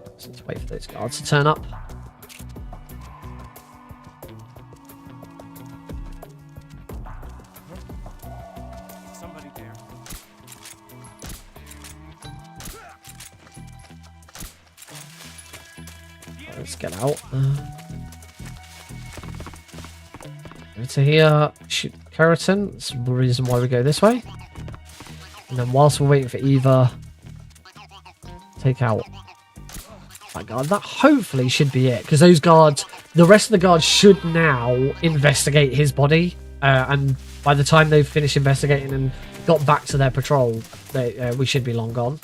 Let's wait for those guards to turn up. Somebody there. Let's get out. To here, shoot Kerotan. That's the reason why we go this way. And then whilst we're waiting for Eva, take out that guard. That hopefully should be it, because those guards, the rest of the guards should now investigate his body. And by the time they've finished investigating and got back to their patrol, we should be long gone.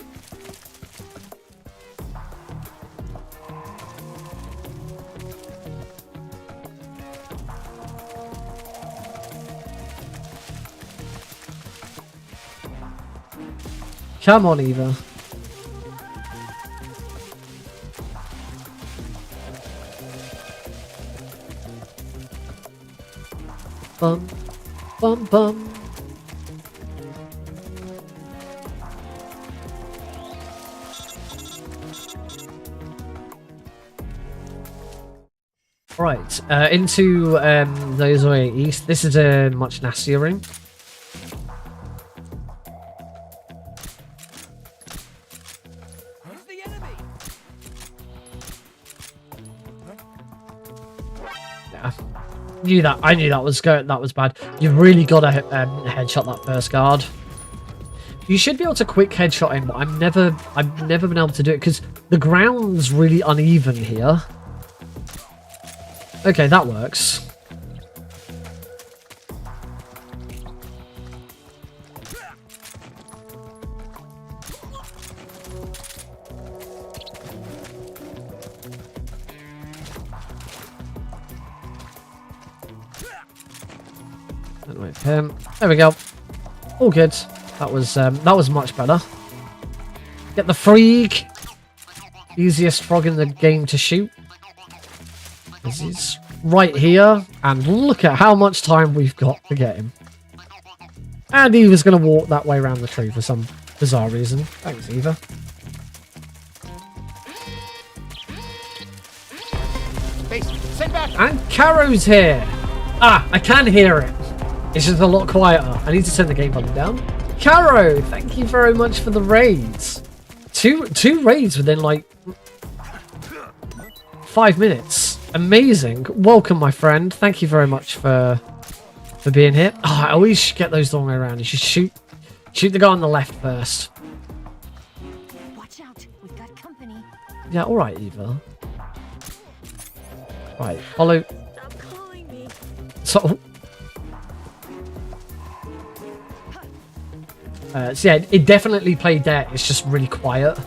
Come on, Eva. Bum, bum, bum. Right, into those way east. This is a much nastier room. I knew that was bad. You've really got to headshot that first guard. You should be able to quick headshot him, but I've never been able to do it because the ground's really uneven here. Okay, that works. There we go. All good. That was much better. Get the freak. Easiest frog in the game to shoot. This is right here, and look at how much time we've got to get him. And he was going to walk that way around the tree for some bizarre reason. Thanks, Eva. And Caro's here. Ah, I can hear it. It's just a lot quieter. I need to turn the game volume down. Caro, thank you very much for the raids. Two raids within like 5 minutes. Amazing. Welcome, my friend. Thank you very much for being here. Oh, I always get those the wrong way around. You should shoot the guy on the left first. Watch out, we've got company. Yeah, all right, Eva. Right, follow. Stop calling me. So yeah, it definitely played there. It's just really quiet.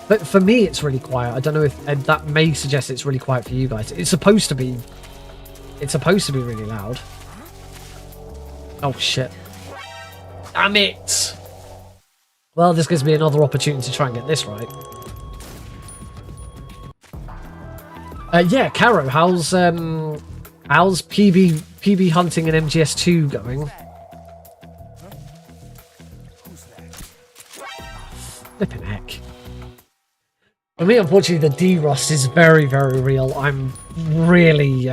But for me, it's really quiet. I don't know if that may suggest it's really quiet for you guys. It's supposed to be really loud. Oh, shit. Damn it! Well, this gives me another opportunity to try and get this right. Yeah, Caro, how's PB hunting and MGS2 going? Flippin' heck. For me, unfortunately, the D-Rust is very, very real. I'm really,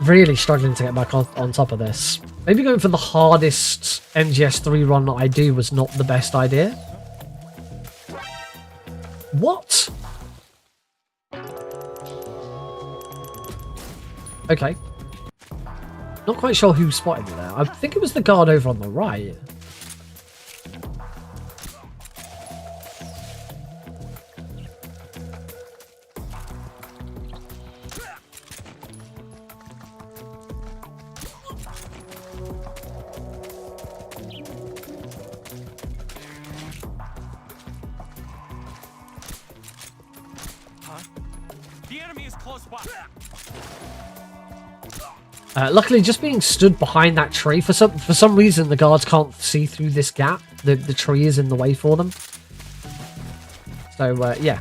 really struggling to get back on top of this. Maybe going for the hardest MGS3 run that I do was not the best idea. What? Okay. Not quite sure who spotted me there. I think it was the guard over on the right. close by. Luckily, just being stood behind that tree, for some reason, the guards can't see through this gap. The tree is in the way for them. So yeah,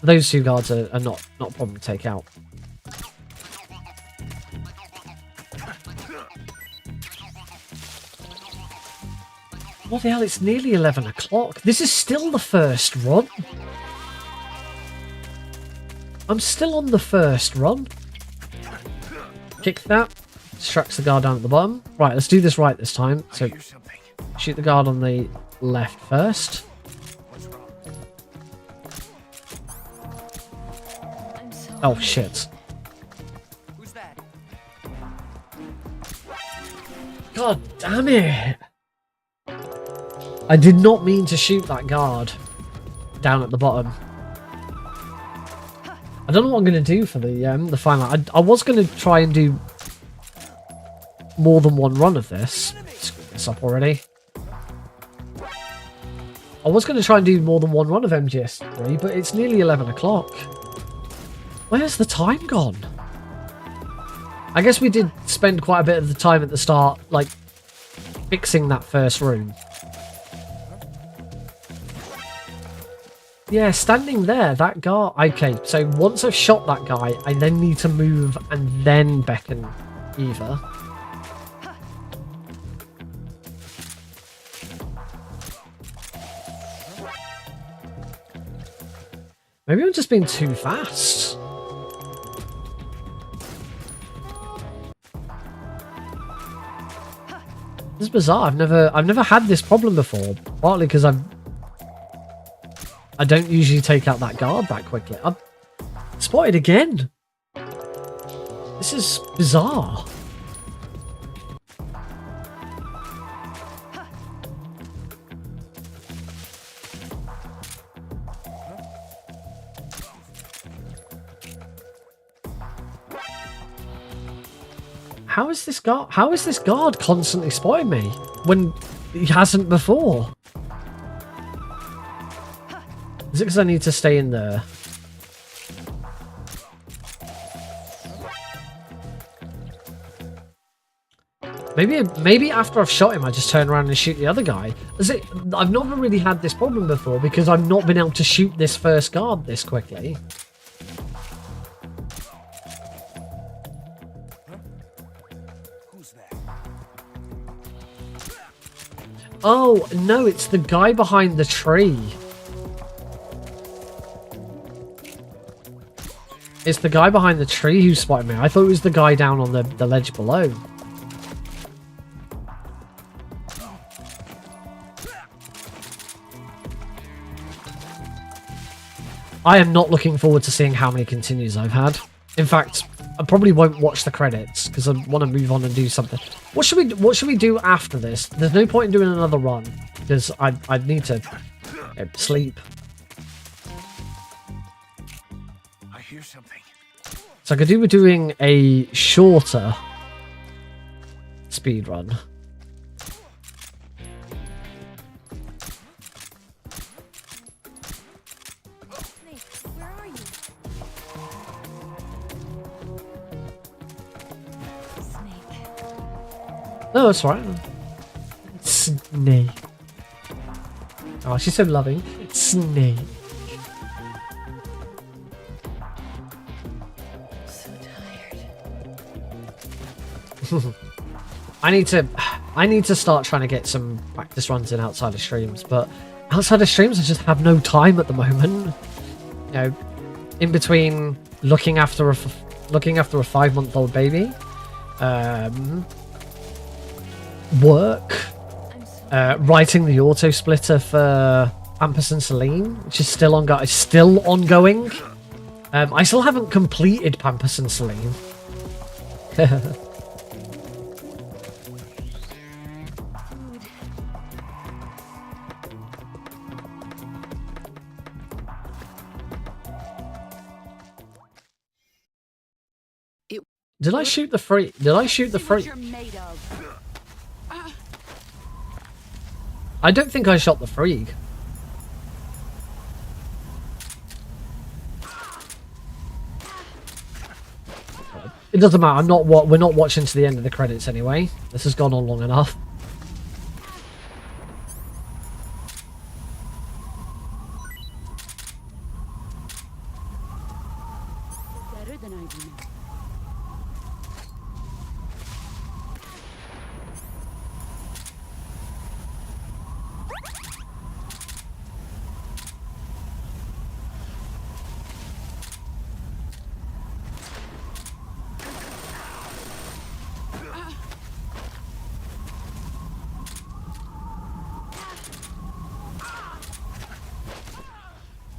those two guards are not a problem to take out. What the hell? It's nearly 11 o'clock. This is still the first run. I'm still on the first run. Kick that. Distracts the guard down at the bottom. Right, let's do this right this time. So, shoot the guard on the left first. Oh, shit. Who's that? God damn it. I did not mean to shoot that guard down at the bottom. I don't know what I'm going to do for the final. I was going to try and do more than one run of this. Screw this up already. I was going to try and do more than one run of MGS3, but it's nearly 11 o'clock. Where's the time gone? I guess we did spend quite a bit of the time at the start, like, fixing that first room. Yeah, standing there, that guy... Okay, so once I've shot that guy, I then need to move and then beckon Eva. Maybe I'm just being too fast. This is bizarre. I've never had this problem before. Partly because I don't usually take out that guard that quickly. I'm spotted again. This is bizarre. How is this guard constantly spotting me when he hasn't before? Is it because I need to stay in there? Maybe after I've shot him, I just turn around and shoot the other guy. I've never really had this problem before because I've not been able to shoot this first guard this quickly. Oh, no, it's the guy behind the tree. It's the guy behind the tree who spotted me. I thought it was the guy down on the ledge below. I am not looking forward to seeing how many continues I've had. In fact, I probably won't watch the credits because I want to move on and do something. What should we do after this? There's no point in doing another run because I need to sleep. I hear something. So I could do with doing a shorter speed run. Snake, where are you? Snake. No, that's right. Snake. Oh, she's so loving. Snake. So tired. I need to start trying to get some practice runs in outside of streams, but outside of streams I just have no time at the moment. You know, in between looking after a 5-month-old baby, work, writing the auto splitter for Pampers and Celine, which is still ongoing. I still haven't completed Pampers and Celine. Did I shoot the freak? Did I shoot the freak? You're made of. I don't think I shot the freak. It doesn't matter. We're not watching to the end of the credits anyway. This has gone on long enough. Better than I remember.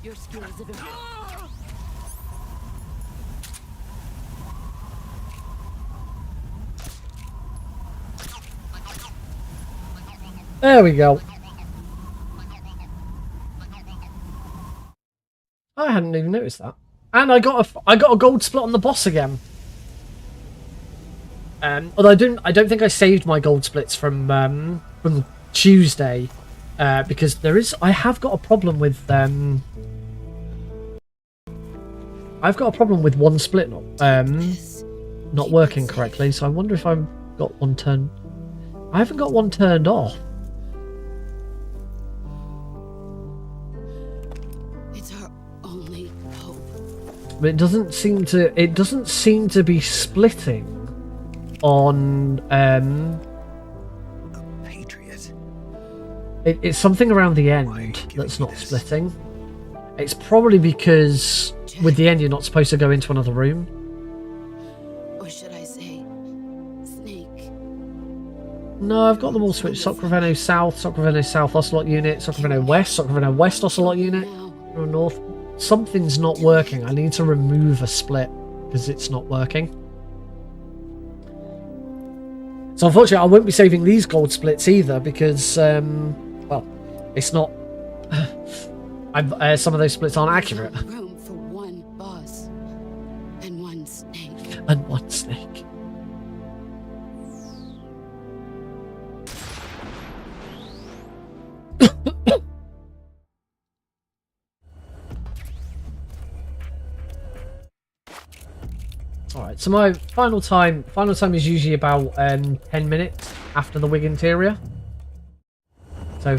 Your skills have improved. There we go. I hadn't even noticed that. And I got a gold split on the boss again. Although I don't think I saved my gold splits from Tuesday, because I have got a problem with I've got a problem with one split not working correctly. So I wonder if I've got one turned. I haven't got one turned off. It's our only hope. But it doesn't seem to be splitting on Patriot. it's something around the end that's not splitting. It's probably because with the end you're not supposed to go into another room. Or should I say, snake? No, I've got them all switched. Socraveno South Ocelot Unit, Socraveno West Ocelot Unit, or North. Something's not working. I need to remove a split because it's not working. So unfortunately I won't be saving these gold splits either because, well, it's not... some of those splits aren't accurate. Room for one boss and one snake. And one snake. Alright, so my final time is usually about 10 minutes after the wig interior. So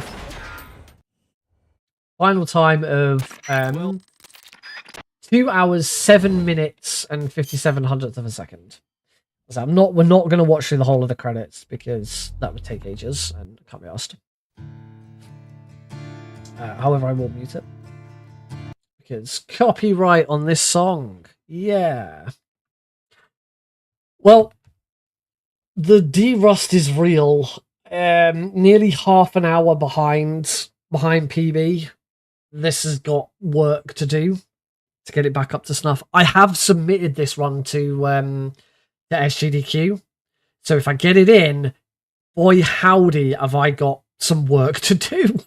final time of 2 hours, 7 minutes, and 57 hundredths of a second. So we're not going to watch through the whole of the credits because that would take ages and can't be asked. However, I will mute it because copyright on this song. Yeah. Well, the D-Rust is real. Nearly half an hour behind PB. This has got work to do to get it back up to snuff. I have submitted this run to SGDQ, so if I get it in, boy howdy, have I got some work to do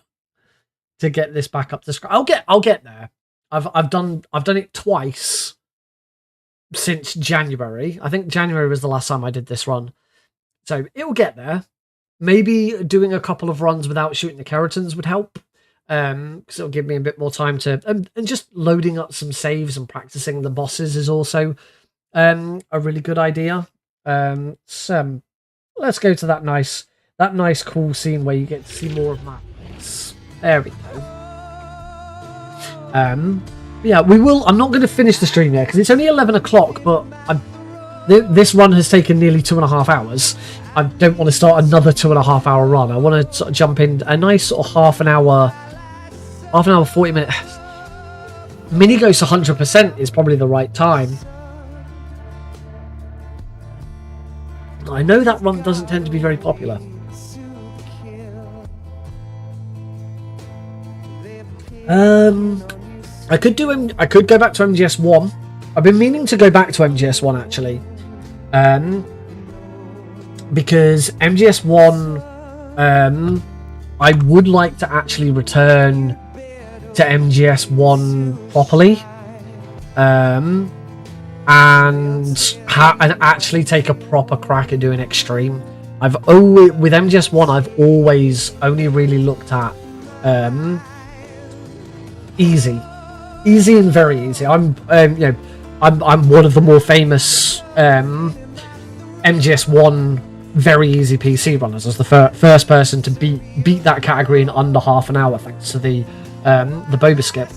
to get this back up to scratch. I'll get there. I've done it twice since January. I think January was the last time I did this run, so it'll get there. Maybe doing a couple of runs without shooting the Kerotans would help, because it'll give me a bit more time to and just loading up some saves and practicing the bosses is also a really good idea. So let's go to that nice cool scene where you get to see more of Max. There we go. Yeah, we will. I'm not going to finish the stream yet because it's only 11 o'clock, but this run has taken nearly 2.5 hours. I don't want to start another 2.5 hour run. I want to sort of jump in a nice sort of half an hour, 40 minute. Mini Ghost 100% is probably the right time. I know that run doesn't tend to be very popular. I could go back to MGS1. I've been meaning to go back to MGS1 actually. Because MGS1 I would like to actually return to MGS1 properly. And actually take a proper crack at doing extreme. With MGS1 I've always only really looked at easy and very easy. I'm I'm one of the more famous MGS1 very easy PC runners. I was the first person to beat that category in under half an hour thanks to the boba skip.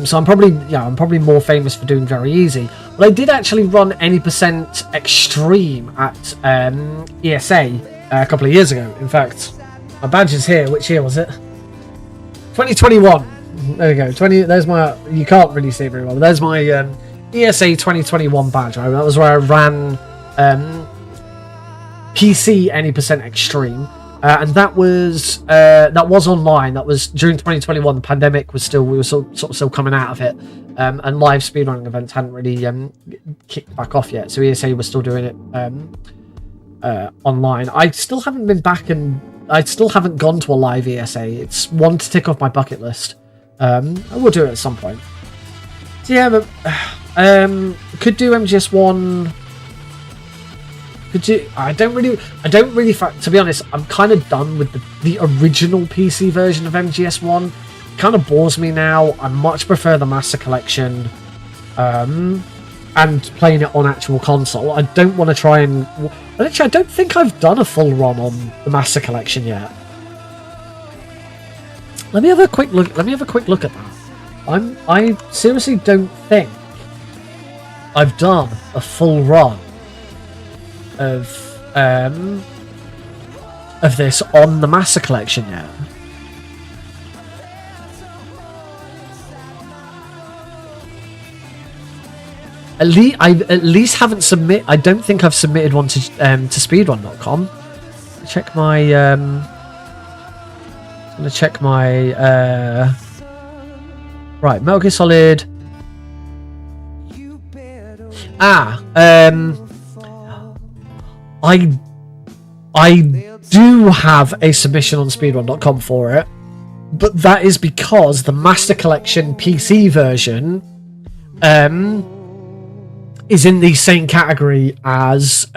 So I'm probably more famous for doing very easy. But I did actually run any percent extreme at ESA a couple of years ago. In fact, my badge is here. Which year was it? 2021. There we go. There's my. You can't really see it very well. But there's my ESA 2021 badge. Right? That was where I ran PC any percent extreme. And that was online. That was during 2021. The pandemic was we were sort of still coming out of it, and live speedrunning events hadn't really kicked back off yet. So ESA was still doing it online. I still haven't been back, and I still haven't gone to a live ESA. It's one to tick off my bucket list. I will do it at some point. So yeah, but could do MGS1. I don't really. To be honest, I'm kind of done with the original PC version of MGS1. It kind of bores me now. I much prefer the Master Collection, and playing it on actual console. I don't want to try and. Actually, I don't think I've done a full run on the Master Collection yet. Let me have a quick look. Let me have a quick look at that. I seriously don't think I've done a full run of this on the Master Collection yet. I at least haven't submit. I don't think I've submitted one to speedrun.com. Check my. I'm gonna check my. Right, Metal Gear Solid. I do have a submission on speedrun.com for it, but that is because the Master Collection PC version is in the same category as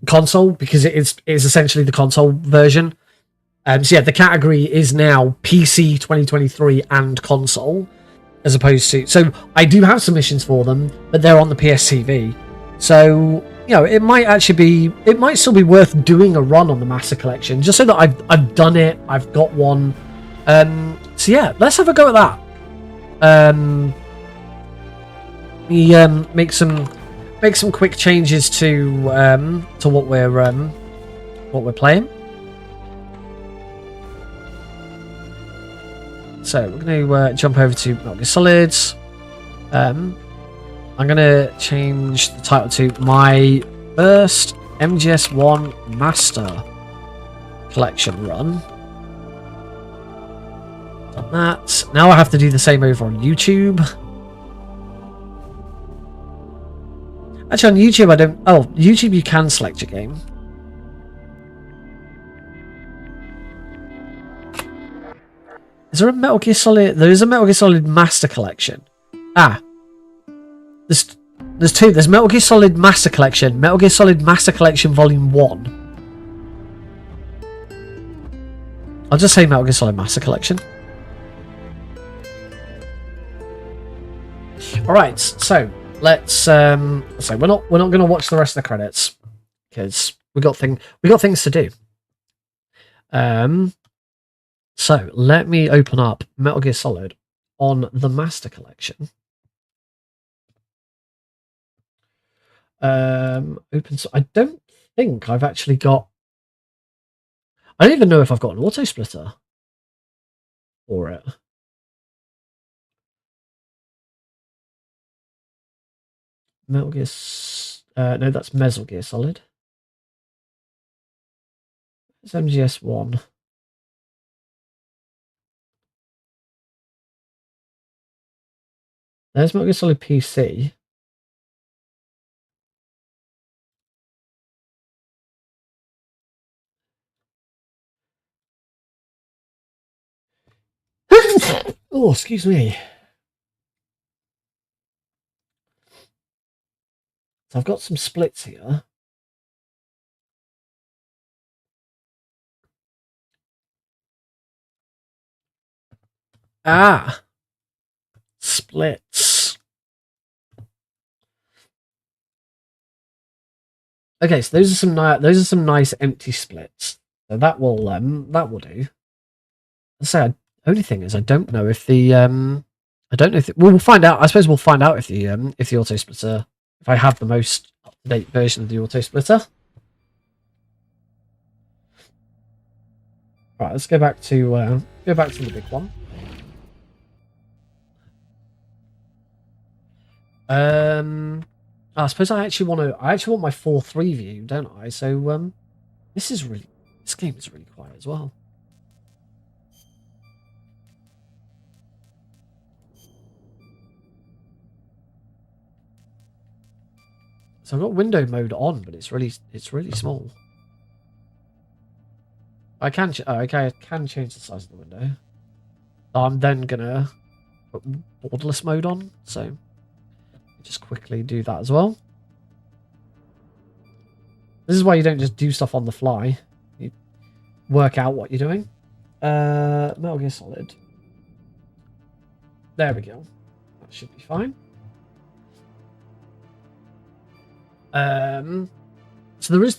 console, because it is essentially the console version. So yeah, the category is now PC 2023 and console, as opposed to. So I do have submissions for them, but they're on the PSTV. So you know, it might still be worth doing a run on the Master Collection, just so that I've done it, I've got one. So yeah, let's have a go at that. We make some quick changes to what we're playing. So we're going to jump over to Metal Gear Solids. I'm going to change the title to My First MGS1 Master Collection Run. Done that. Now I have to do the same over on YouTube. Actually, on YouTube I don't... Oh, YouTube you can select your game. Is there a Metal Gear Solid? There is a Metal Gear Solid Master Collection. There's two. There's Metal Gear Solid Master Collection, Metal Gear Solid Master Collection Volume 1. I'll just say Metal Gear Solid Master Collection. Alright, so let's we're not gonna watch the rest of the credits because we got things to do. So let me open up Metal Gear Solid on the Master Collection. Open. So I don't think I've actually got. I don't even know if I've got an auto splitter for it. Metal Gear. No, that's Metal Gear Solid. It's MGS1. There's Metal Gear Solid PC. Oh, excuse me. So I've got some splits here. Splits. Okay, so those are some nice empty splits. So that will do. So only thing is I don't know if the I don't know if we'll find out. I suppose we'll find out if the auto splitter, if I have the most up to date version of the auto splitter. Right, let's go back to the big one. I suppose I actually want my 4:3 view, don't I? So this game is really quiet as well. So I've got window mode on, but it's really small. I can I can change the size of the window. I'm then gonna put borderless mode on, so just quickly do that as well. This is why you don't just do stuff on the fly. You work out what you're doing. Metal Gear Solid. There we go. That should be fine. So there is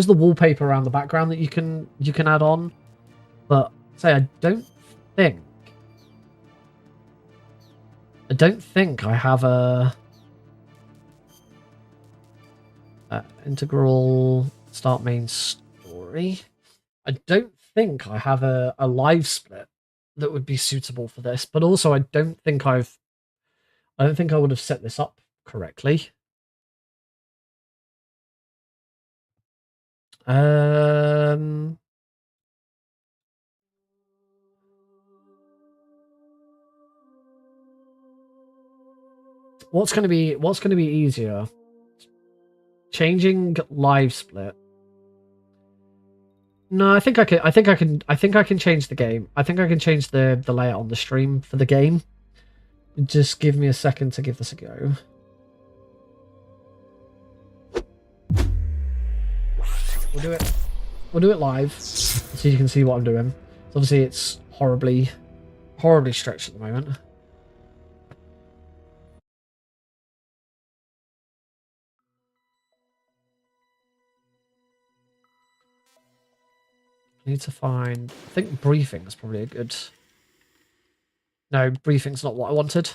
the wallpaper around the background that you can add on, but say I don't think I have a integral start main story. I don't think I have a live split that would be suitable for this, but also I don't think I would have set this up correctly. What's going to be easier? Changing live split. No, I think I can change the game. I think I can change the layout on the stream for the game. Just give me a second to give this a go. We'll do it live, so you can see what I'm doing. So obviously, it's horribly stretched at the moment. I need to find. I think briefing is probably a good. No, briefing's not what I wanted.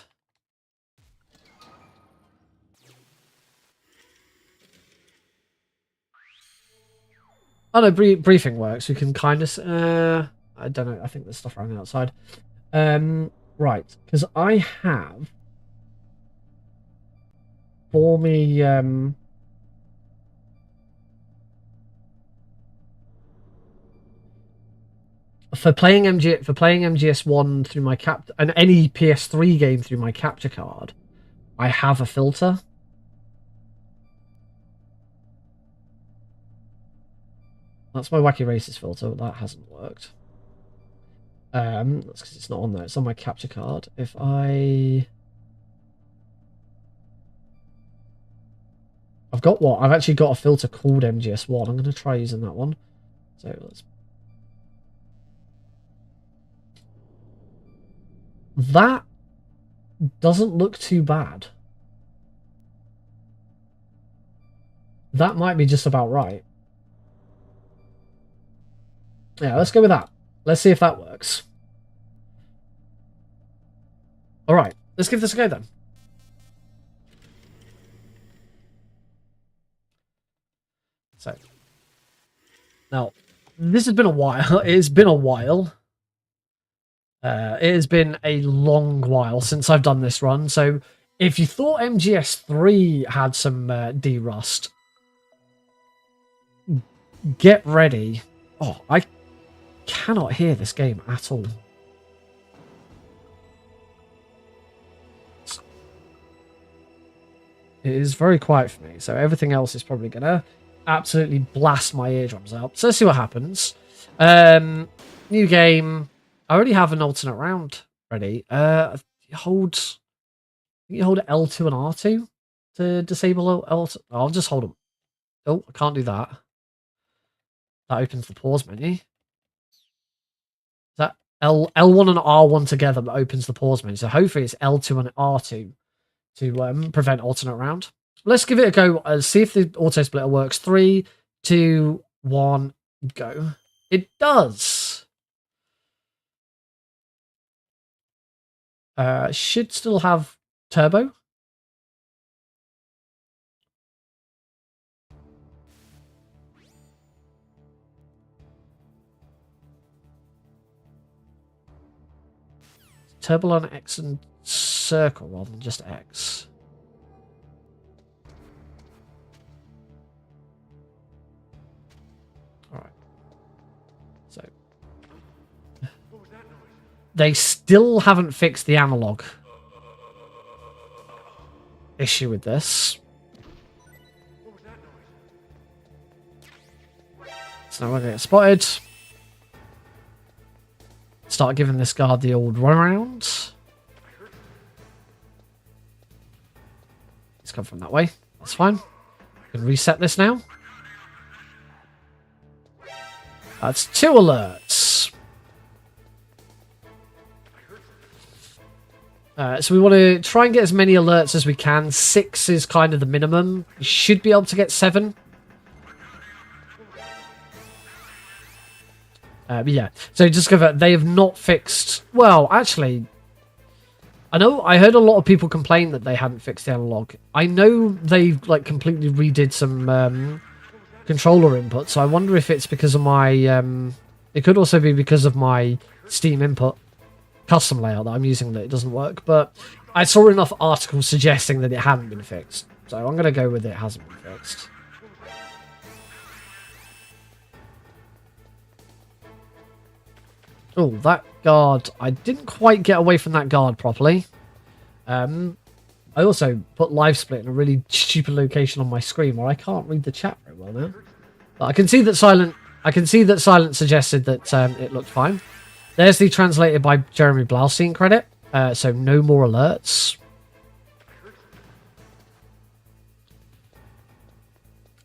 Oh no, briefing works. We can kind of. I don't know. I think there's stuff around the outside. Right, because I have for me. For playing MGS1 through my and any PS3 game through my capture card, I have a filter. That's my Wacky Races filter, but that hasn't worked. That's because it's not on there. It's on my capture card. If I've actually got a filter called MGS1. I'm going to try using that one. So let's. That doesn't look too bad. That might be just about right. Yeah, let's go with that. Let's see if that works. All right, let's give this a go then. So, now, this has been a while. It has been a while. It has been a long while since I've done this run. So, if you thought MGS3 had some derust, get ready. Oh, I cannot hear this game at all. It is very quiet for me, so everything else is probably gonna absolutely blast my eardrums out. So let's see what happens. New game. I already have an alternate round ready. You hold L2 and R2 to disable L2. I'll just hold them. Oh, I can't do that. That opens the pause menu. That L1 and R1 together that opens the pause menu. So hopefully it's L2 and R2 to prevent alternate round. let's give it a go and see if the auto splitter works. 3, 2, 1, go. It does. Should still have turbo. Turbo on X and circle rather than just X. Alright. So. They still haven't fixed the analog issue with this. So now we're going to get spotted. Start giving this guard the old runaround. Let's come from that way. That's fine. We can reset this now. That's 2 alerts. So we want to try and get as many alerts as we can. 6 is kind of the minimum. You should be able to get 7. Yeah, so just cover. They have not fixed. Well, actually, I heard a lot of people complain that they hadn't fixed the analog. I know they've like completely redid some controller input. So I wonder if it's because of my. It could also be because of my Steam input custom layout that I'm using that it doesn't work. But I saw enough articles suggesting that it hadn't been fixed. So I'm gonna go with it hasn't been fixed. Oh, that guard. I didn't quite get away from that guard properly. I also put live split in a really stupid location on my screen where I can't read the chat very well now. But I can see that Silent suggested that it looked fine. There's the translated by Jeremy Blaustein credit. So no more alerts.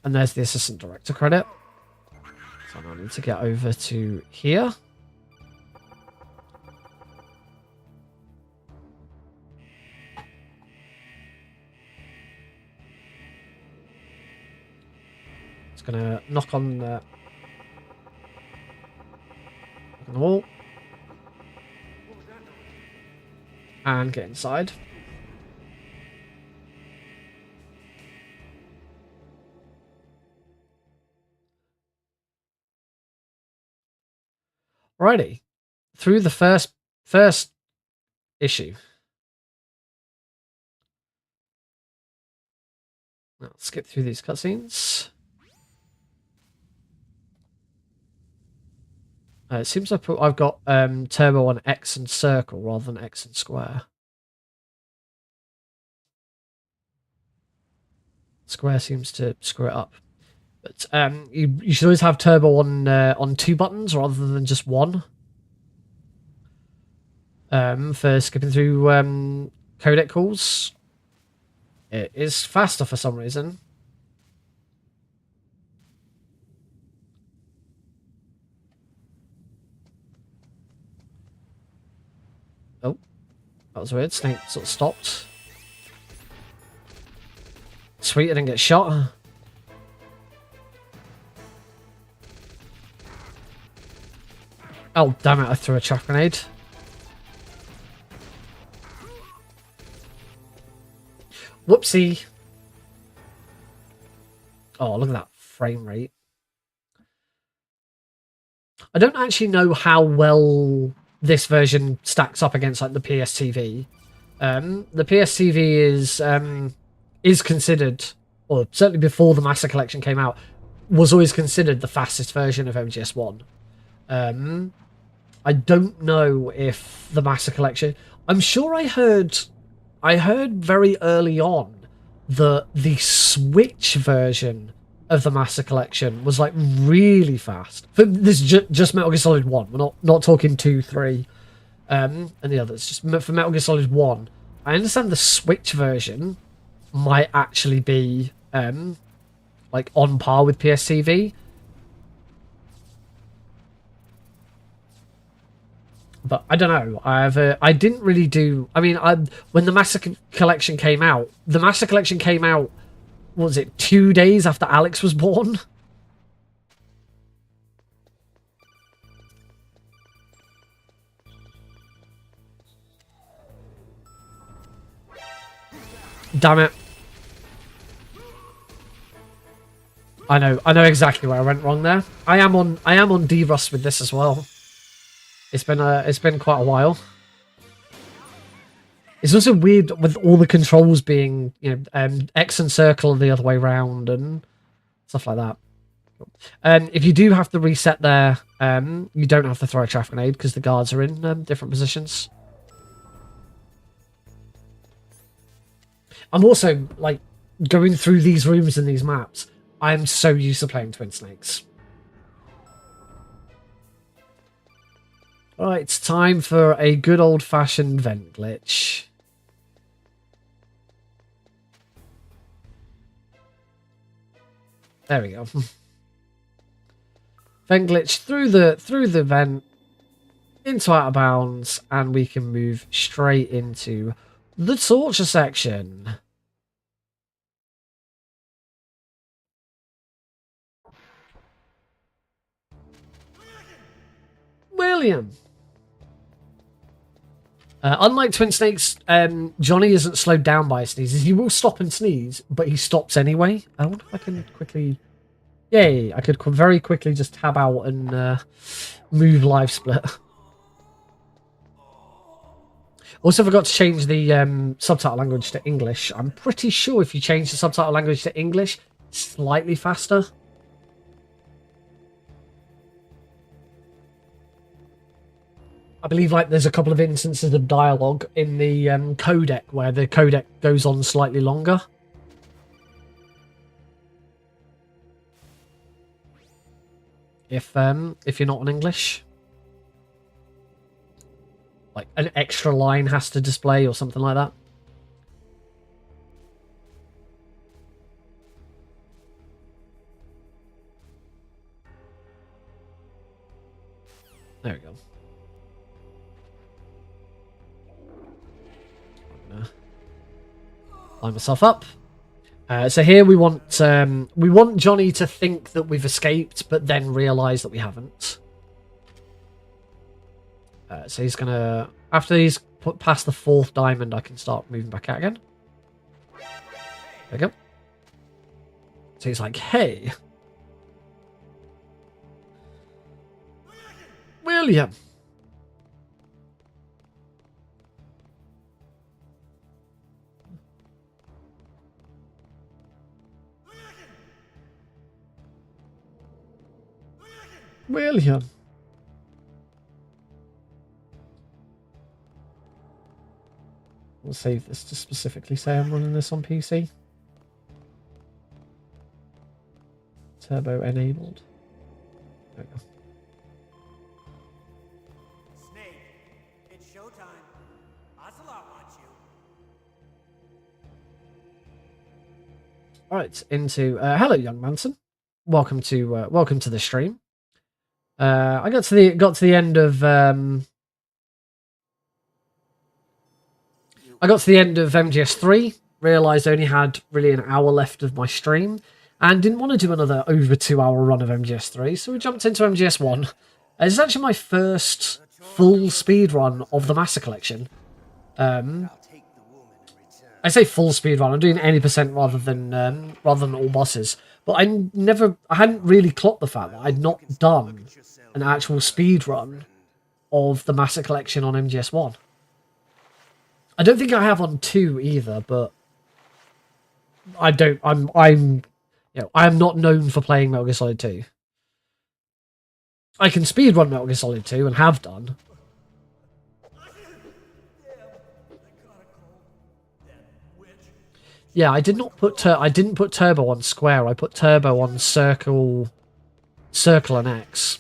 And there's the assistant director credit. So I need to get over to here. Gonna knock on the wall and get inside. Righty, through the first issue. I'll skip through these cutscenes. It seems like I've got turbo on X and circle rather than X and square. Square seems to screw it up. But you should always have turbo on 2 buttons rather than just 1. For skipping through codec calls. It is faster for some reason. Oh, that was weird. Snake sort of stopped. Sweet, I didn't get shot. Oh, damn it, I threw a chuck grenade. Whoopsie. Oh, look at that frame rate. I don't actually know how well this version stacks up against like the PSTV. The PSTV is considered, or certainly before the Master Collection came out, was always considered the fastest version of MGS1. I don't know if the Master Collection. I'm sure I heard very early on that the Switch version of the Master Collection was like really fast. For this just Metal Gear Solid 1. We're not talking 2, 3, and the others. Just for Metal Gear Solid 1. I understand the Switch version might actually be like on par with PSTV. But I don't know. I didn't really do. I mean, when the Master Collection came out, the Master Collection came out what was it, 2 days after Alex was born? Damn it. I know exactly where I went wrong there. I am on D-Rust with this as well. It's been quite a while. It's also weird with all the controls being, X and circle the other way around and stuff like that. If you do have to reset there, you don't have to throw a chaff grenade because the guards are in different positions. I'm also, like, going through these rooms and these maps. I'm so used to playing Twin Snakes. Alright, it's time for a good old-fashioned vent glitch. There we go. Vent glitch through the vent into out of bounds, and we can move straight into the torture section. William. Unlike Twin Snakes, Johnny isn't slowed down by sneezes. He will stop and sneeze, but he stops anyway. I wonder if I can quickly... Yay, I could very quickly just tab out and move live split. Also forgot to change the subtitle language to English. I'm pretty sure if you change the subtitle language to English, it's slightly faster. I believe like there's a couple of instances of dialogue in the codec where the codec goes on slightly longer. If you're not on English, like an extra line has to display or something like that. There we go. Line myself up. So here we want Johnny to think that we've escaped, but then realise that we haven't. So he's gonna, after he's put past the 4th diamond, I can start moving back out again. There we go. So he's like, "Hey, William." William. We'll save this to specifically say I'm running this on PC. Turbo enabled. There we go. Snake, it's showtime. Ocelot wants you. Alright, into hello young Manson. Welcome to the stream. I got to the end of MGS3, realised I only had really an hour left of my stream, and didn't want to do another over 2-hour run of MGS3, so we jumped into MGS1. It's actually my first full speed run of the Master Collection. I say full speed run. I'm doing any percent rather than all bosses. But I hadn't really clocked the fact that I'd not done an actual speed run of the Master Collection on MGS1. I don't think I have on 2 either, but I am not known for playing Metal Gear Solid 2. I can speed run Metal Gear Solid 2 and have done. Yeah, I didn't put turbo on square. I put turbo on circle and X.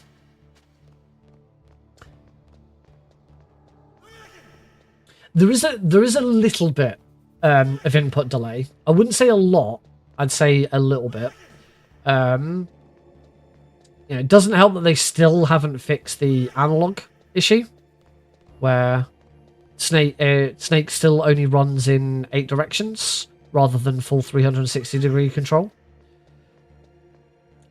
There is a little bit of input delay. I wouldn't say a lot. I'd say a little bit. It doesn't help that they still haven't fixed the analog issue, where Snake still only runs in 8 directions, rather than full 360-degree control.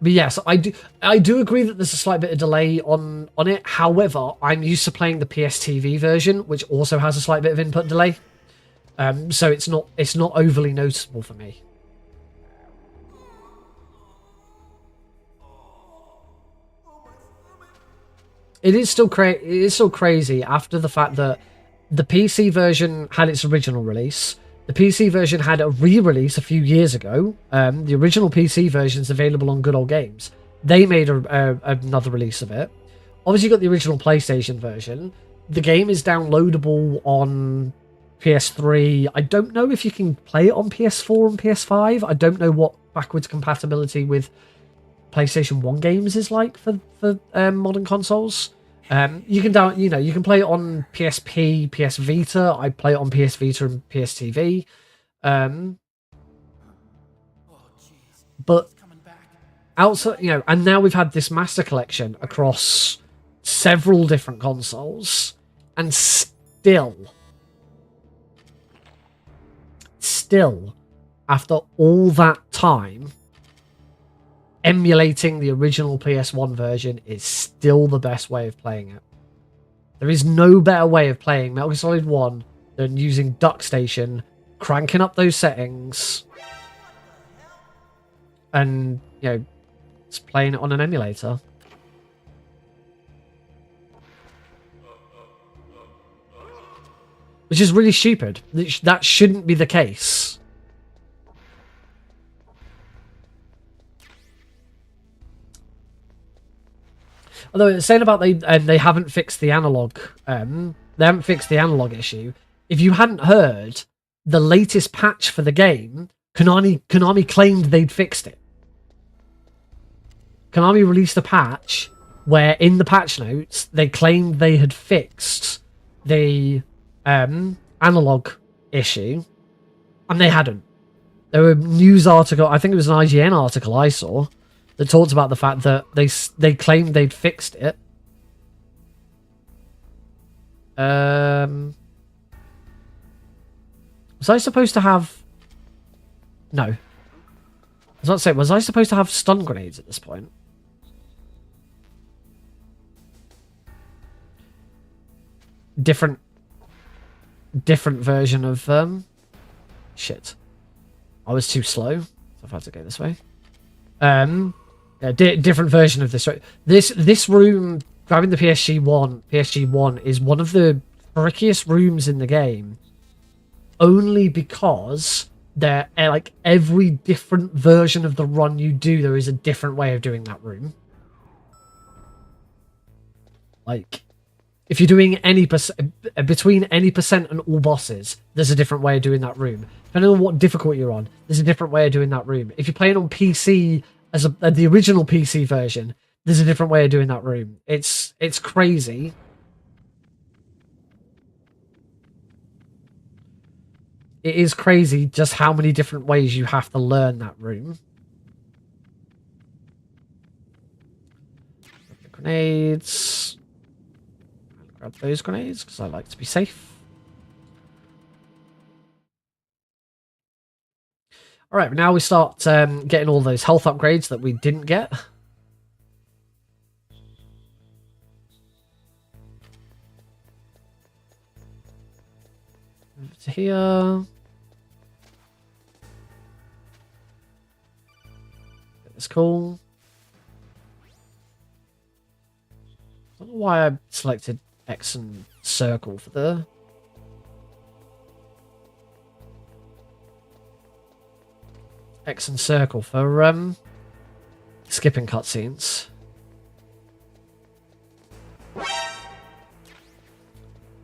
But yes, I do agree that there's a slight bit of delay on it. However, I'm used to playing the PS TV version, which also has a slight bit of input delay. So it's not overly noticeable for me. It is still crazy after the fact that the PC version had its original release. The PC version had a re-release a few years ago. The original PC version is available on Good Old Games. They made another release of it. Obviously, you got the original PlayStation version. The game is downloadable on PS3. I don't know if you can play it on PS4 and PS5. I don't know what backwards compatibility with PlayStation 1 games is like for modern consoles. You can play it on PSP, PS Vita. I play it on PS Vita and PS TV. But outside, and now we've had this master collection across several different consoles, and still, after all that time, emulating the original PS1 version is still the best way of playing it. There is no better way of playing Metal Gear Solid 1 than using DuckStation, cranking up those settings, and, just playing it on an emulator. Which is really stupid. That shouldn't be the case. Although it's saying about they haven't fixed the analog, issue. If you hadn't heard, the latest patch for the game, Konami claimed they'd fixed it. Konami released a patch where, in the patch notes, they claimed they had fixed the analog issue, and they hadn't. There were news article, I think it was an IGN article I saw, that talked about the fact that they claimed they'd fixed it. Was I supposed to have... No. I was about to say, was I supposed to have stun grenades at this point? Different version of... Shit. I was too slow, so I've had to go this way. Different version of this. This room, grabbing the PSG1 is one of the trickiest rooms in the game, only because like every different version of the run you do, there is a different way of doing that room. Like, if you're doing between any percent and all bosses, there's a different way of doing that room. Depending on what difficulty you're on, there's a different way of doing that room. If you're playing on PC as the original PC version, there's a different way of doing that room. It's crazy. It is crazy just how many different ways you have to learn that room. Grenades. Grab those grenades because I like to be safe. Alright, now we start getting all those health upgrades that we didn't get. Over to here. That's cool. I don't know why I selected X and circle for the... X and circle for skipping cutscenes.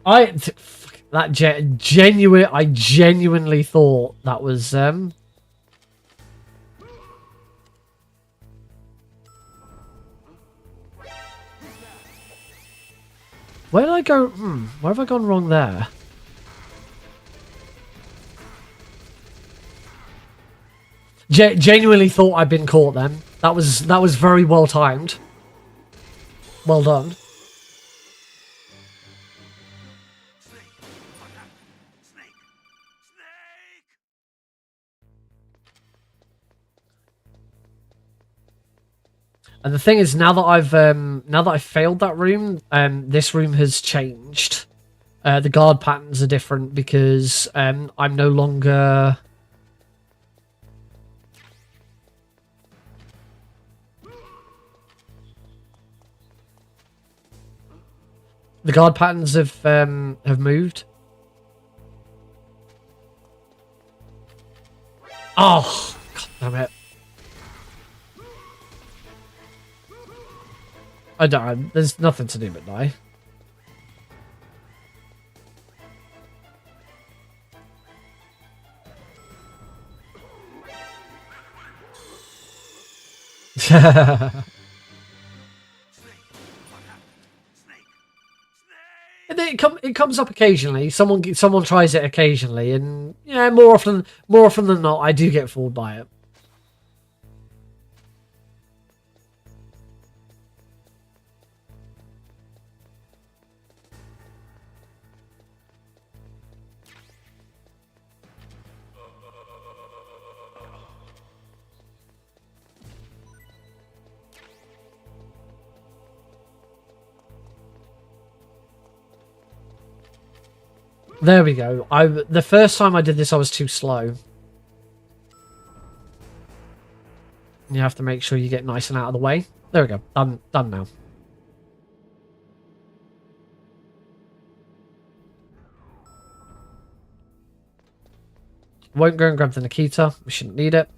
I genuinely thought that was where did I go? Where have I gone wrong there? Genuinely thought I'd been caught then. That was very well timed. Well done. And the thing is, now that I've failed that room, this room has changed. The guard patterns are different because I'm no longer. The guard patterns have moved. Oh, God damn it! I don't. There's nothing to do but die. It comes up occasionally. Someone tries it occasionally, and yeah, more often than not, I do get fooled by it. There we go. The first time I did this, I was too slow. You have to make sure you get nice and out of the way. There we go. Done now. Won't go and grab the Nikita. We shouldn't need it.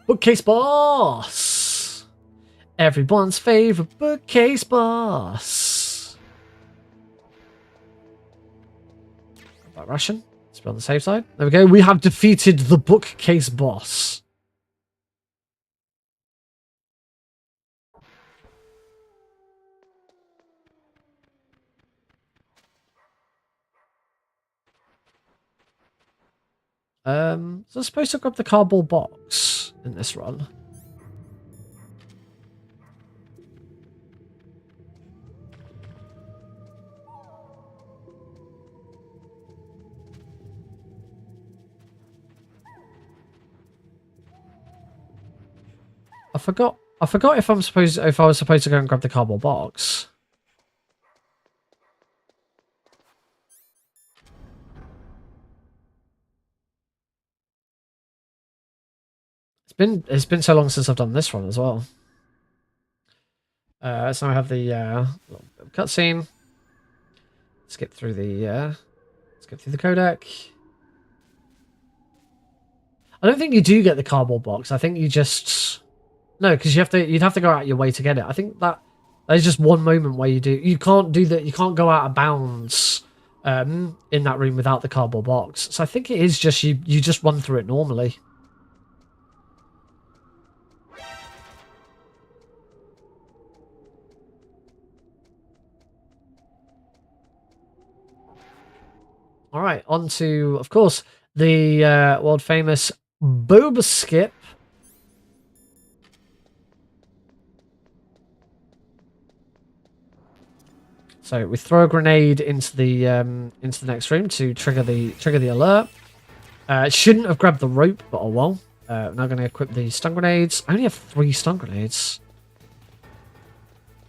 Bookcase boss! Everyone's favorite bookcase boss. About Russian. Let's be on the safe side. There we go. We have defeated the bookcase boss. So I'm supposed to grab the cardboard box in this run. I forgot if I was supposed to go and grab the cardboard box. It's been so long since I've done this one as well. So I have the little cutscene. Skip through the codec. I don't think you do get the cardboard box. I think you just because you'd have to go out your way to get it. I think that there's just one moment where you can't do that. You can't go out of bounds in that room without the cardboard box. So I think it is just you just run through it normally. All right, on to, of course, the world famous boob skip. So we throw a grenade into the next room to trigger the alert. Shouldn't have grabbed the rope, but oh well. Now going to equip the stun grenades. I only have 3 stun grenades.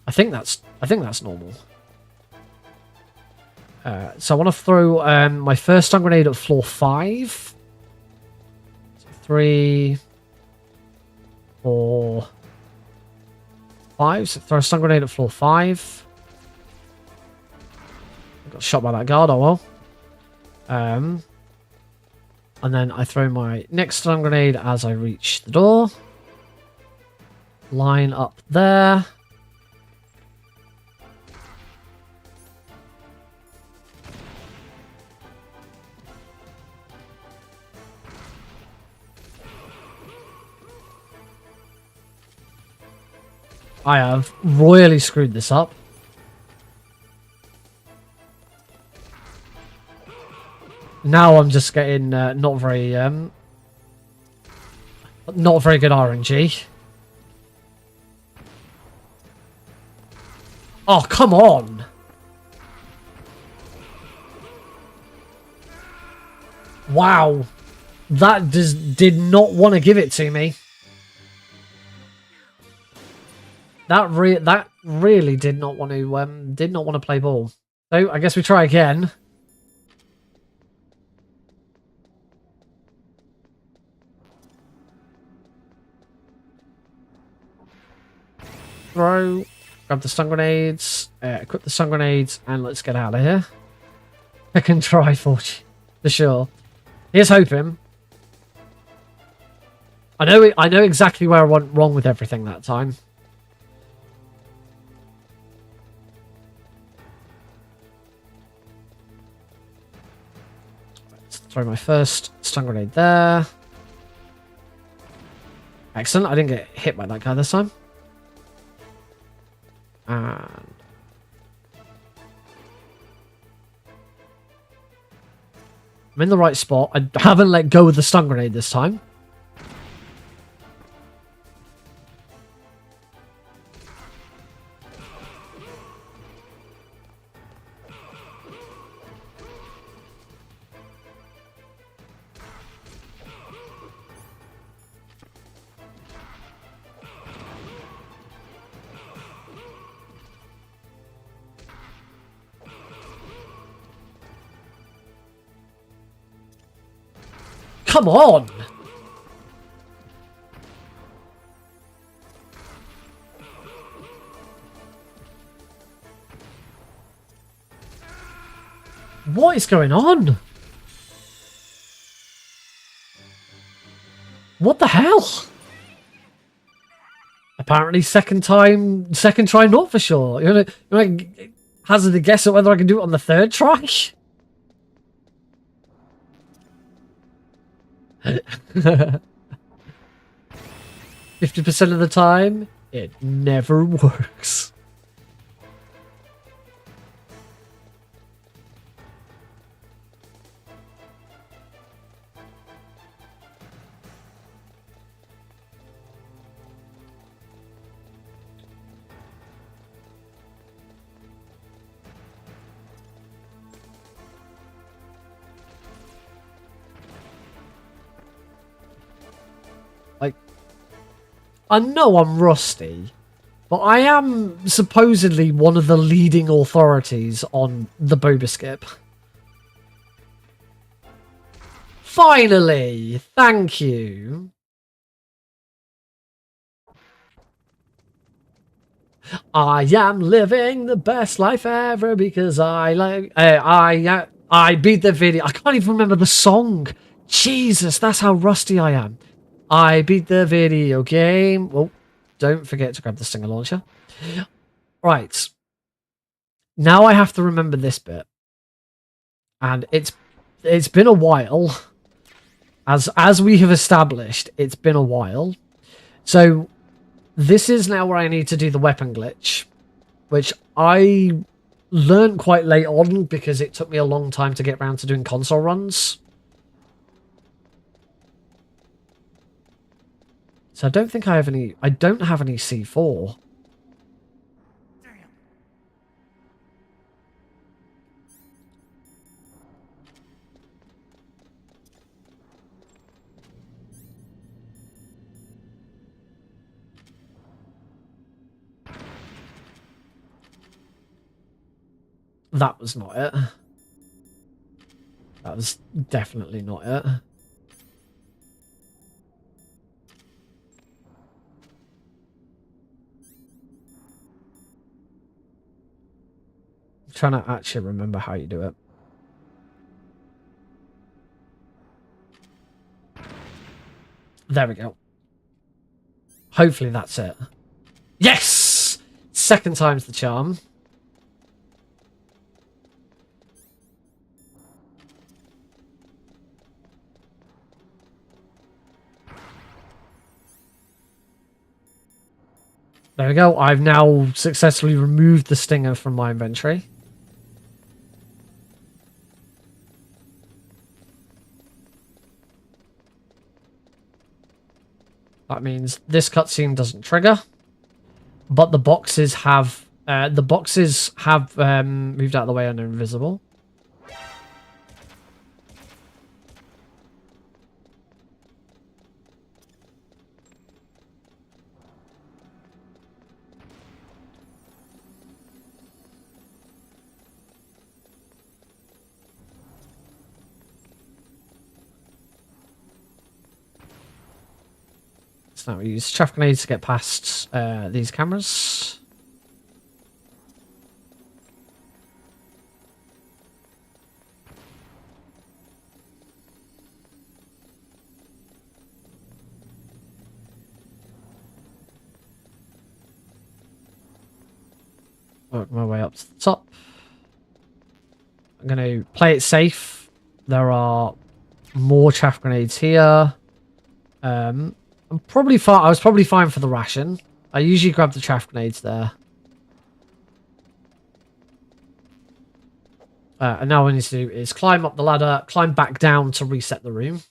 I think that's normal. So I want to throw my first stun grenade at floor 5. So 3, 4, 5. So throw a stun grenade at floor 5. Got shot by that guard, oh well. And then I throw my next stun grenade as I reach the door. Line up there. I have royally screwed this up. Now I'm just getting not very good RNG. Oh, come on! Wow. That did not want to give it to me. That really did not want to play ball. So I guess we try again. Throw, grab the stun grenades, equip the stun grenades, and let's get out of here. I can try for sure. Here's hoping. I know exactly where I went wrong with everything that time. Let's throw my first stun grenade there. Excellent. I didn't get hit by that guy this time. And I'm in the right spot. I haven't let go of the stun grenade this time. Come on! What is going on? What the hell? Apparently second try not for sure. You want to hazard a guess at whether I can do it on the third try? 50% of the time, it never works. I know I'm rusty, but I am supposedly one of the leading authorities on the boba skip. Finally! Thank you. I am living the best life ever because I beat the video. I can't even remember the song. Jesus, that's how rusty I am. I beat the video game. Well, don't forget to grab the stinger launcher. Right. Now I have to remember this bit. And it's been a while. As we have established, it's been a while. So this is now where I need to do the weapon glitch, which I learned quite late on because it took me a long time to get around to doing console runs. So I don't think I have any... I don't have any C4. Damn. That was not it. That was definitely not it. I'm trying to actually remember how you do it. There we go. Hopefully that's it. Yes! Second time's the charm. There we go. I've now successfully removed the stinger from my inventory. That means this cutscene doesn't trigger, but the boxes have moved out of the way and are invisible. So now we use chaff grenades to get past these cameras. Work my way up to the top. I'm going to play it safe. There are more chaff grenades here. I'm probably fine. I was probably fine for the ration. I usually grab the chaff grenades there. And now what I need to do is climb up the ladder, climb back down to reset the room.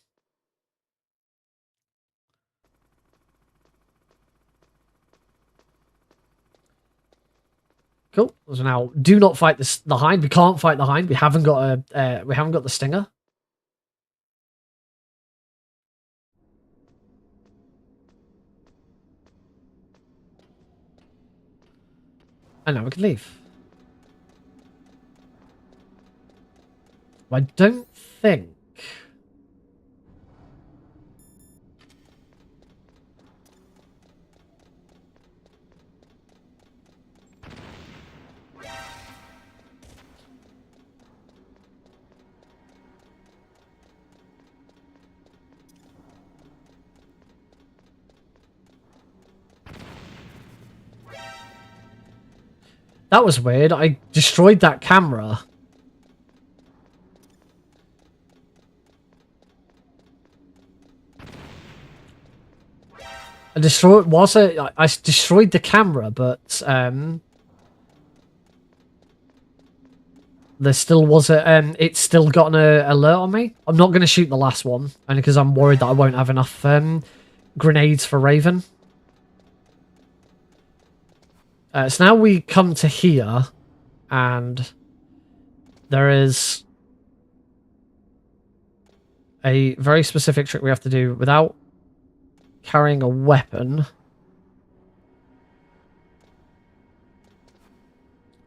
Cool. So now, do not fight the hind. We can't fight the hind. We haven't got the stinger. And now we can leave. I don't think. That was weird. I destroyed that camera. I destroyed the camera, but there still was it's still got an alert on me. I'm not going to shoot the last one, only because I'm worried that I won't have enough grenades for Raven. So now we come to here, and there is a very specific trick we have to do without carrying a weapon.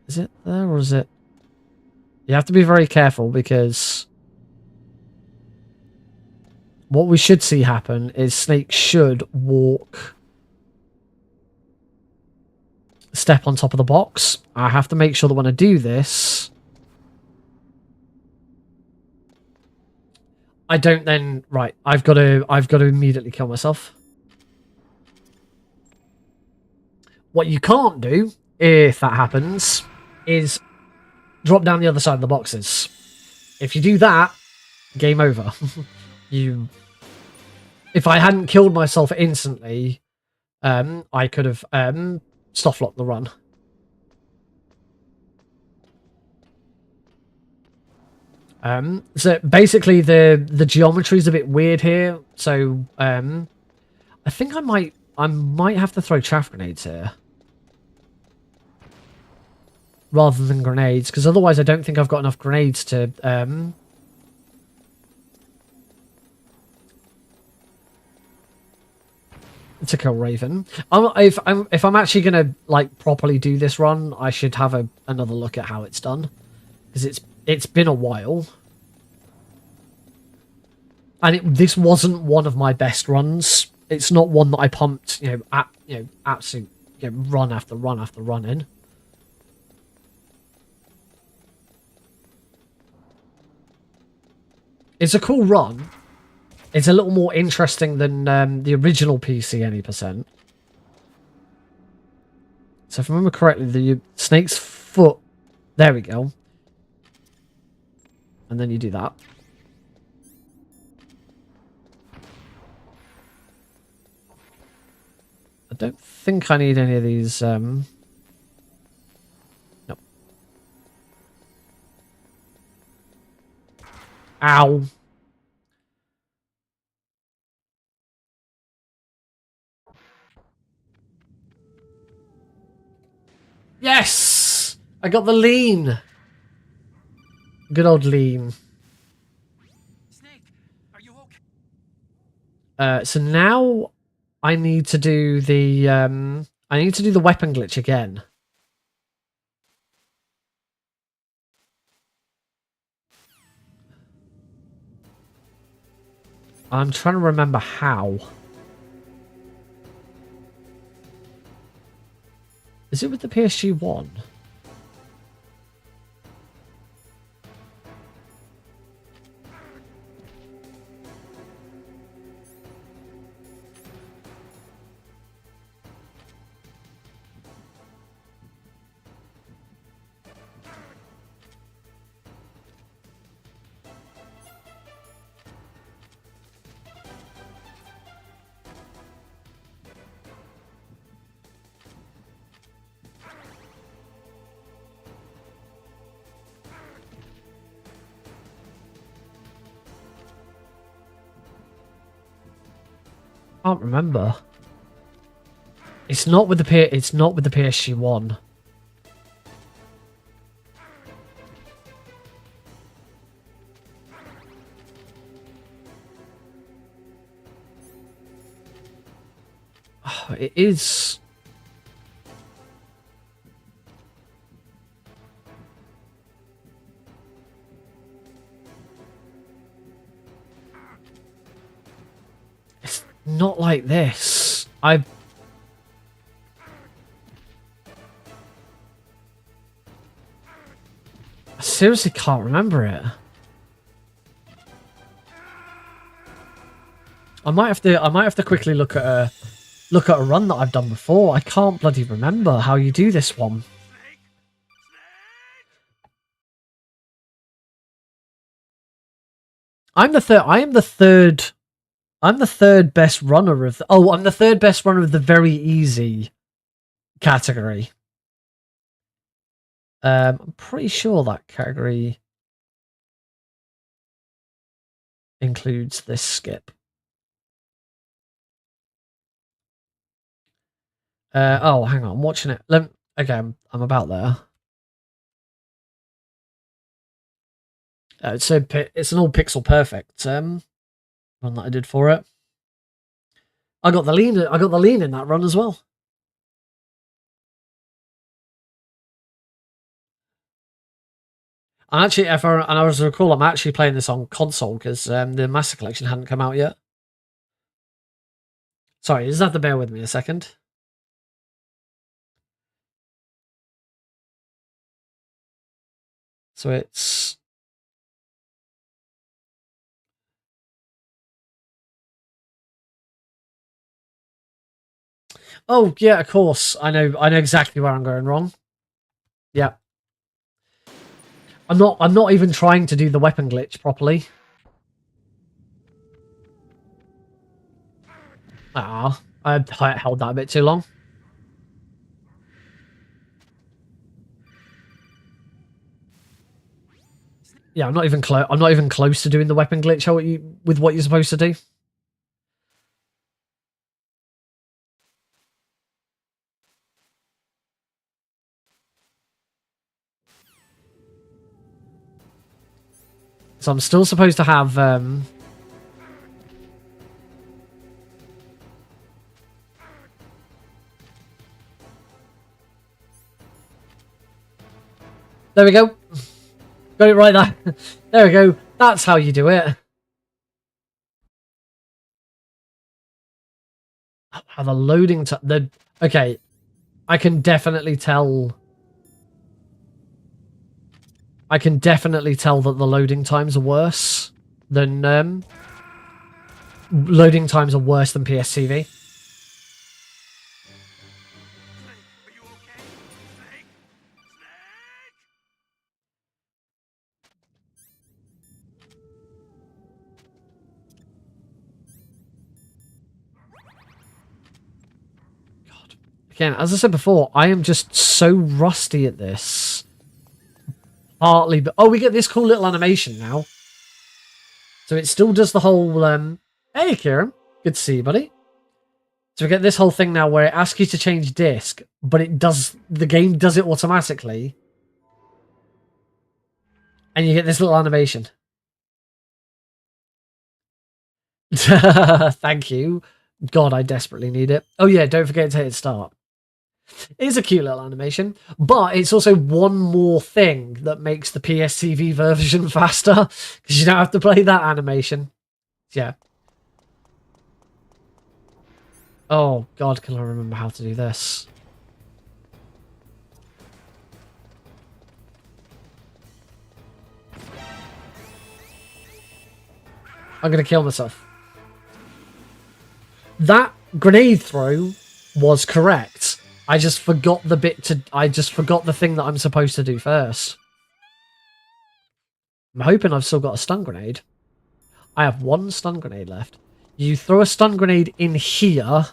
Is it there, or is it? You have to be very careful, because what we should see happen is Snake should step on top of the box. I have to make sure that when I do this, I don't then... Right, I've got to immediately kill myself. What you can't do, if that happens, is drop down the other side of the boxes. If you do that, game over. If I hadn't killed myself instantly, I could have soft locked the run. So basically the geometry is a bit weird here. So I think I might have to throw chaff grenades here rather than grenades, because otherwise I don't think I've got enough grenades to kill Raven. If I'm actually gonna like properly do this run, I should have another look at how it's done, because it's been a while, and this wasn't one of my best runs. It's not one that I pumped, absolute run after run after run in. It's a cool run. It's a little more interesting than the original PC any percent. So if I remember correctly, the snake's foot... There we go. And then you do that. I don't think I need any of these... Nope. Ow. Yes! I got the lean. Good old lean. Snake, are you okay? So now I need to do the weapon glitch again. I'm trying to remember how. Is it with the PSG one? Can't remember. It's not with the PSG one. Oh, it is. It's not like this. I seriously can't remember it. I might have to quickly look at a run that I've done before. I can't bloody remember how you do this one. I'm the third best runner of I'm the third best runner of the very easy category. I'm pretty sure that category includes this skip. Oh, hang on, I'm watching it. Okay, I'm about there. It's an all pixel perfect run that I did for it. I got the lean in that run as well. And actually, and I was recall, I'm actually playing this on console because the Master Collection hadn't come out yet. Sorry, you just have to bear with me a second. So it's... Oh, yeah, of course. I know exactly where I'm going wrong. Yeah. I'm not even trying to do the weapon glitch properly. Ah, I held that a bit too long. Yeah, I'm not even close to doing the weapon glitch with what you're supposed to do. So I'm still supposed to have there we go. Got it right there. There we go. That's how you do it. How the loading time... Okay. I can definitely tell... that the loading times are worse than... loading times are worse than PSTV. Again, as I said before, I am just so rusty at this. Partly, but oh, we get this cool little animation now. So it still does the whole, hey, Kieran. Good to see you, buddy. So we get this whole thing now where it asks you to change disc, but the game does it automatically. And you get this little animation. Thank you. God, I desperately need it. Oh yeah, don't forget to hit start. It is a cute little animation, but it's also one more thing that makes the PSTV version faster, because you don't have to play that animation. Yeah. Oh god, can I remember how to do this? I'm going to kill myself. That grenade throw was correct. I just forgot the thing that I'm supposed to do first. I'm hoping I've still got a stun grenade. I have one stun grenade left. You throw a stun grenade in here.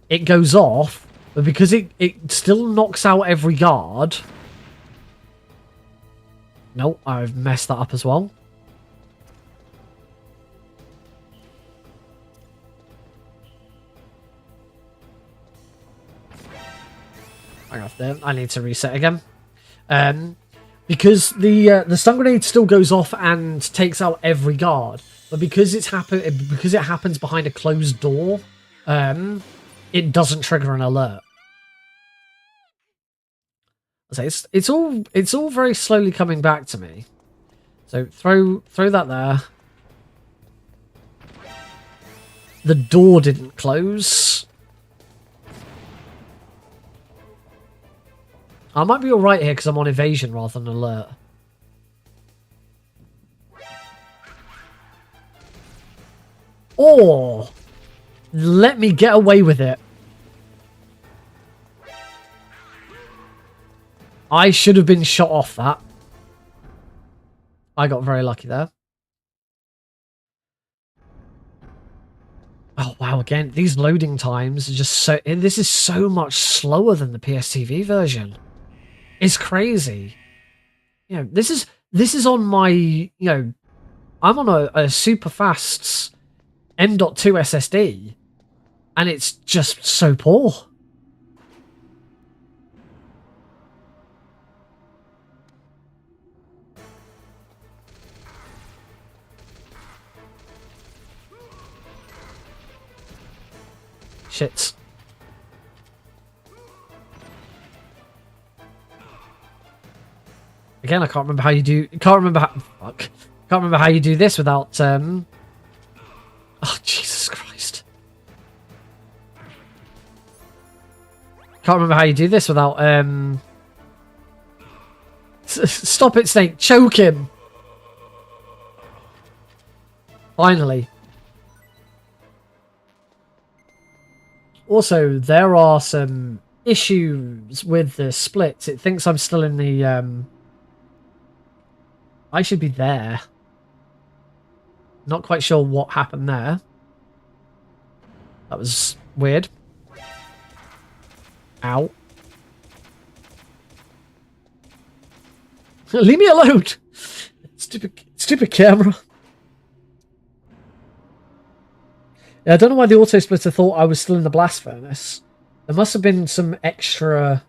It goes off, but because it still knocks out every guard. No, I've messed that up as well. Hang off there. I need to reset again. Because the stun grenade still goes off and takes out every guard, but because it happens behind a closed door, it doesn't trigger an alert. It's all very slowly coming back to me. So throw that there. The door didn't close. I might be alright here because I'm on evasion rather than alert. Or let me get away with it. I should have been shot off that. I got very lucky there. Oh wow, again, these loading times are just so... This is so much slower than the PSTV version. It's crazy. You know, this is on my, you know, I'm on a super fast M.2 SSD, and it's just so poor. Shit. Again, I can't remember how you do. Can't remember how you do this without. Oh Jesus Christ! Can't remember how you do this without. Stop it, Snake! Choke him! Finally. Also, there are some issues with the splits. It thinks I'm still in the. I should be there. Not quite sure what happened there. That was weird. Ow. Leave me alone! Stupid camera. Yeah, I don't know why the auto splitter thought I was still in the blast furnace. There must have been some extra...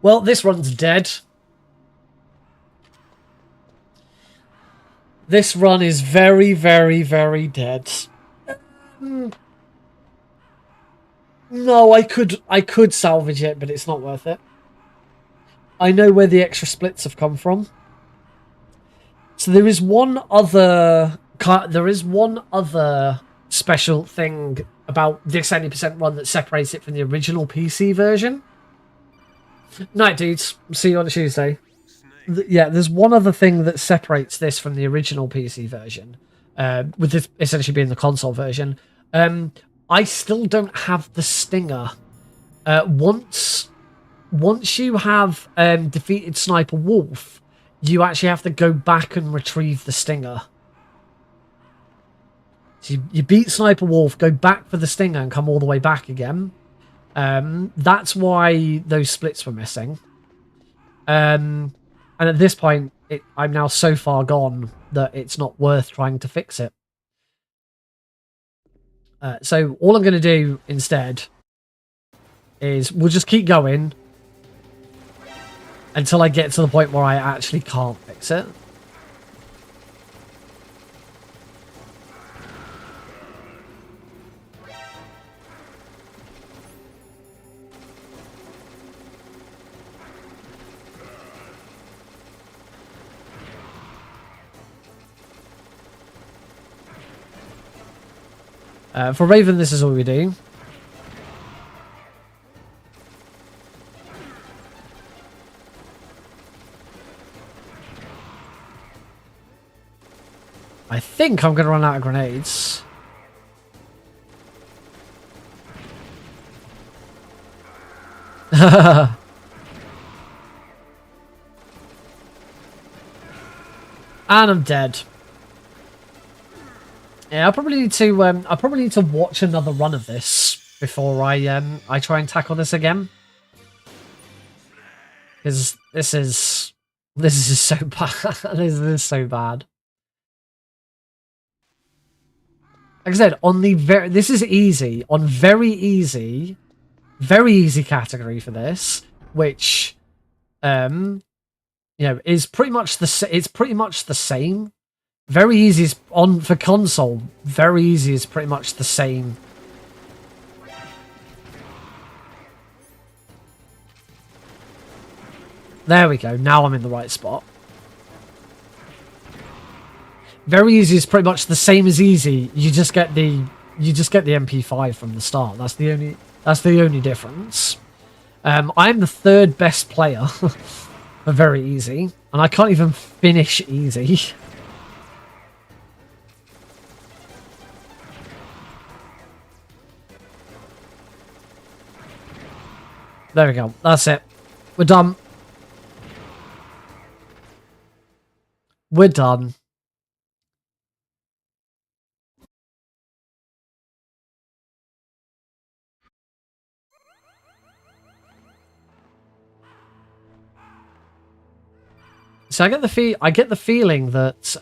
Well, this run's dead. This run is very, very, very dead. No, I could salvage it, but it's not worth it. I know where the extra splits have come from. So there is one other special thing about this 80% run that separates it from the original PC version. Night, dudes. See you on Tuesday. Yeah, there's one other thing that separates this from the original PC version, with this essentially being the console version. I still don't have the stinger. Once you have defeated Sniper Wolf, you actually have to go back and retrieve the stinger. So you beat Sniper Wolf, go back for the stinger, and come all the way back again. That's why those splits were missing. And at this point, I'm now so far gone that it's not worth trying to fix it. So all I'm going to do instead is we'll just keep going until I get to the point where I actually can't fix it. For Raven, this is all we do. I think I'm going to run out of grenades. And I'm dead. Yeah, I probably need to watch another run of this before I try and tackle this again. Because this is so bad. This is so bad. Like I said, on the this is easy, on very easy category for this, which you know, is pretty much the same. Very easy is on for console. Very easy is pretty much the same. There we go. Now I'm in the right spot. Very easy is pretty much the same as easy. You just get the MP5 from the start. That's the only difference. I'm the third best player for very easy, and I can't even finish easy. There we go. That's it. We're done. We're done. So I get the feeling that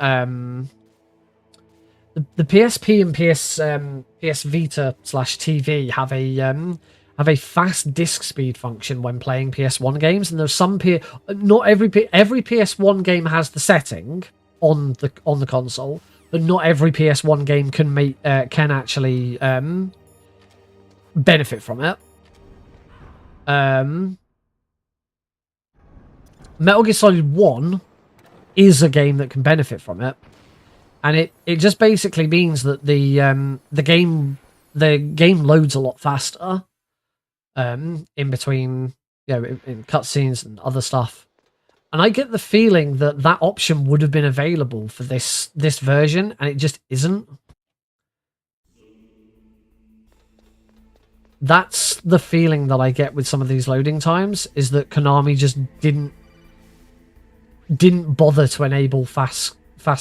the PSP and PS Vita / TV have a fast disc speed function when playing PS1 games, and there's some not every PS1 game has the setting on the console, but not every PS1 game can actually benefit from it. Metal Gear Solid 1 is a game that can benefit from it, and it just basically means that the game loads a lot faster in between, you know, in cutscenes and other stuff. And I get the feeling that that option would have been available for this version, and it just isn't. That's the feeling that I get with some of these loading times, is that Konami just didn't bother to enable fast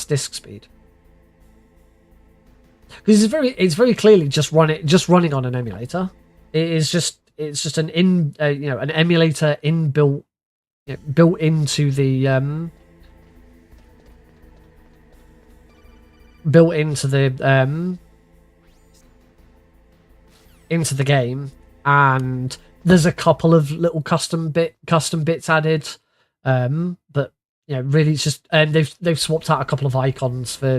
disk speed, because it's very clearly just running on an emulator. It's just an an emulator built into the into the game, and there's a couple of little custom bits added, but you know, really it's just they've swapped out a couple of icons for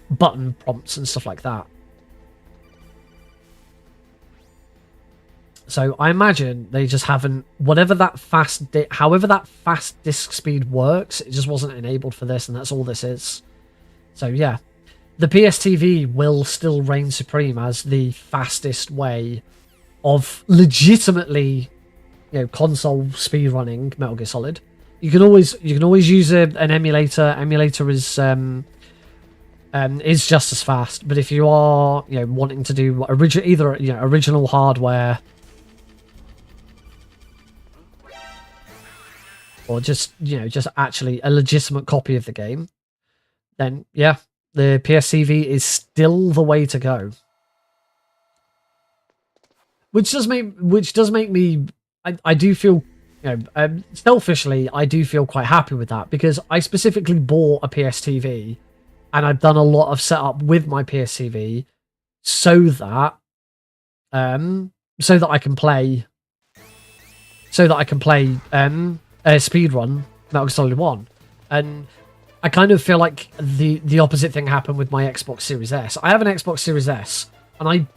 button prompts and stuff like that. So I imagine they just haven't, however that fast disk speed works, it just wasn't enabled for this, and that's all this is. So yeah, the PSTV will still reign supreme as the fastest way of legitimately, you know, console speedrunning Metal Gear Solid. You can always use an emulator. Emulator is just as fast, but if you are, you know, wanting to do original hardware, or just actually a legitimate copy of the game, then yeah, the PSTV is still the way to go. Which does make me, I do feel, you know, selfishly, I do feel quite happy with that, because I specifically bought a PSTV, and I've done a lot of setup with my PSTV so that I can play speedrun Metal Gear Solid 1. And I kind of feel like the opposite thing happened with my Xbox Series S. I have an Xbox Series S, and I,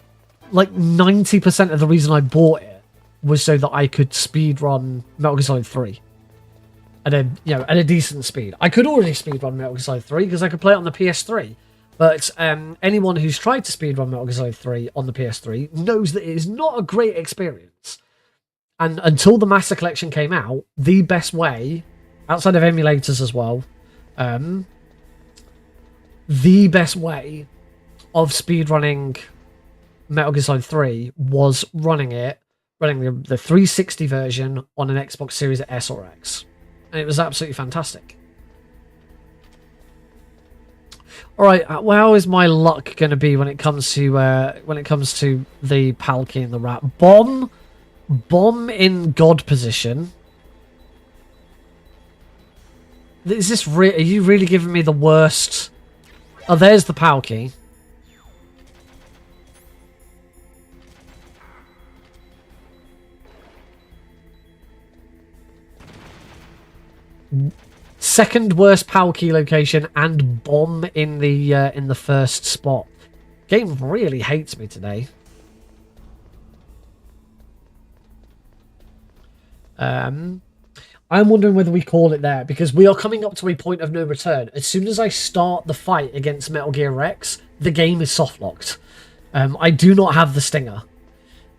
like, 90% of the reason I bought it was so that I could speedrun Metal Gear Solid 3 at a decent speed. I could already speedrun Metal Gear Solid 3 because I could play it on the PS3. But anyone who's tried to speedrun Metal Gear Solid 3 on the PS3 knows that it is not a great experience. And until the Master Collection came out, the best way, outside of emulators as well, the best way of speedrunning Metal Gear Solid 3 was running the 360 version on an Xbox Series S or X, and it was absolutely fantastic. All right, well, how is my luck going to be when it comes to the Palki and the Rat? Bomb in God position. Is this are you really giving me the worst? Oh, there's the Palki. Second worst Palki location and bomb in the first spot. Game really hates me today. I'm wondering whether we call it there, because we are coming up to a point of no return. As soon as I start the fight against Metal Gear Rex, the game is soft locked. I do not have the stinger,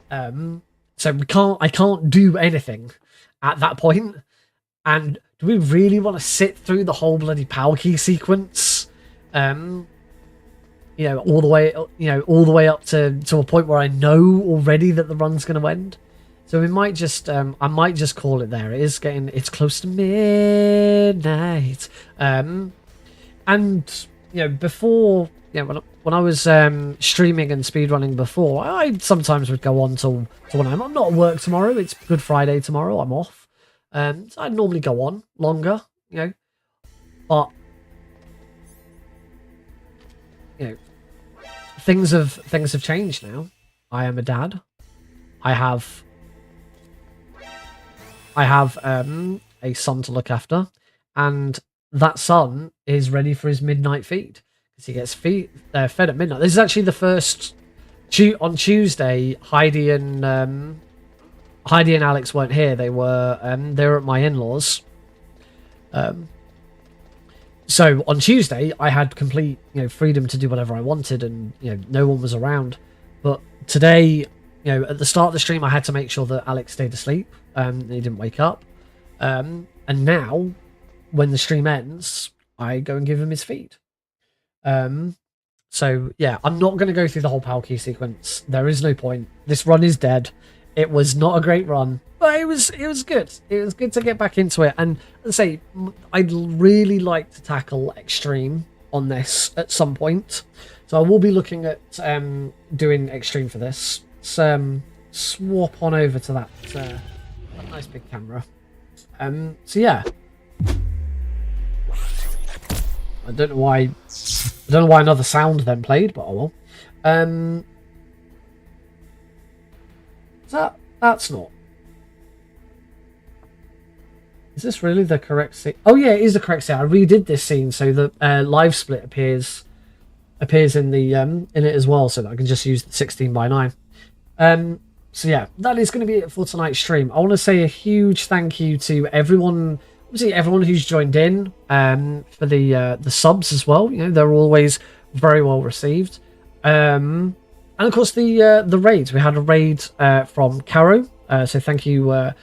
so I can't do anything at that point. And do we really want to sit through the whole bloody Palki sequence? All the way up to a point where I know already that the run's going to end. So we might just, I might just call it there. It's close to midnight. And before, when I was streaming and speedrunning before, I sometimes would go on till when I'm not at work tomorrow. It's Good Friday tomorrow. I'm off. So I'd normally go on longer, but things have changed now. I am a dad. I have a son to look after, and that son is ready for his midnight feed because he gets fed at midnight. This is actually the first on Tuesday. Heidi and Alex weren't here. They were at my in-laws. So on Tuesday I had complete freedom to do whatever I wanted, and no one was around. But today, at the start of the stream, I had to make sure that Alex stayed asleep. He didn't wake up. And now, when the stream ends, I go and give him his feed. So yeah, I'm not going to go through the whole Palki sequence. There is no point. This run is dead. It was not a great run, but it was good. It was good to get back into it. And let's say I'd really like to tackle Extreme on this at some point. So I will be looking at doing Extreme for this. So swap on over to that nice big camera. So yeah, I don't know why another sound then played, but oh well. That's not. Is this really the correct scene? Oh yeah, it is the correct scene. I redid this scene so the live split appears in the in it as well, so that I can just use the 16:9. So yeah, that is going to be it for tonight's stream. I want to say a huge thank you to everyone, obviously everyone who's joined in, for the subs as well. They're always very well received. And of course the raids. We had a raid from Caro, so thank you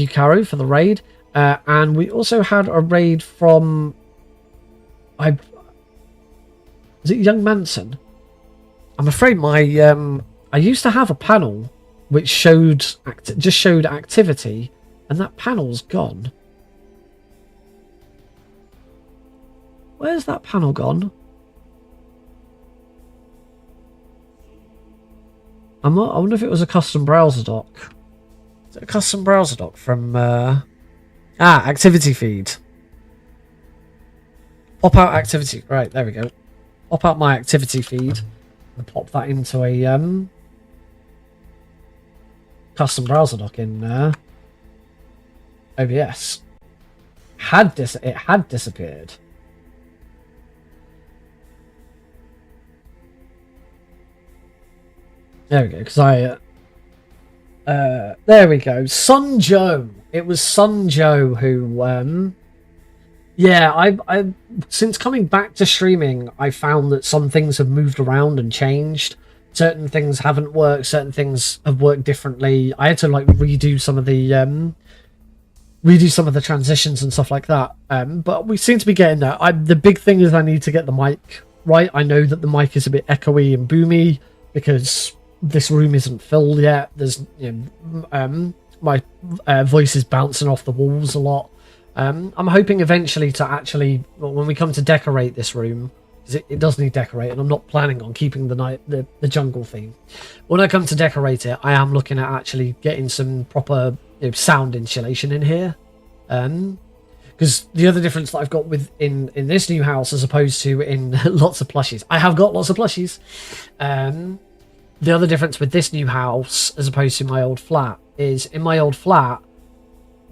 Caro for the raid. And we also had a raid from is it Young Manson? I'm afraid my I used to have a panel which showed activity, and that panel's gone. Where's that panel gone? I wonder if it was a custom browser doc. Is it a custom browser doc from activity feed? Pop out activity. Right, there we go. Pop out my activity feed and pop that into a custom browser doc in OBS. It had disappeared. There we go, because there we go. Sun Joe. It was Sun Joe who, yeah, I since coming back to streaming, I found that some things have moved around and changed. Certain things haven't worked, certain things have worked differently. I had to redo some of the redo some of the transitions and stuff like that. But we seem to be getting there. The big thing is I need to get the mic right. I know that the mic is a bit echoey and boomy because this room isn't filled yet. There's my voice is bouncing off the walls a lot. I'm hoping eventually to actually, when we come to decorate this room, because it does need decorating. I'm not planning on keeping the jungle theme. When I come to decorate it, I am looking at actually getting some proper sound insulation in here. Because the other difference that I've got in this new house as opposed to in lots of plushies, I have got lots of plushies. The other difference with this new house as opposed to my old flat is in my old flat,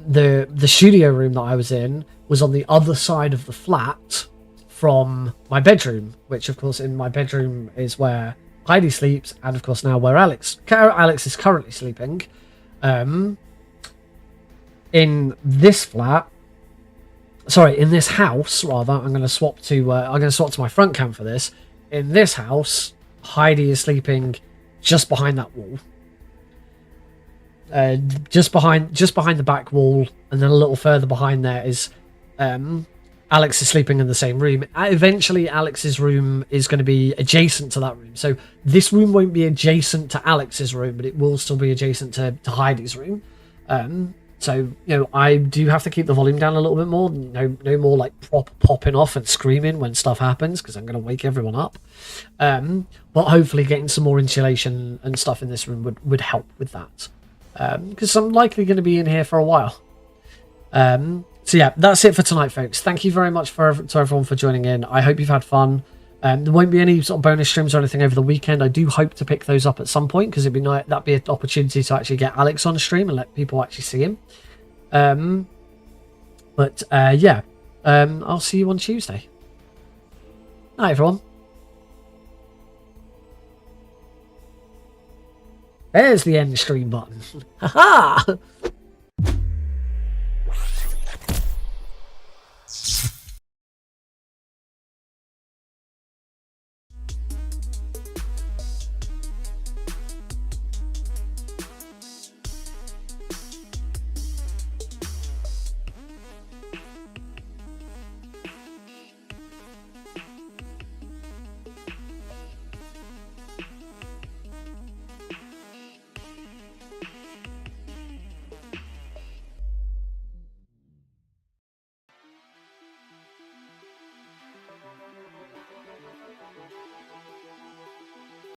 the studio room that I was in was on the other side of the flat from my bedroom, which of course in my bedroom is where Heidi sleeps, and of course now where Alex is currently sleeping. In this flat, sorry, in this house rather, I'm going to swap to my front cam for this. In this house, Heidi is sleeping just behind that wall. Just behind the back wall, and then a little further behind there is Alex is sleeping in the same room. Eventually Alex's room is going to be adjacent to that room, so this room won't be adjacent to Alex's room, but it will still be adjacent to Heidi's room. So I do have to keep the volume down a little bit more. No more like popping off and screaming when stuff happens, because I'm going to wake everyone up. But hopefully getting some more insulation and stuff in this room would help with that. Because I'm likely going to be in here for a while. So yeah, that's it for tonight, folks. Thank you very much to everyone for joining in. I hope you've had fun. There won't be any sort of bonus streams or anything over the weekend. I do hope to pick those up at some point, because it'd be nice. That'd be an opportunity to actually get Alex on stream and let people actually see him. Yeah, I'll see you on Tuesday. Night, everyone. There's the end stream button. Haha!